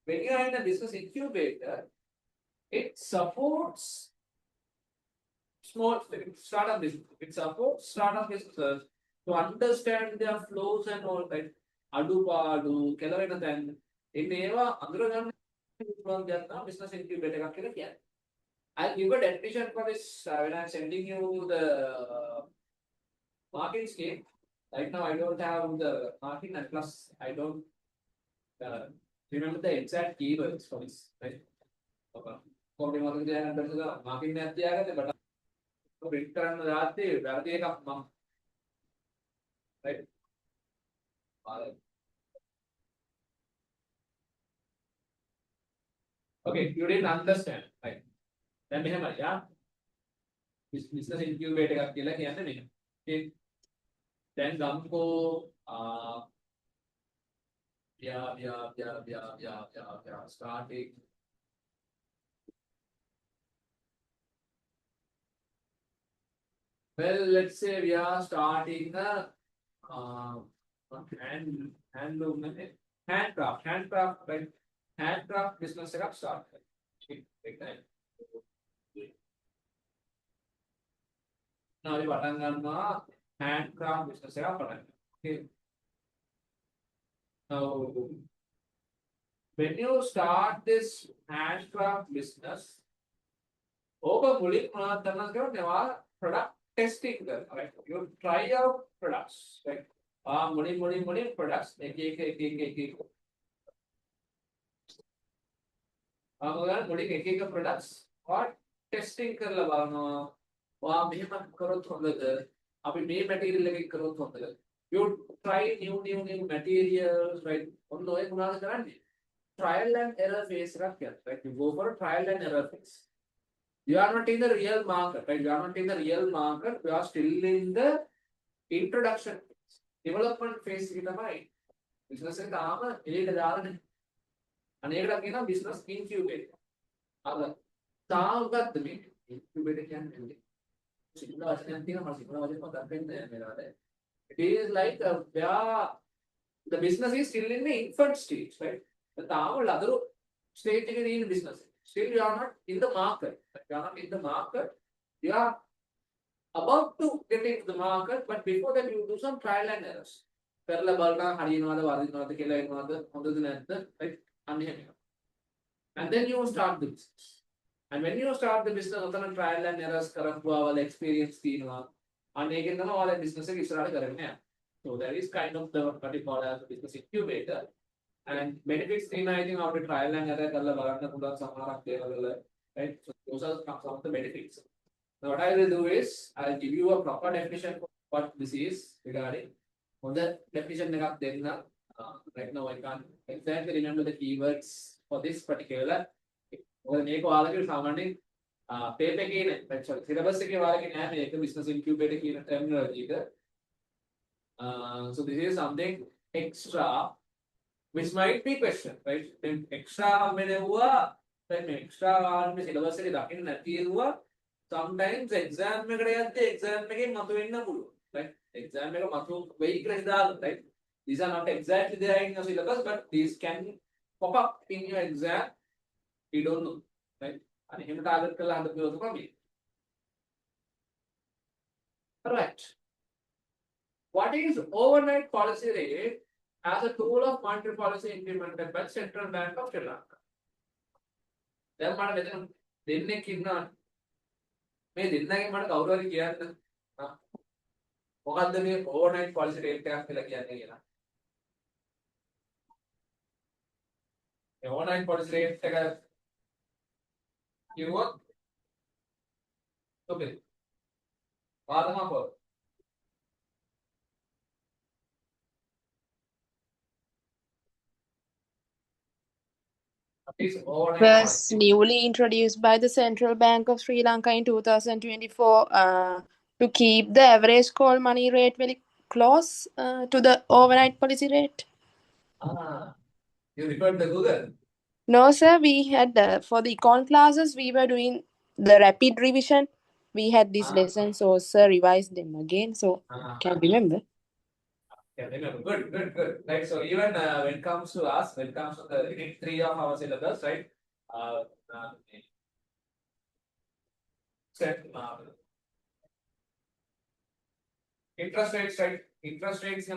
when you are in a business incubator, it supports small startup business. It supports startup businesses to understand their flows and all, right? Adu, Kelavena then in Eva, Androgan business incubator. I'll give a definition for this when I'm sending you the marketing scheme. Right now, I don't have the marketing, and plus, I don't uh, remember the exact keywords for this. Right? Marketing but return right? Okay, you didn't understand, right? Then we have yeah, business incubator का केला क्या है नहीं? Okay, then हमको starting. Well, let's say we are starting a handcraft, right? Handcraft business setup start. Now we got handcraft business setup. Okay. Now, when you start this handcraft business, over product testing, right? You try out products, right? Products. Products or testing material you try new materials, right? Trial and error phase, right? You go for a trial and error phase. You are not in the real market, right? You are not in the real market. You are still in the introduction phase, development phase. Business is a business incubator. It is like where the business is still in the infant stage, right? The other stage in business. Still, you are not in the market. You are not in the market. You are about to get into the market, but before that, you do some trial and errors. Right? And then you start the business. And when you start the business, trial and errors, experience, and again, all the business is so that is kind of the what you call as a business incubator. And benefits I think after trial and error, right? So those are some of the benefits. Now what I will do is I'll give you a proper definition of what this is regarding. On the definition right now I can't exactly remember the keywords for this particular. Paper syllabus business incubator terminology. So this is something extra which might be question, right? Extra extra syllabus sometimes exam right? Exam right? These are not exactly there in your syllabus, but these can pop up in your exam. You don't know, right? And him target right. What is overnight policy rate as a tool of monetary policy implemented by the Central Bank of Sri Lanka? Then, madam, didn't kidnap. May didn't I get over here? What the overnight policy rate? Overnight policy rate. You what? Okay. Was newly introduced by the Central Bank of Sri Lanka in 2024 to keep the average call money rate very close to the overnight policy rate. You referred to Google? No, sir. We had for the econ classes, we were doing the rapid revision. We had this lesson, so sir revised them again. So can remember. Yeah, remember. Good. Right. So even when it comes to us, when it comes to the unit 3 of our syllabus, right? Interest rates, right? Interest rates you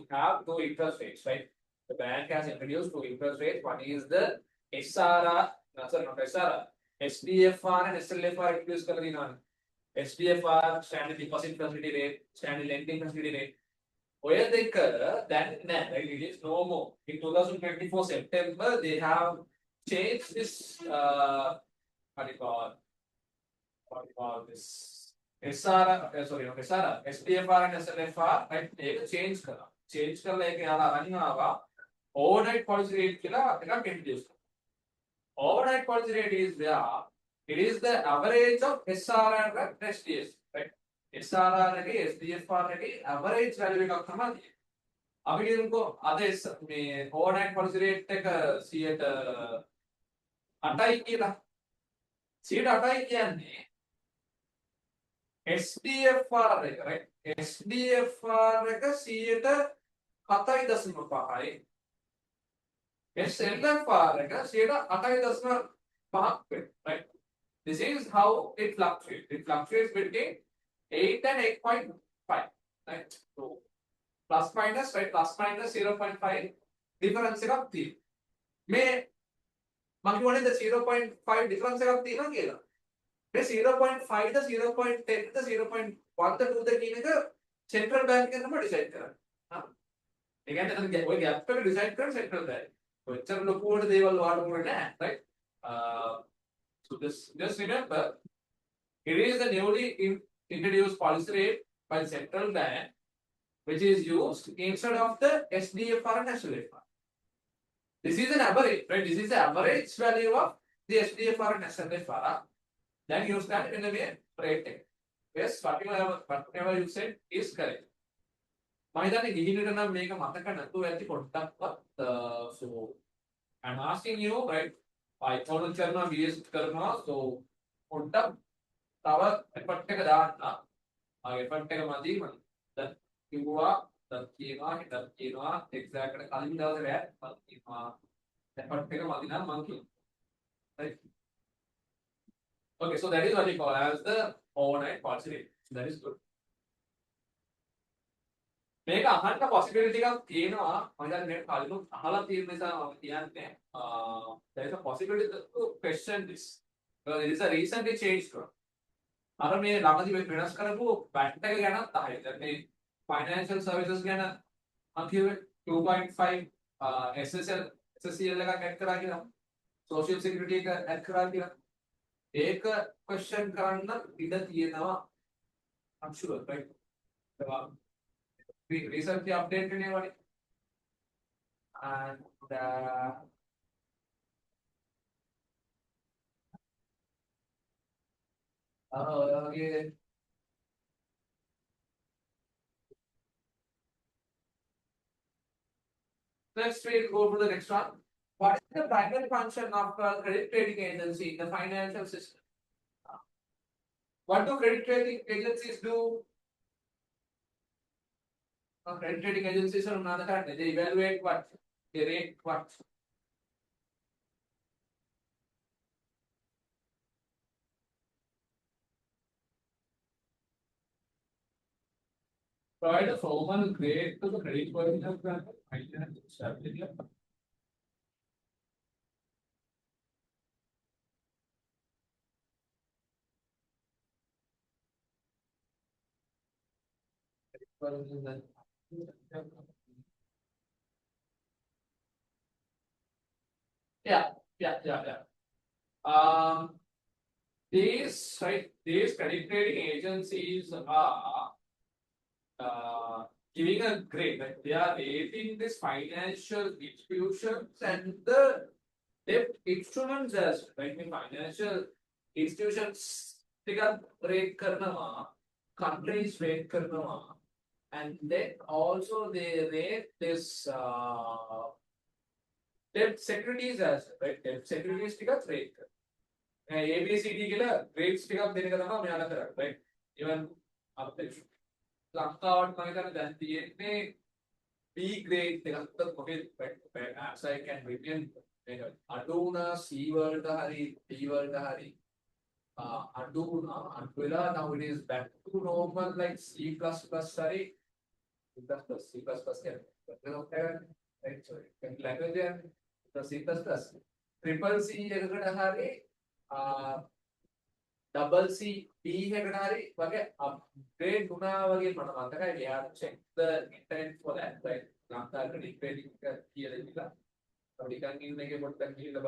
have two interest rates, right? The bank has introduced two interest rates. One is the SRR, no, sorry, not SRR, SDFR and SLFR introduced SDFR, standard deposit facility rate, standard lending facility rate. Where they occur, then right, it is no more. In 2024 September, they have changed this what do you call this SRR, sorry, not SRR, SDFR and SLFR, right? They change करा. Change करने के आला running आवा. Overnight policy rate Qila introduce. Overnight policy rate is where it is the average of SRR and SDS, right? SRR and SDFR and average value का कमा दिए. अभी इनको आदेश में overnight policy rate का सीएट अटाई किला. सीएट अटाई किया ने SDFR එක right SDFR එක 7.5යි SLFR එක 8.5ක් right. This is how it fluctuates between 8 and 8.5, right? So plus minus, right, plus minus 0.5 difference එකක් තියෙනවා. මේ මම කියන්නේ 0.5 difference එකක් තියෙනවා කියලා. මේ 0.5 ද 0.10 ද 0.1 ද 2 ද කියන එක central bank එකෙන් තමයි decide කරන්නේ. හා. ඒ කියන්නේ ඔය gap එක decide කරන්නේ central bank. ඔච්චර ලොකුවට දේවල් වහන්න ඕනේ නැහැ, right? So just remember, it is the newly introduced policy rate by the central bank, which is used instead of the SDFR and SLFR. This is an average, right? This is the average value of the SDFR and SLFR. Then use that in the way rate. Yes, whatever you said is correct. මම හිතන්නේ ගිහිනට නම් මේක මතක නැතුව ඇති පොඩ්ඩක්වත්. So I'm asking you, right? Python කරනවා VS කරනවා, so පොඩ්ඩක් තව effort එක දාන්න. effort එක මදි මම දැන් කිව්වා කියනවා exact එක කලින් දවසේ වැය මම කියනවා effort එක මදි නම් මම කියනවා. Right? Okay, so that is what we call as the overnight policy rate. So that is good. මේක අහන්න possibility එකක් තියෙනවා. මම දැන් මේක කලින් අහලා තියෙන නිසා මම කියන්නේ there is a possibility to question this. Because it is a recently changed one. අර මේ ළඟදී වෙනස් කරපු VAT එක ගැනත් අහයි. දැන් මේ financial services ගැන මම කියුවේ 2.5 SSL එකක් add කරා කියලා. social security එක add කරා කියලා. ඒක question කරන්න ඉඩ තියෙනවා. I'm sure, right? We recently updated anybody, and okay. Let's go to the next one. What is the primary function of a credit rating agency in the financial system? What do credit rating agencies do? Credit rating agencies are another kind. They evaluate what? They rate what? Provide a formal grade to the credit quality of the financial stability. Yeah. These credit rating agencies are giving a grade. Like they are rating this financial institutions and the debt instruments as well. Like financial institutions rate karna, countries rate karna, and then also they rate this debt securities as well, right? Debt securities rate. ABCD කියලා grades ටිකක් දෙන එක තමයි මෙයාලා කරන්නේ, right? Even අපිට ලංකාවට මම හිතන්නේ දැන් තියෙන්නේ B grade එකක් මොකද as I can retain මේක අඩු වුණා C වලට හරි D වලට හරි undo now it is back to normal like C plus plus sorry C plus plus right sorry language the C plus plus triple C double C B upgrade we have checked the intent for that right now here we can give the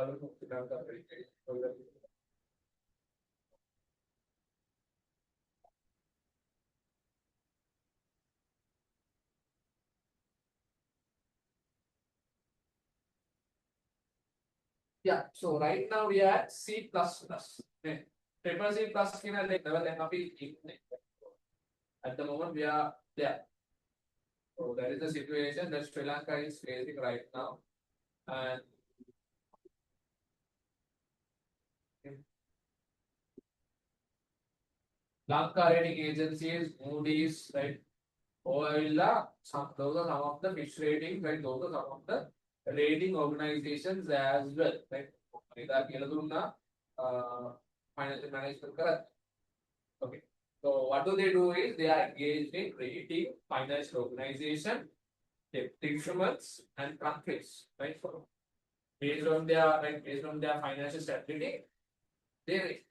yeah, so right now we are at C plus plus. Okay. Triple C plus की ना like level MRP at the moment we are there. So that is the situation that Sri Lanka is facing right now. And Lanka rating agencies, Moody's, right? Those are some of the fish ratings, right? Those are some of the rating organizations as well, right? Financial management, correct? Okay. So what do they do is they are engaged in rating financial organization, debt instruments, and countries, right? So based on their financial stability, they rate.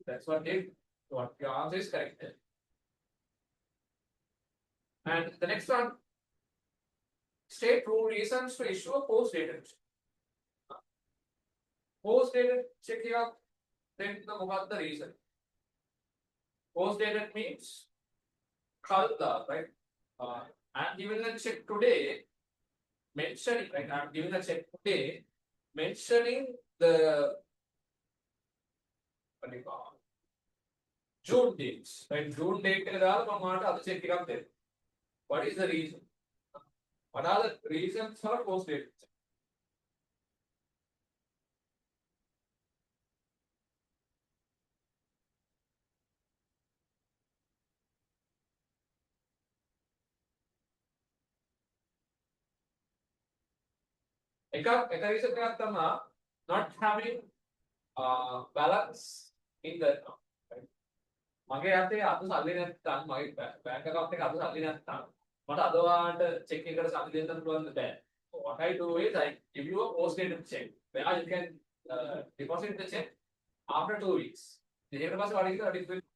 That's what they. What your answer is correct. And the next one, state true reasons to issue a post-dated check. Post-dated check here, then the reason. Post-dated means kalda, right? I'm giving a check today, mentioning, right? I'm giving a check today, mentioning the what do you call June dates, right? June date check there. What is the reason? What are the reasons for post-dated check? Reason not having balance in the account. Right? මගේ අතේ අද සල්ලි නැත්නම් මගේ බැංක account එක අද සල්ලි නැත්නම් මට අද වාට check එකකට සල්ලි දෙන්න පුළුවන් බෑ. So what I do is I give you a post-dated check where you can deposit the check after 2 weeks. දෙකකට පස්සේ වඩ කියලා ඩිපොසිට්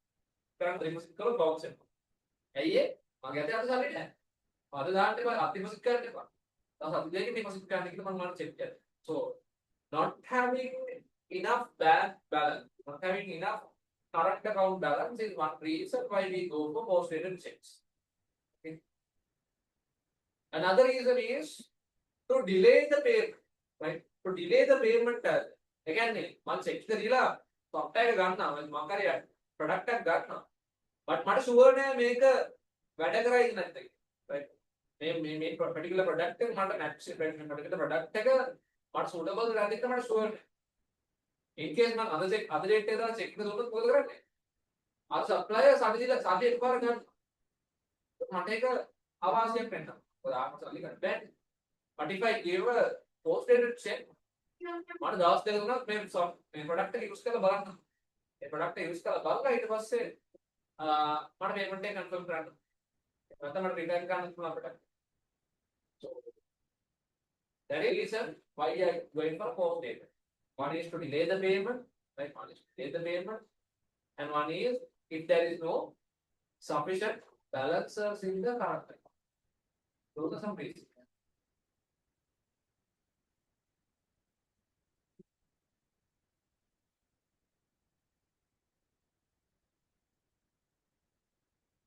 කරන්න ඩිපොසිට් කරලා බවුන්ස් වෙනවා. ඇයි ඒ? මගේ අතේ අද සල්ලි නැහැ. අද දාන්න එපා අද ඩිපොසිට් කරන්න එපා. තව සති දෙකකින් ඩිපොසිට් කරන්න කියලා මම check කරනවා. So not having enough balance, not having enough current account balance is one reason why we go for post-dated checks. Okay. Another reason is to delay the payment, right? To delay the payment. Again, one check the dealer, software gonna, product gonna, but much sure make a categorize nothing, right? May particular product, particular product, what suitable rather than sure. In case man other date check the zone बोल रहे हैं आप supplier साथी एक बार कर मटे का आवाज ये पहना और आप साथी कर बैठ but if I give a post-dated check मान 10 दिन ना मैं product के use करा बाल ना ये product use करा बाल का इट बस से मान payment टे confirm करना मतलब मान return करना तुम्हारा product so that is reason why I am going for post-dated. One is to delay the payment, right? One is to delay the payment, and one is if there is no sufficient balances in the current account. Those are some reasons.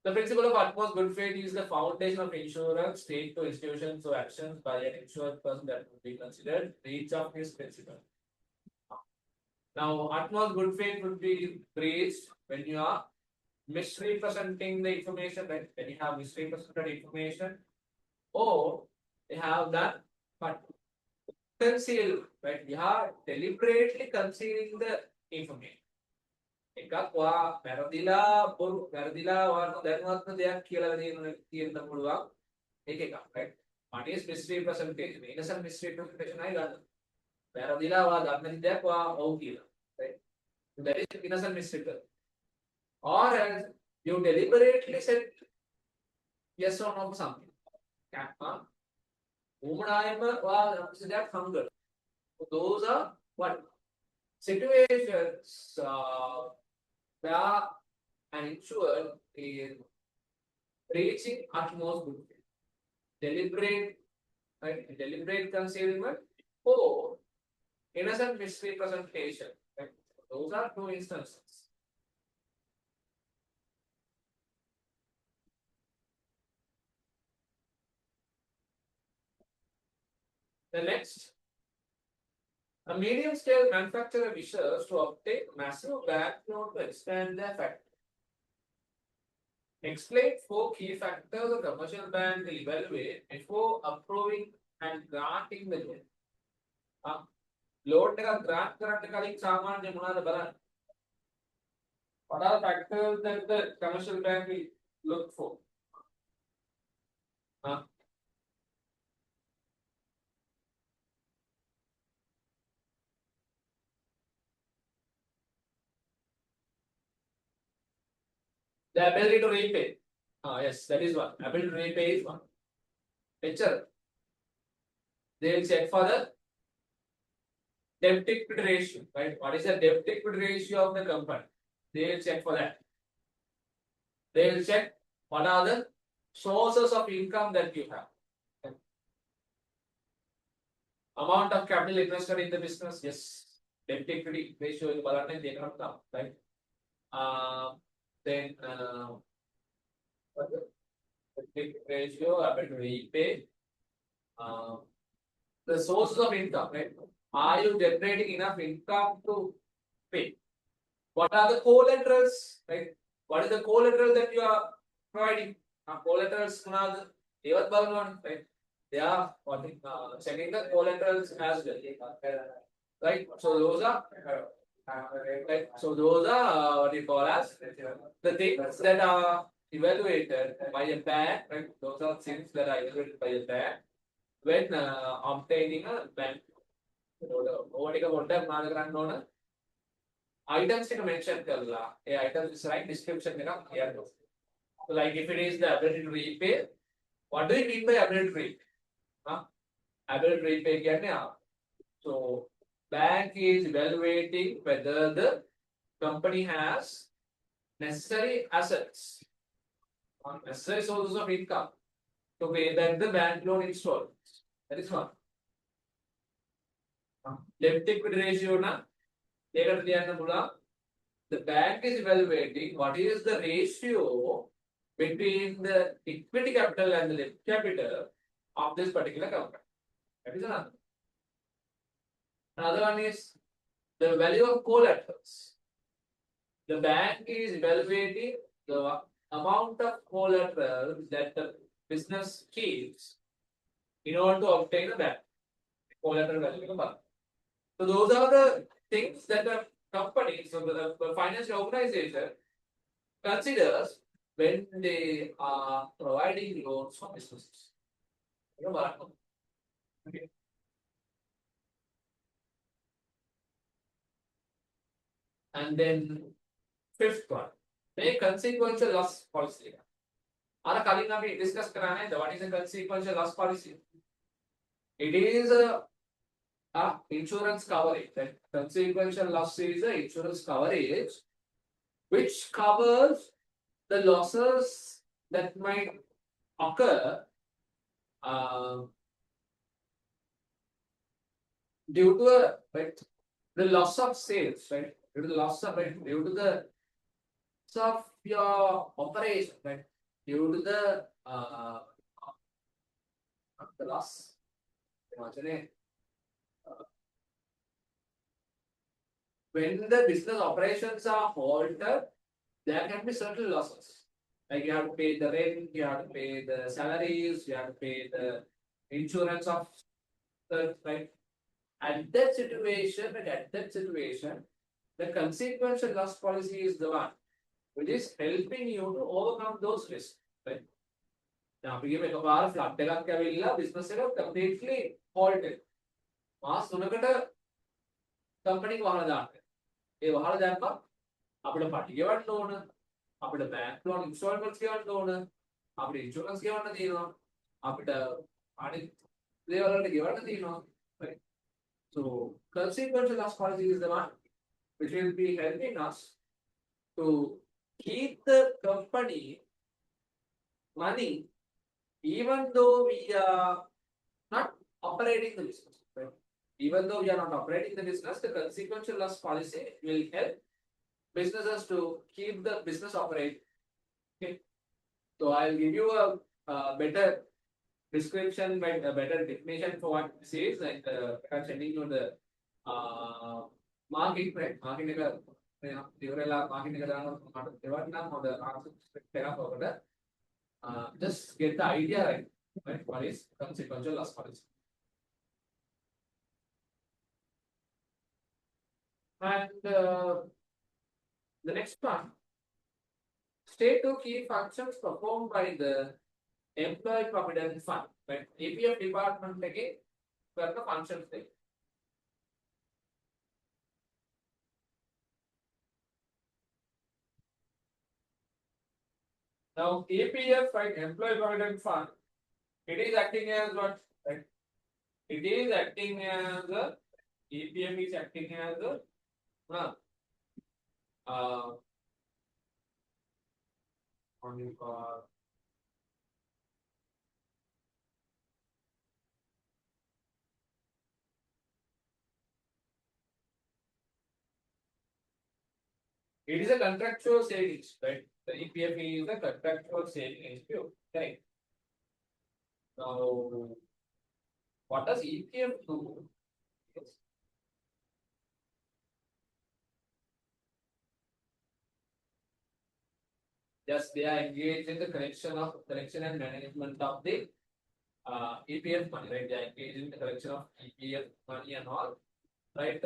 The principle of utmost good faith is the foundation of insurance, state to institutions or actions by an insured person that would be considered breach of this principle. Now, utmost good faith would be breached when you are misrepresenting the information, right? When you have misrepresented information, or they have done but conceal, right? You are deliberately concealing the information. එකක් වා වැරදිලා බොරු වැරදිලා වාන දැනුවත්ම දෙයක් කියලා තියෙන්න පුළුවන් ඒක එකක් right what is misrepresentation innocent misrepresentation අය ගන්න වැරදිලා වා දන්න දෙයක් වා ඔව් කියලා right That is innocent misreturn. Or else you deliberately said yes or no to something. That hunger. Those are what situations where an insured is reaching utmost good faith. Deliberate, right? Deliberate concealment or innocent misrepresentation. Right? Those are two instances. The next, a medium scale manufacturer wishes to obtain massive backload to expand their factory. Explain 4 key factors a commercial bank will evaluate before approving and granting the loan. Loan grant what are the factors that the commercial bank will look for? The ability to repay. Yes, that is one. Ability to repay is one. Picture. They will check for the debt equity ratio, right? What is the debt equity ratio of the company? They will check for that. They will check what are the sources of income that you have. Amount of capital invested in the business, yes. Debt equity ratio is right? Then debt ratio, ability to repay. The sources of income, right? Are you generating enough income to pay? What are the collaterals, right? What is the collateral that you are providing? Collaterals, right? They are checking the collaterals as well, right? So those are right. So those are what you call as the things that are evaluated by a bank, right? Those are things that are evaluated by a bank when obtaining a bank. Items to mention items is right description here. So like if it is the ability to repay, what do you mean by ability to repay? Ability to repay so bank is evaluating whether the company has necessary assets or necessary sources of income to pay back the bank loan installments. That is one. Debt equity ratio the bank is evaluating what is the ratio between the equity capital and the debt capital of this particular company. That is another. Another one is the value of collaterals. The bank is evaluating the amount of collateral that the business keeps in order to obtain a bank. Collateral value. So those are the things that the company, so the financial organization considers when they are providing loans for businesses. Okay. And then fifth one, the consequential loss policy. We discussed what is a consequential loss policy. It is a insurance coverage. That consequential loss is the insurance coverage which covers the losses that might occur due to the loss of sales, right? Due to the loss of due to the loss of your operation, right? Due to the loss. When the business operations are halted, there can be certain losses. Like you have to pay the rent, you have to pay the salaries, you have to pay the insurance of the right. At that situation, the consequential loss policy is the one which is helping you to overcome those risks. Right? Now, we give a bar flood business completely halted. Mass company ඒ වහලා දැම්මා අපිට පටි ගෙවන්න ඕන. අපිට bank loan ඉන්ස්ටෝල්මන්ට්ස් ගෙවන්න ඕන. අපිට insurance ගෙවන්න තියෙනවා. අපිට අනිත් දේවල් වලට ගෙවන්න තියෙනවා. Right? So consequential loss policy is the one which will be helping us to keep the company money even though we are not operating the business. Right? Even though we are not operating the business, the consequential loss policy will help businesses to keep the business operating. Okay. So I'll give you a better description, but a better definition for what this is. Like I'm sending you the marking, right? Marking marking or the answer just get the idea right. Right? What is consequential loss policy? And the next one, state two key functions performed by the employee provident fund. Right? EPF department again, where the functions take. Now, EPF, right, employee provident fund, it is acting as what? Right? It is acting as a EPF is acting as a it is a contractual savings, right? The EPF is a contractual saving institute, right? Now, what does EPF do? Yes. Yes, they are engaged in the collection and management of the EPF money, right? They are engaged in the collection of EPF money and all, right?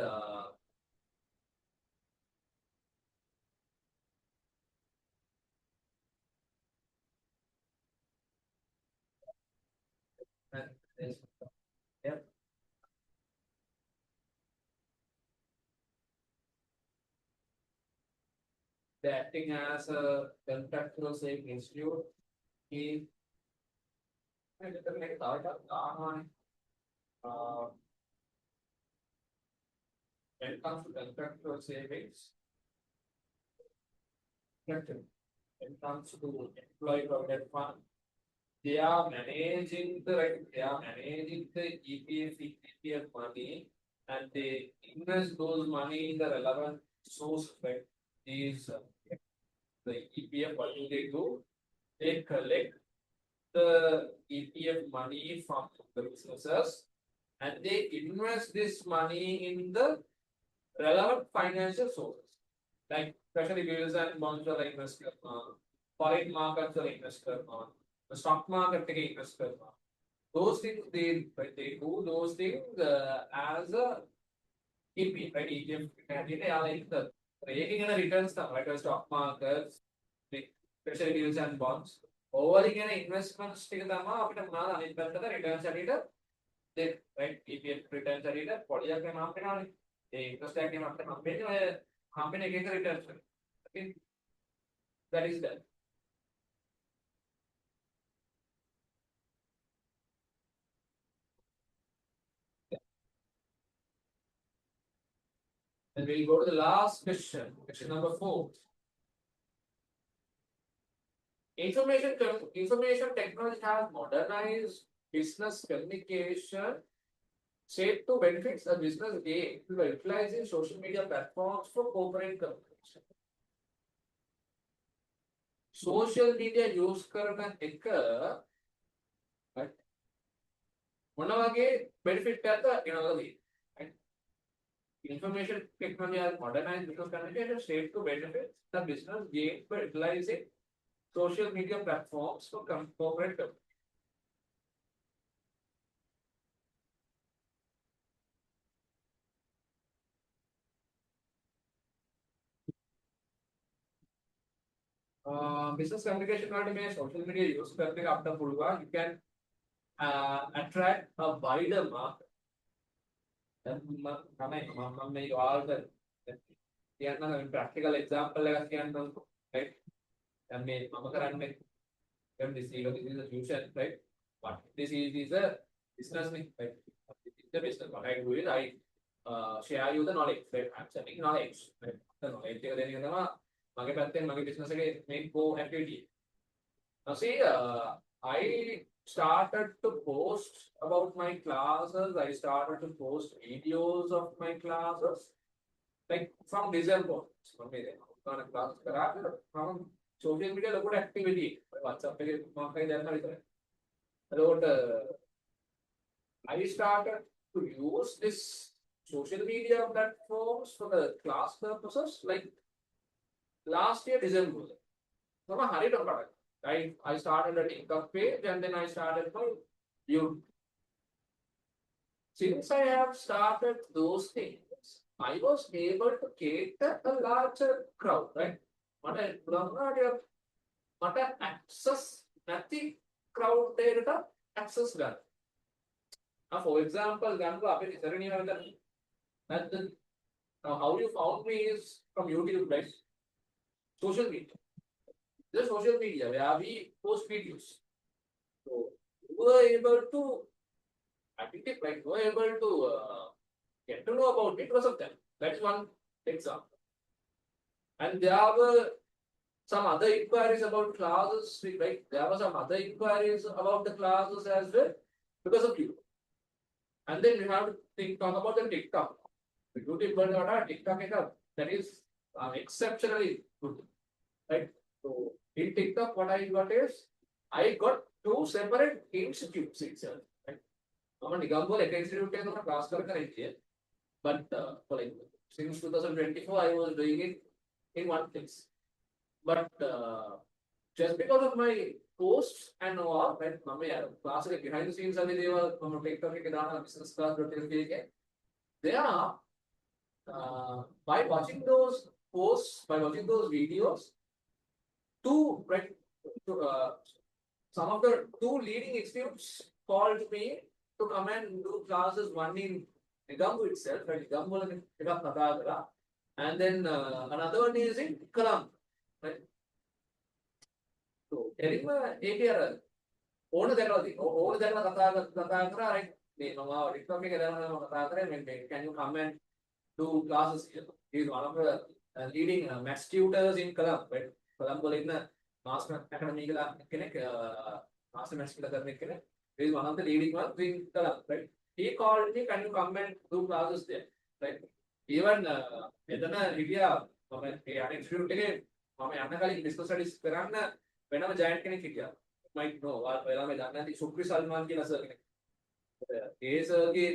Yeah. They are acting as a contractual saving institute. When it comes to contractual savings, when it comes to employee provident fund, they are managing the EPF money, and they invest those money in the relevant source. Right? Is the EPF. What do? They collect the EPF money from the businesses, and they invest this money in the relevant financial sources, like treasury bills and bonds are invested on, foreign markets are invested on, the stock market invested on. Those things they do those things as a EPF, right? EPF are like the taking in the returns, like the stock markets, the treasury bills and bonds. Over again, investments take the amount of money, returns are either then, right? EPF returns are either polyag and company, the interest tag after company again the returns. Okay, that is that. Then we'll go to the last question, question number 4. Information technology has modernized business communication, shaped to benefits a business gain by utilizing social media platforms for corporate communication. Social media use කරන එක මොන වගේ benefit එකක්ද වෙනවද? Information technology has modernized business communication, shaped to benefit the business gain by utilizing social media platforms for corporate communication. Business communication में social media use करने का आपका पूर्वा, you can attract a wider market. practical example right? And this is a tuition, right? But this is a business, right? This is the business. What I do is I share you the knowledge, right? I'm sending knowledge, right? The knowledge mage business make go activity. Now see, I started to post about my classes. I started to post videos of my classes, like from December. From class from social media, look at activity. WhatsApp, I started to use this social media platforms for the class purposes, like last year December. So I started a TikTok page and then I started my YouTube. Since I have started those things, I was able to cater a larger crowd, right? But access nothing crowd data access done. For example, how you found me is from YouTube, right? Social media. The social media where we post videos. So you were able to identify, you were able to get to know about it because of them. That's one example. And there were some other inquiries about classes, right? There were some other inquiries about the classes as well because of you. And then we have to talk about the TikTok. The YouTube TikTok that is exceptionally good, right? So in TikTok, what I got is I got two separate institutes itself. Right? Class but for like since 2024, I was doing it in one place. But just because of my posts and all, right? Class behind the scenes, they were TikTok business class. They are by watching those posts, by watching those videos, right, some of the two leading institutes called me to come and do classes, one in Negombo itself, right? And then another one is in Kalam, right? So, ඕන දැකලා කතා කරා right මේ මම TikTok එකේ දැනගෙන කතා කරේ මේ can you come and do classes here. He is one of the leading maths tutors in Colombo, right? Colombo වල ඉන්න master academy කියලා කෙනෙක් master maths කියලා කරන කෙනෙක්. He is one of the leading ones in Colombo, right? He called me, can you come and do classes there, right? Even එතන හිටියා මම ඒ අර institute එකේ මම යන්න කලින් business studies කරන්න වෙනම giant කෙනෙක් හිටියා. Might know ඔයාලා මේ දන්නේ නැති සුක්‍රි සල්මාන් කියලා සර් කෙනෙක්. ඒ සර්ගේ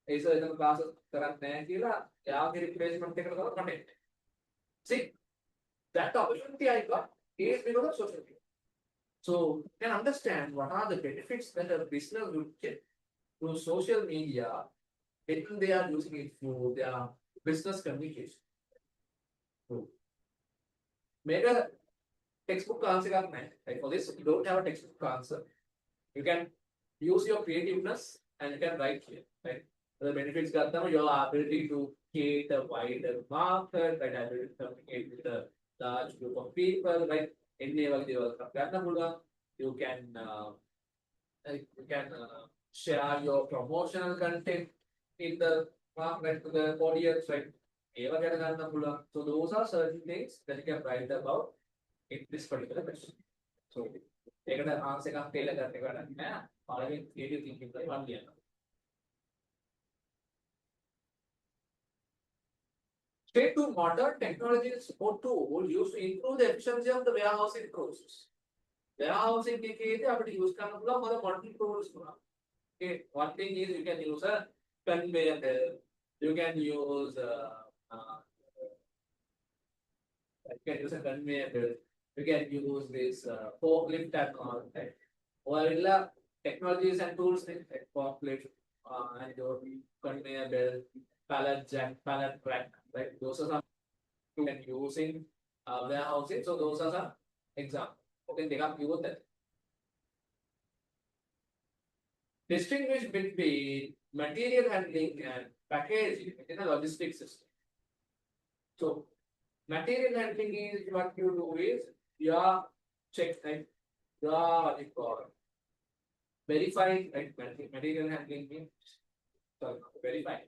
ඒ සර් එතන ක්ලාස් කරන්නේ නැහැ කියලා එයාගේ රිප්ලේස්මන්ට් එකට තමයි මට එන්නේ. See, that opportunity I got is because of social media. So you can understand what are the benefits that a business would get through social media when they are using it for their business communication. So, make a textbook answer. Like for this, you don't have a textbook answer. You can use your creativeness and you can write here. Right? The benefits got them your ability to create a wider market, right? Ability to communicate with a large group of people, right? You can share your promotional content in the market to the audience, right? So those are certain things that you can write about in this particular question. So take an answer of tailor following creative thinking by 1 year. State to modern technologies or tools used to improve the efficiency of the warehousing process. Warehousing use modern tools. Okay, one thing is you can use a conveyor belt, you can use a conveyor belt, you can use this forklift and all that. Or technologies and tools like forklift and your conveyor belt, pallet jack, pallet rack, right? Those are some you can use in warehousing. So those are some examples. Okay, they can use that. Distinguish between material handling and packaging in a logistics system. So Material handling is what you do is you are check, right? You are what you call verifying, right? Material handling means sorry, verifying.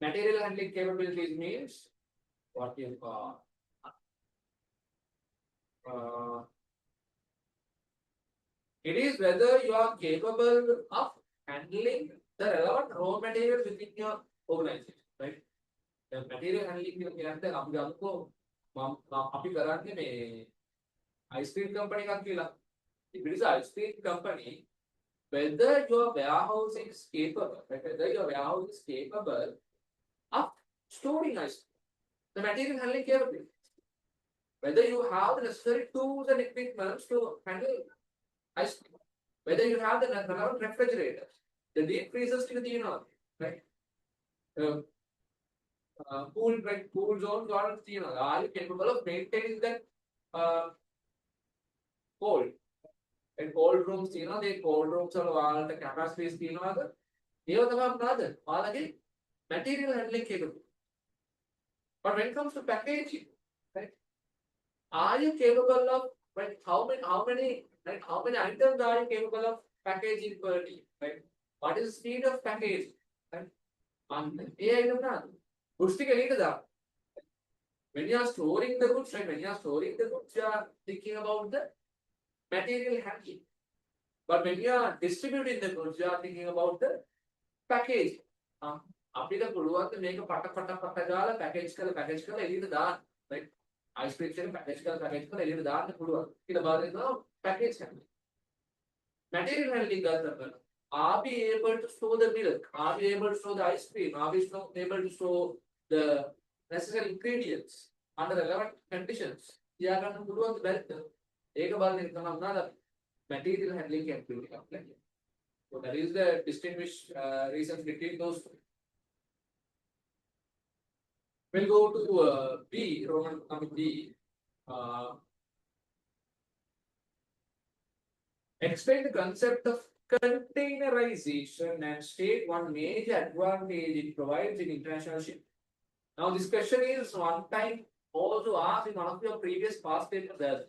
Material handling capabilities means what you call uh, it is whether you are capable of handling the relevant raw materials within your organization, right? The material handling කියන්නේ අපි ගමුකෝ අපි කරන්නේ මේ ice cream company එකක් කියලා. If it is an ice cream company, whether your warehouse is capable, right? Whether your warehouse is capable of storing ice cream, the material handling capability. Whether you have the necessary tools and equipment to handle ice cream, whether you have the relevant refrigerators, the deep freezers to the right? Cool, right? Cool zones or are you capable of maintaining that cold? And cold rooms, they cold rooms or all the capacities, other. Here the other, all again, material handling capable. But when it comes to packaging, right? Are you capable of right? How many items are you capable of packaging per day? Right? What is the speed of packaging? Right? item goods when you are storing the goods, right? When you are storing the goods, you are thinking about the material handling. But when you are distributing the goods, you are thinking about the package. අපිට පුළුවන් මේක පට ගාලා package කරලා එළියට දාන්න, right? ice cream එක package කරලා එළියට දාන්න පුළුවන්. ඊට පස්සේ දෙනවා package handling. Material handling ගත්තම are we able to store the milk? Are we able to store the ice cream? Are we able to store the necessary ingredients under relevant conditions? තියා ගන්න පුළුවන් බැරිද? ඒක බලන එක තමයි මොනවාද? Material handling capability. So that is the distinguished reasons between those two. We'll go to B, Roman number B. Explain the concept of containerization and state one major advantage it provides in international shipping. Now, this question is one time also asked in one of your previous past papers as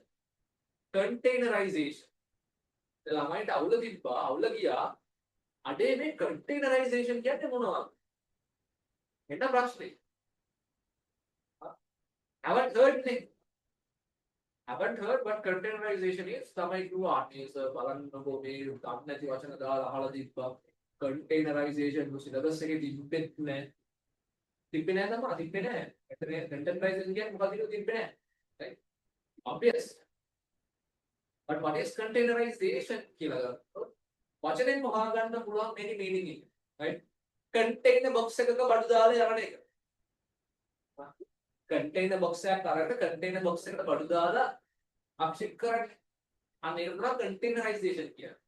containerization. ළමයිට අවුල තිබ්බා අවුල ගියා අඩේ මේ containerization කියන්නේ මොනවද? එන්න ප්‍රශ්නේ. Haven't heard what containerization is. තමයි කිව්වා අනේ සර් බලන්නකෝ මේ දන්නේ නැති වචන දාලා අහලා තිබ්බා. containerization සිලබස් එකේ තිබෙත් නැහැ. තිබ්බේ නැහැ තමයි තිබ්බේ නැහැ. containerization කියන්නේ මොකක්ද කියලා තිබ්බේ නැහැ. Right? Obvious. But what is containerization? වචනෙන් මහා ගන්න පුළුවන් මේකේ meaning එක. Right? Container box එකක බඩු දාලා යවන එක. Container box එකක් අරගෙන container box එකට බඩු දාලා අක්ෂිප් කරන්නේ. අන්න ඒක තමයි containerization කියන්නේ.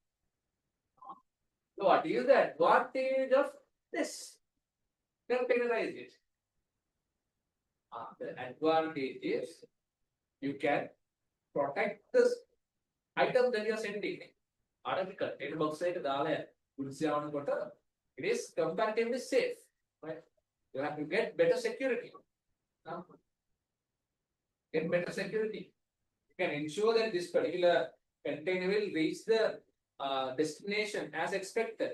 So what is the advantage of this containerization? The advantage is you can protect this item that you are sending. Container box එක දාලා goods යවනකොට it is comparatively safe, right? You have to get better security. Get better security. You can ensure that this particular container will reach the destination as expected.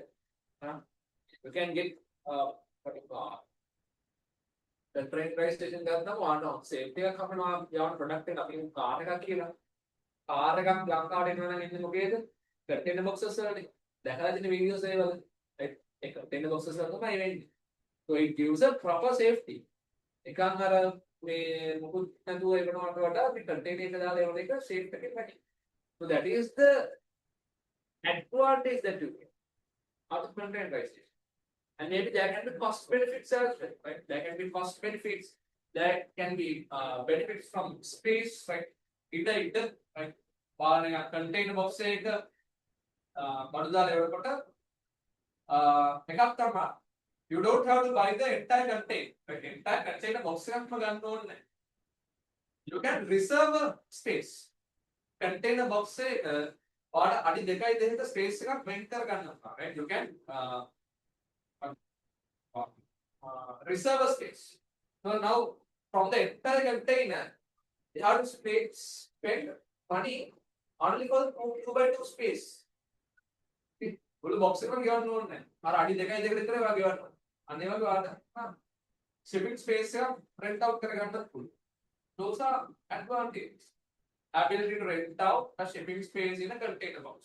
You can get what you call the train price station ගත්තම වාහන safety එකක් අපිනවා යවන product එක අපි car එකක් කියලා. Car එකක් ලංකාවට එනවා නම් එන්නේ මොකේද? container boxes වලනේ. දැකලා තියෙන videos ඒවල. right? ඒ container boxes වල තමයි වෙන්නේ. So it gives a proper safety. එකන් අර මේ මොකුත් නැතුව එවනවට වඩා අපි container එක දාලා එවන එක safe එකකින් වැඩි. So that is the advantage that you get out of containerization. And maybe there can be cost benefits as well, right? There can be cost benefits. There can be benefits from space, right? Either, right? Container box එක බඩු දාලා එවනකොට එකක් තමයි you don't have to buy the entire container. Right? Entire container box එකක්ම ගන්න ඕනේ නැහැ. You can reserve a space. Container box එක ඔයාලා අඩි 2යි 3ක space එකක් වෙන් කර ගන්නවා. Right? You can reserve a space. So now from the entire container, they have to spend money only for the 2x2 space. Full box එකක් ගෙවන්න ඕනේ නැහැ. අර අඩි 2යි 2කට විතර ඒවා ගෙවන්න. අන්න ඒ වගේ වාට shipping space එක rent out කරගන්නත් පුළුවන්. Those are advantages. Ability to rent out a shipping space in a container box.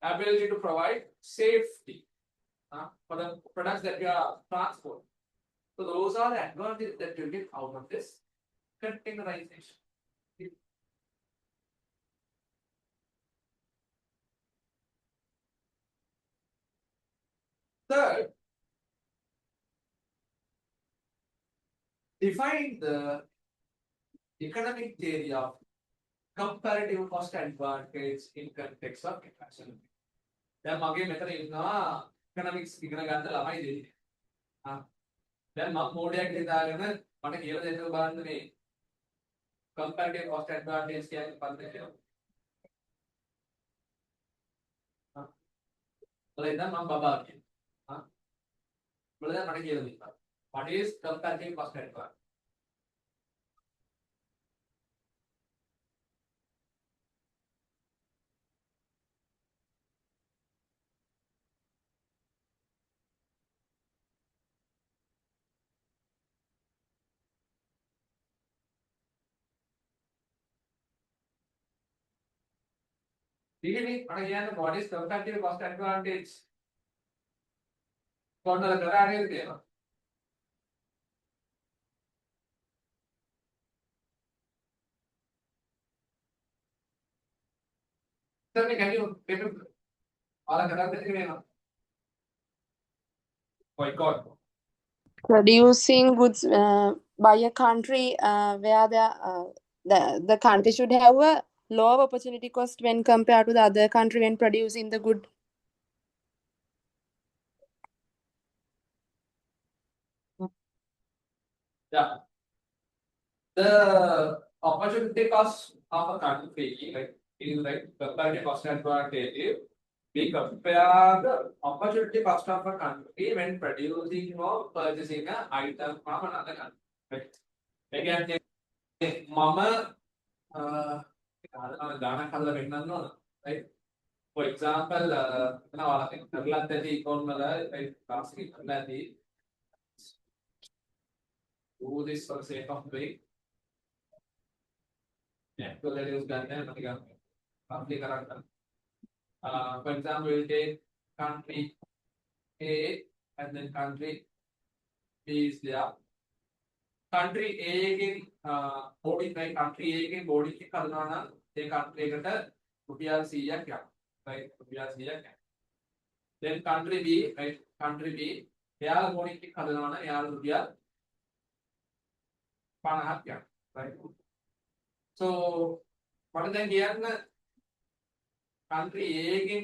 Ability to provide safety for the products that you are transporting. So those are the advantages that you get out of this containerization. Third, define the economic theory of comparative cost advantage in context of capacity. දැන් මගේ මෙතන ඉන්නවා economics ඉගෙන ගන්න ළමයි දෙන්නේ. දැන් මම මොඩයක් හිතාගෙන මට කියලා දෙන්න බලන්න මේ comparative cost advantage කියන්නේ මොකක්ද කියලා. බලන්න මම බබා කියනවා. බලන්න මට කියලා දෙන්න. What is comparative cost advantage? Really, what is comparative cost advantage? කොන්නල කරානේ කියලා. Certainly, can you all කරන්නේ කියලා. Boycott. Producing goods by a country where the country should have a lower opportunity cost when compared to the other country when producing the good. Yeah. The opportunity cost of a country, like is like comparative cost advantage. We compare the opportunity cost of a country when producing or purchasing an item from another country. Right? Again, mama ගානක් හදලා පෙන්නන්න ඕන. Right? For example, ඔයාලා කරලා ඇති econ වල class එක කරලා ඇති do this for the sake of doing. Yeah, so let us done there. Public character. For example, we'll take country A and then country B is there. Country A again, body like country A again body ki karana they country eකට රුපියල් 100ක් යනවා. Right? රුපියල් 100ක් යනවා. Then country B, right? Country B එයාලා body ki හදනවා නම් එයාලා රුපියල් 50ක් යනවා. Right? So මට දැන් කියන්න country A එකෙන්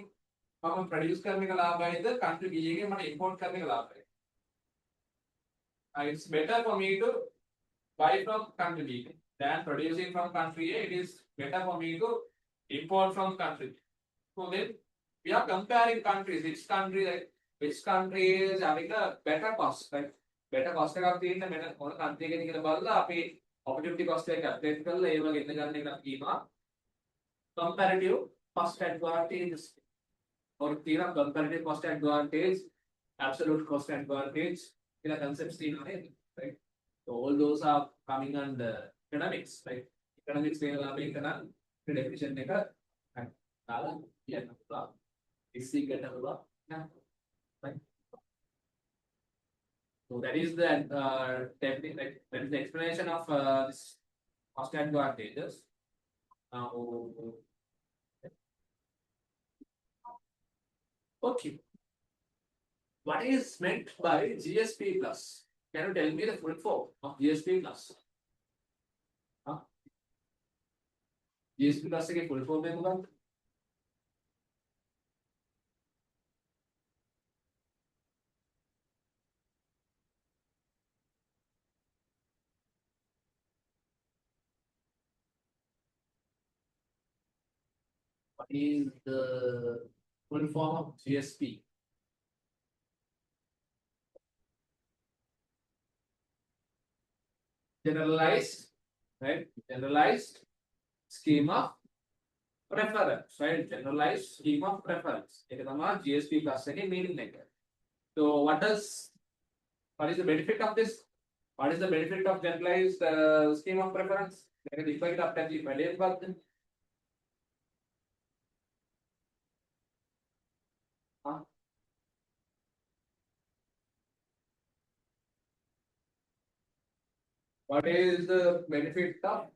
මම produce කරන එක ලාභයිද country B එකෙන් මට import කරන එක ලාභයිද? It's better for me to buy from country B than producing from country A. It is better for me to import from country B. So then we are comparing countries. Which country is having a better cost, right? Better cost එකක් තියෙන වෙන මොන country එකද කියලා බලලා අපි opportunity cost එක calculate කරලා ඒව ගෙන්න ගන්න එක අපි කියනවා comparative cost advantage. Or තියෙනවා comparative cost advantage, absolute cost advantage කියලා concepts තියෙනවා නේද? Right? So all those are coming under economics, right? Economics වල අපි කරන definition එක දාලා කියන්න පුළුවන්. ඉස්සි ගන්න පුළුවන්. Right? So that is the technique, that is the explanation of this cost advantages. Okay. What is meant by GSP plus? Can you tell me the full form of GSP plus? GSP plus के full form है मुझे? What is the full form of GSP? generalized, right? Generalized scheme of preference, right? Generalized scheme of preference. It is a GSP plus any meaning like that. So what is the benefit of this? What is the benefit of generalized scheme of preference? What is the benefit of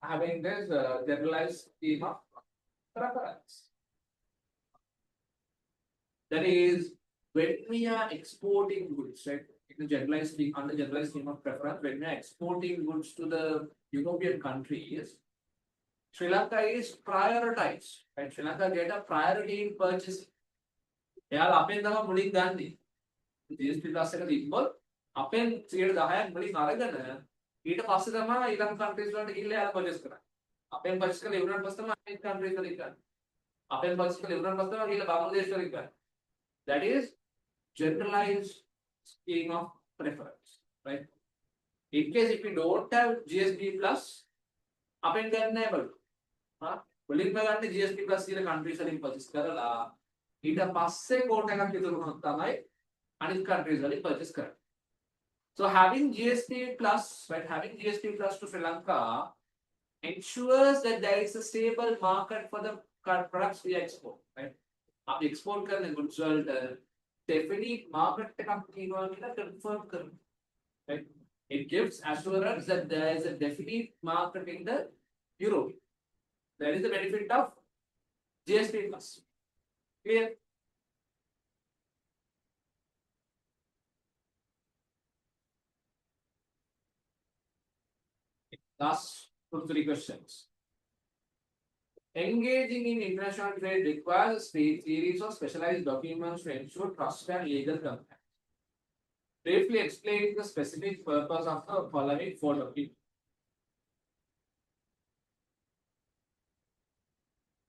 having this generalized scheme of preference? That is, when we are exporting goods, right? In the generalized scheme, under generalized scheme of preference, when we are exporting goods to the European countries, Sri Lanka is prioritized, right? Sri Lanka get a priority in purchasing. එයාලා අපෙන් තමයි මුලින් ගන්නේ. GSP plus එක තිබ්බොත් අපෙන් 10%ක් මුලින් අරගෙන ඊට පස්සේ තමයි ඊළඟ countries වලට ගිහිල්ලා එයාලා purchase කරන්නේ. අපෙන් purchase කරලා ඉවරනට පස්සේ තමයි අනිත් countries වලින් ගන්නේ. අපෙන් purchase කරලා ඉවරනට පස්සේ තමයි ගිහිල්ලා බංග්ලාදේශ වලින් ගන්නේ. That is generalized scheme of preference, right? In case if we don't have GSP plus, අපෙන් ගන්න නැහැ බලන්න. මුලින්ම ගන්න GSP plus කියන countries වලින් purchase කරලා ඊට පස්සේ quota එකක් ඉතුරු වුණොත් තමයි අනිත් countries වලින් purchase කරන්නේ. So having GSP plus, right? Having GSP plus to Sri Lanka ensures that there is a stable market for the products we export, right? आप export करने goods वलට definite market එකක් තියෙනවා කියලා confirm කරනවා, right? It gives assurance that there is a definite market in the Europe. That is the benefit of GSP plus. Clear? Last 2-3 questions. Engaging in international trade requires a series of specialized documents to ensure trust and legal compliance. Briefly explain the specific purpose of the following 4 documents.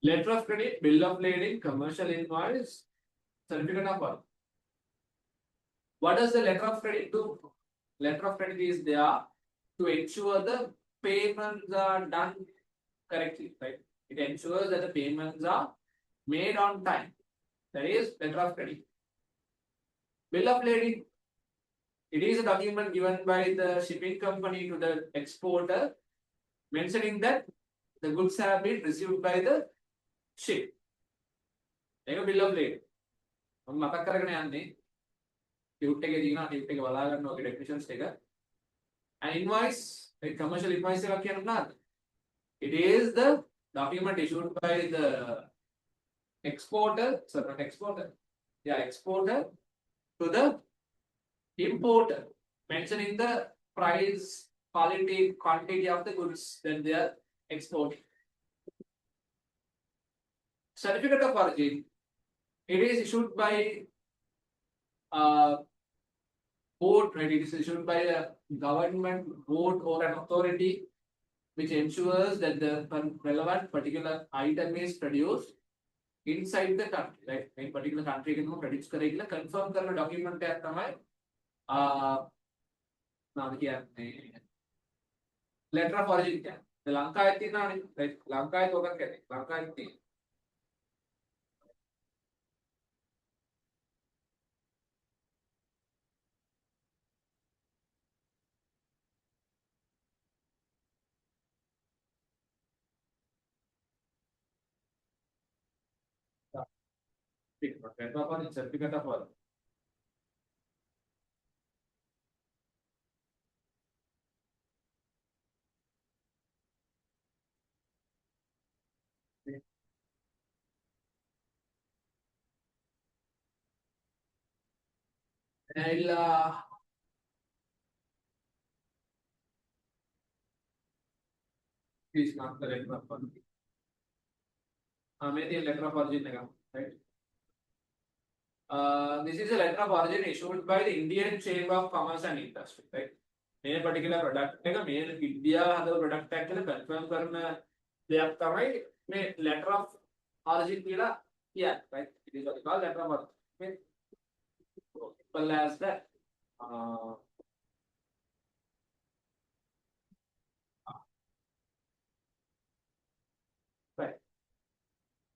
Letter of credit, bill of lading, commercial invoice, certificate of work. What does the letter of credit do? Letter of credit is there to ensure the payments are done correctly, right? It ensures that the payments are made on time. That is letter of credit. Bill of lading. It is a document given by the shipping company to the exporter mentioning that the goods have been received by the ship. Take a bill of lading. I'm not going to take a definitions. An invoice, a commercial invoice, it is the document issued by the exporter, sorry, not exporter, yeah, exporter to the importer, mentioning the price, quality, quantity of the goods that they are exporting. Certificate of origin, it is issued by board, right? It is issued by a government board or an authority which ensures that the relevant particular item is produced inside the country, right? In particular country can produce correctly, confirm the document at letter of origin. The Lanka right? Lanka is over Lanka is certificate of origin. Please mark the letter of origin. Maybe letter of origin, right? This is a letter of origin issued by the Indian Chamber of Commerce and Industry, right? Main particular product, main India has a product actually confirm karna දෙයක් තමයි මේ letter of origin කියලා කියන්නේ, right? It is what we call letter of origin. Okay? Simple as that.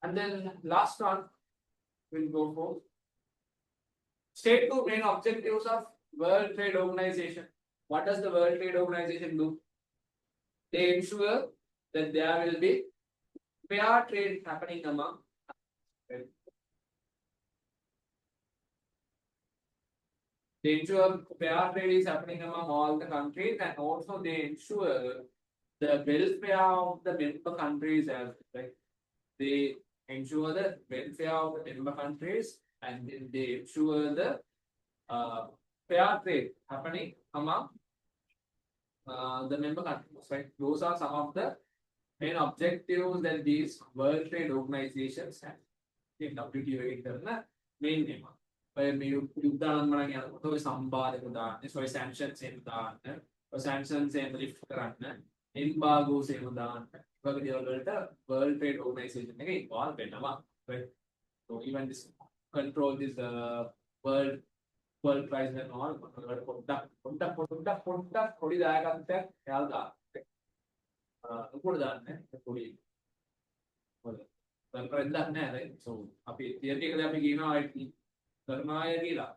And then last one we'll go for state two main objectives of World Trade Organization. What does the World Trade Organization do? They ensure that there will be fair trade happening among they ensure fair trade is happening among all the countries, and also they ensure the welfare of the member countries as well, right? They ensure the welfare of the member countries, and then they ensure the fair trade happening among the member countries, right? Those are some of the main objectives that these World Trade Organizations have. In WTO කරන main name. ඔය මේ යුද්ධානන් මරණ යනකොට ඔය සම්බාධක දාන්න, ඔය sanctions එහෙම දාන්න, ඔය sanctions එහෙම lift කරන්න, embargoes එහෙම දාන්න. වගේ දේවල් වලට World Trade Organization එක involve වෙනවා. Right? So even this control this world price and all පොඩ්ඩක් පොඩි දායකත්වයක් එයාලා දාන්න. උඩ දාන්න පොඩි කරලා නැහැ right so අපි theory එකද අපි කියනවා IT කරනාය කියලා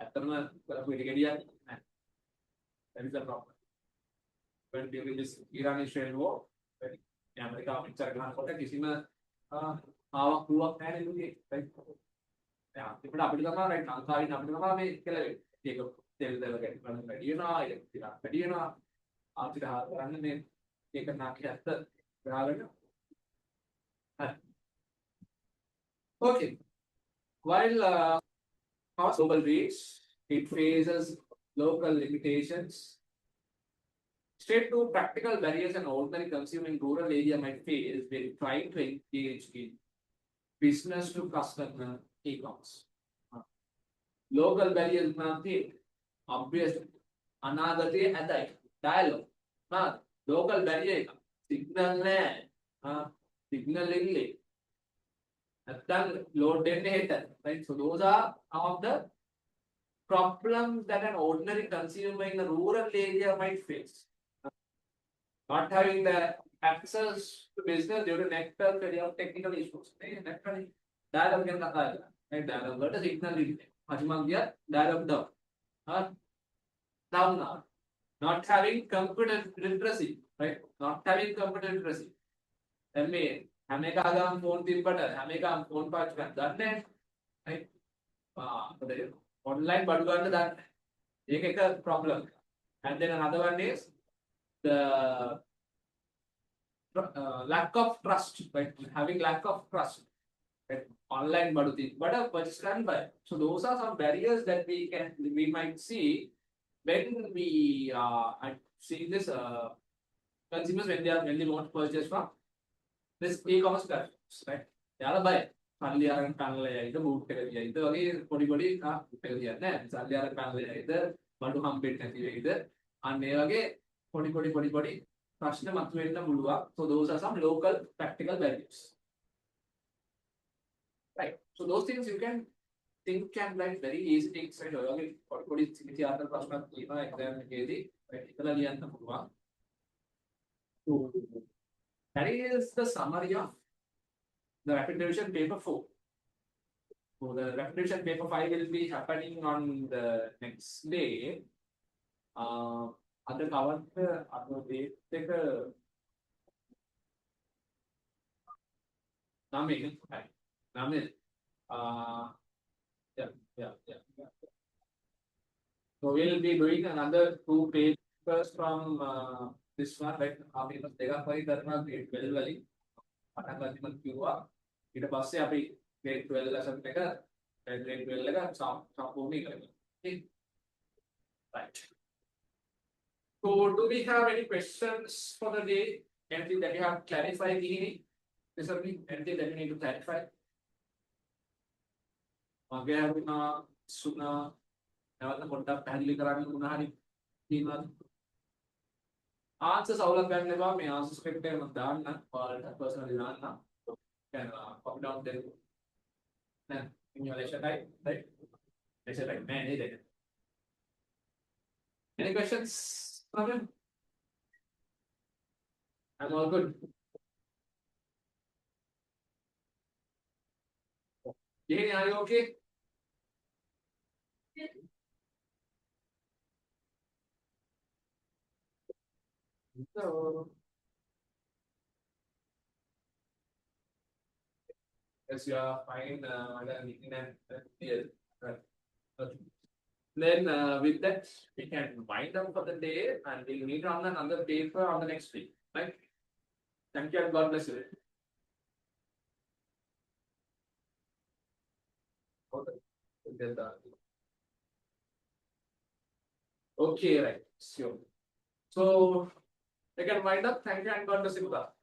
ඇත්තම කරපු එක ගෙඩියක් නැහැ that is the problem when during this Iran-Israel war ඇමරිකාව මෙච්චර ගහනකොට කිසිම ආවක් පුවක් නැහැ නේද right අපිට තමයි right ලංකාවේ අපිට තමයි මේ කියලා වෙන්නේ ඒක තෙල් දල ගැටි වැඩි වෙනවා ඒක ටිකක් වැඩි වෙනවා ආර්ථික කරන්නේ මේ ඒක නාකිය ඇත්ත ගහගෙන okay. While global reach, it faces local limitations. Straight to practical barriers an ordinary consumer in rural area might face when trying to engage in business to customer e-commerce. Local barriers nothing obvious anagate adai dialogue. Local barrier signal signal ille load data, right? So those are some of the problems that an ordinary consumer in a rural area might face. Not having the access to business due to network or technical issues. Dialogue can right? Dialogue got a signal dialogue down. Down. Not having computer literacy, right? Not having computer literacy. හැම එකම phone තිබ්බට හැම එකම phone පාවිච්චි කරන්න දන්නේ නැහැ right online බඩු ගන්න දන්නේ ඒක එක problem and then another one is the lack of trust right having lack of trust right online බඩු තිබ්බට purchase කරන්න බෑ so those are some barriers that we might see when we see this consumers when they want to purchase from this e-commerce platforms, right? याला bye සල්ලි අරන් පැනලා යයිද boot එක දියයිද වගේ පොඩි එක දියන්නේ නැහැ. සල්ලි අරන් පැනලා යයිද බඩු හම්බෙන්නේ නැති වෙයිද? අන්න ඒ වගේ පොඩි ප්‍රශ්න මතුවෙන්න පුළුවන්. So those are some local practical barriers. Right. So those things you can think can like very easy things right? ඔය වගේ පොඩි සිටි ආතර ප්‍රශ්නක් තියෙනවා exam එකේදී. right? ඉතලා ලියන්න පුළුවන්. So that is the summary of the rapid revision paper 4. So the rapid revision paper 5 will be happening on the next day. Other cover other date take a Namil. Yeah. So we'll be doing another 2 papers from this one right අපි දෙකක් වගේ කරනවා grade 12 වලින් පටන් ගන්න කිව්වා ඊට පස්සේ අපි grade 12 lesson එක grade 12 එක සම්පූර්ණ කරගන්නවා okay right so do we have any questions for the day anything that you have clarified anything that you need to clarify මගේ හරිනා සුනා නැවත පොඩ්ඩක් පැහැදිලි කරන්න උනා හරි තියෙනවා answers අවුලක් ගන්න එපා මේ answer script එක මම දාන්න ඔයාලට personally දාන්න can copy down there now in your lecture type right lecture type man nේද any questions problem I'm all good Jane, are you okay? So, yes, you are fine. Yeah. Right. Okay. Then with that, we can wind up for the day and we'll meet on another paper on the next week. Right? Thank you and God bless you. Okay, right. Sure. So, we can wind up. Thank you and God bless you.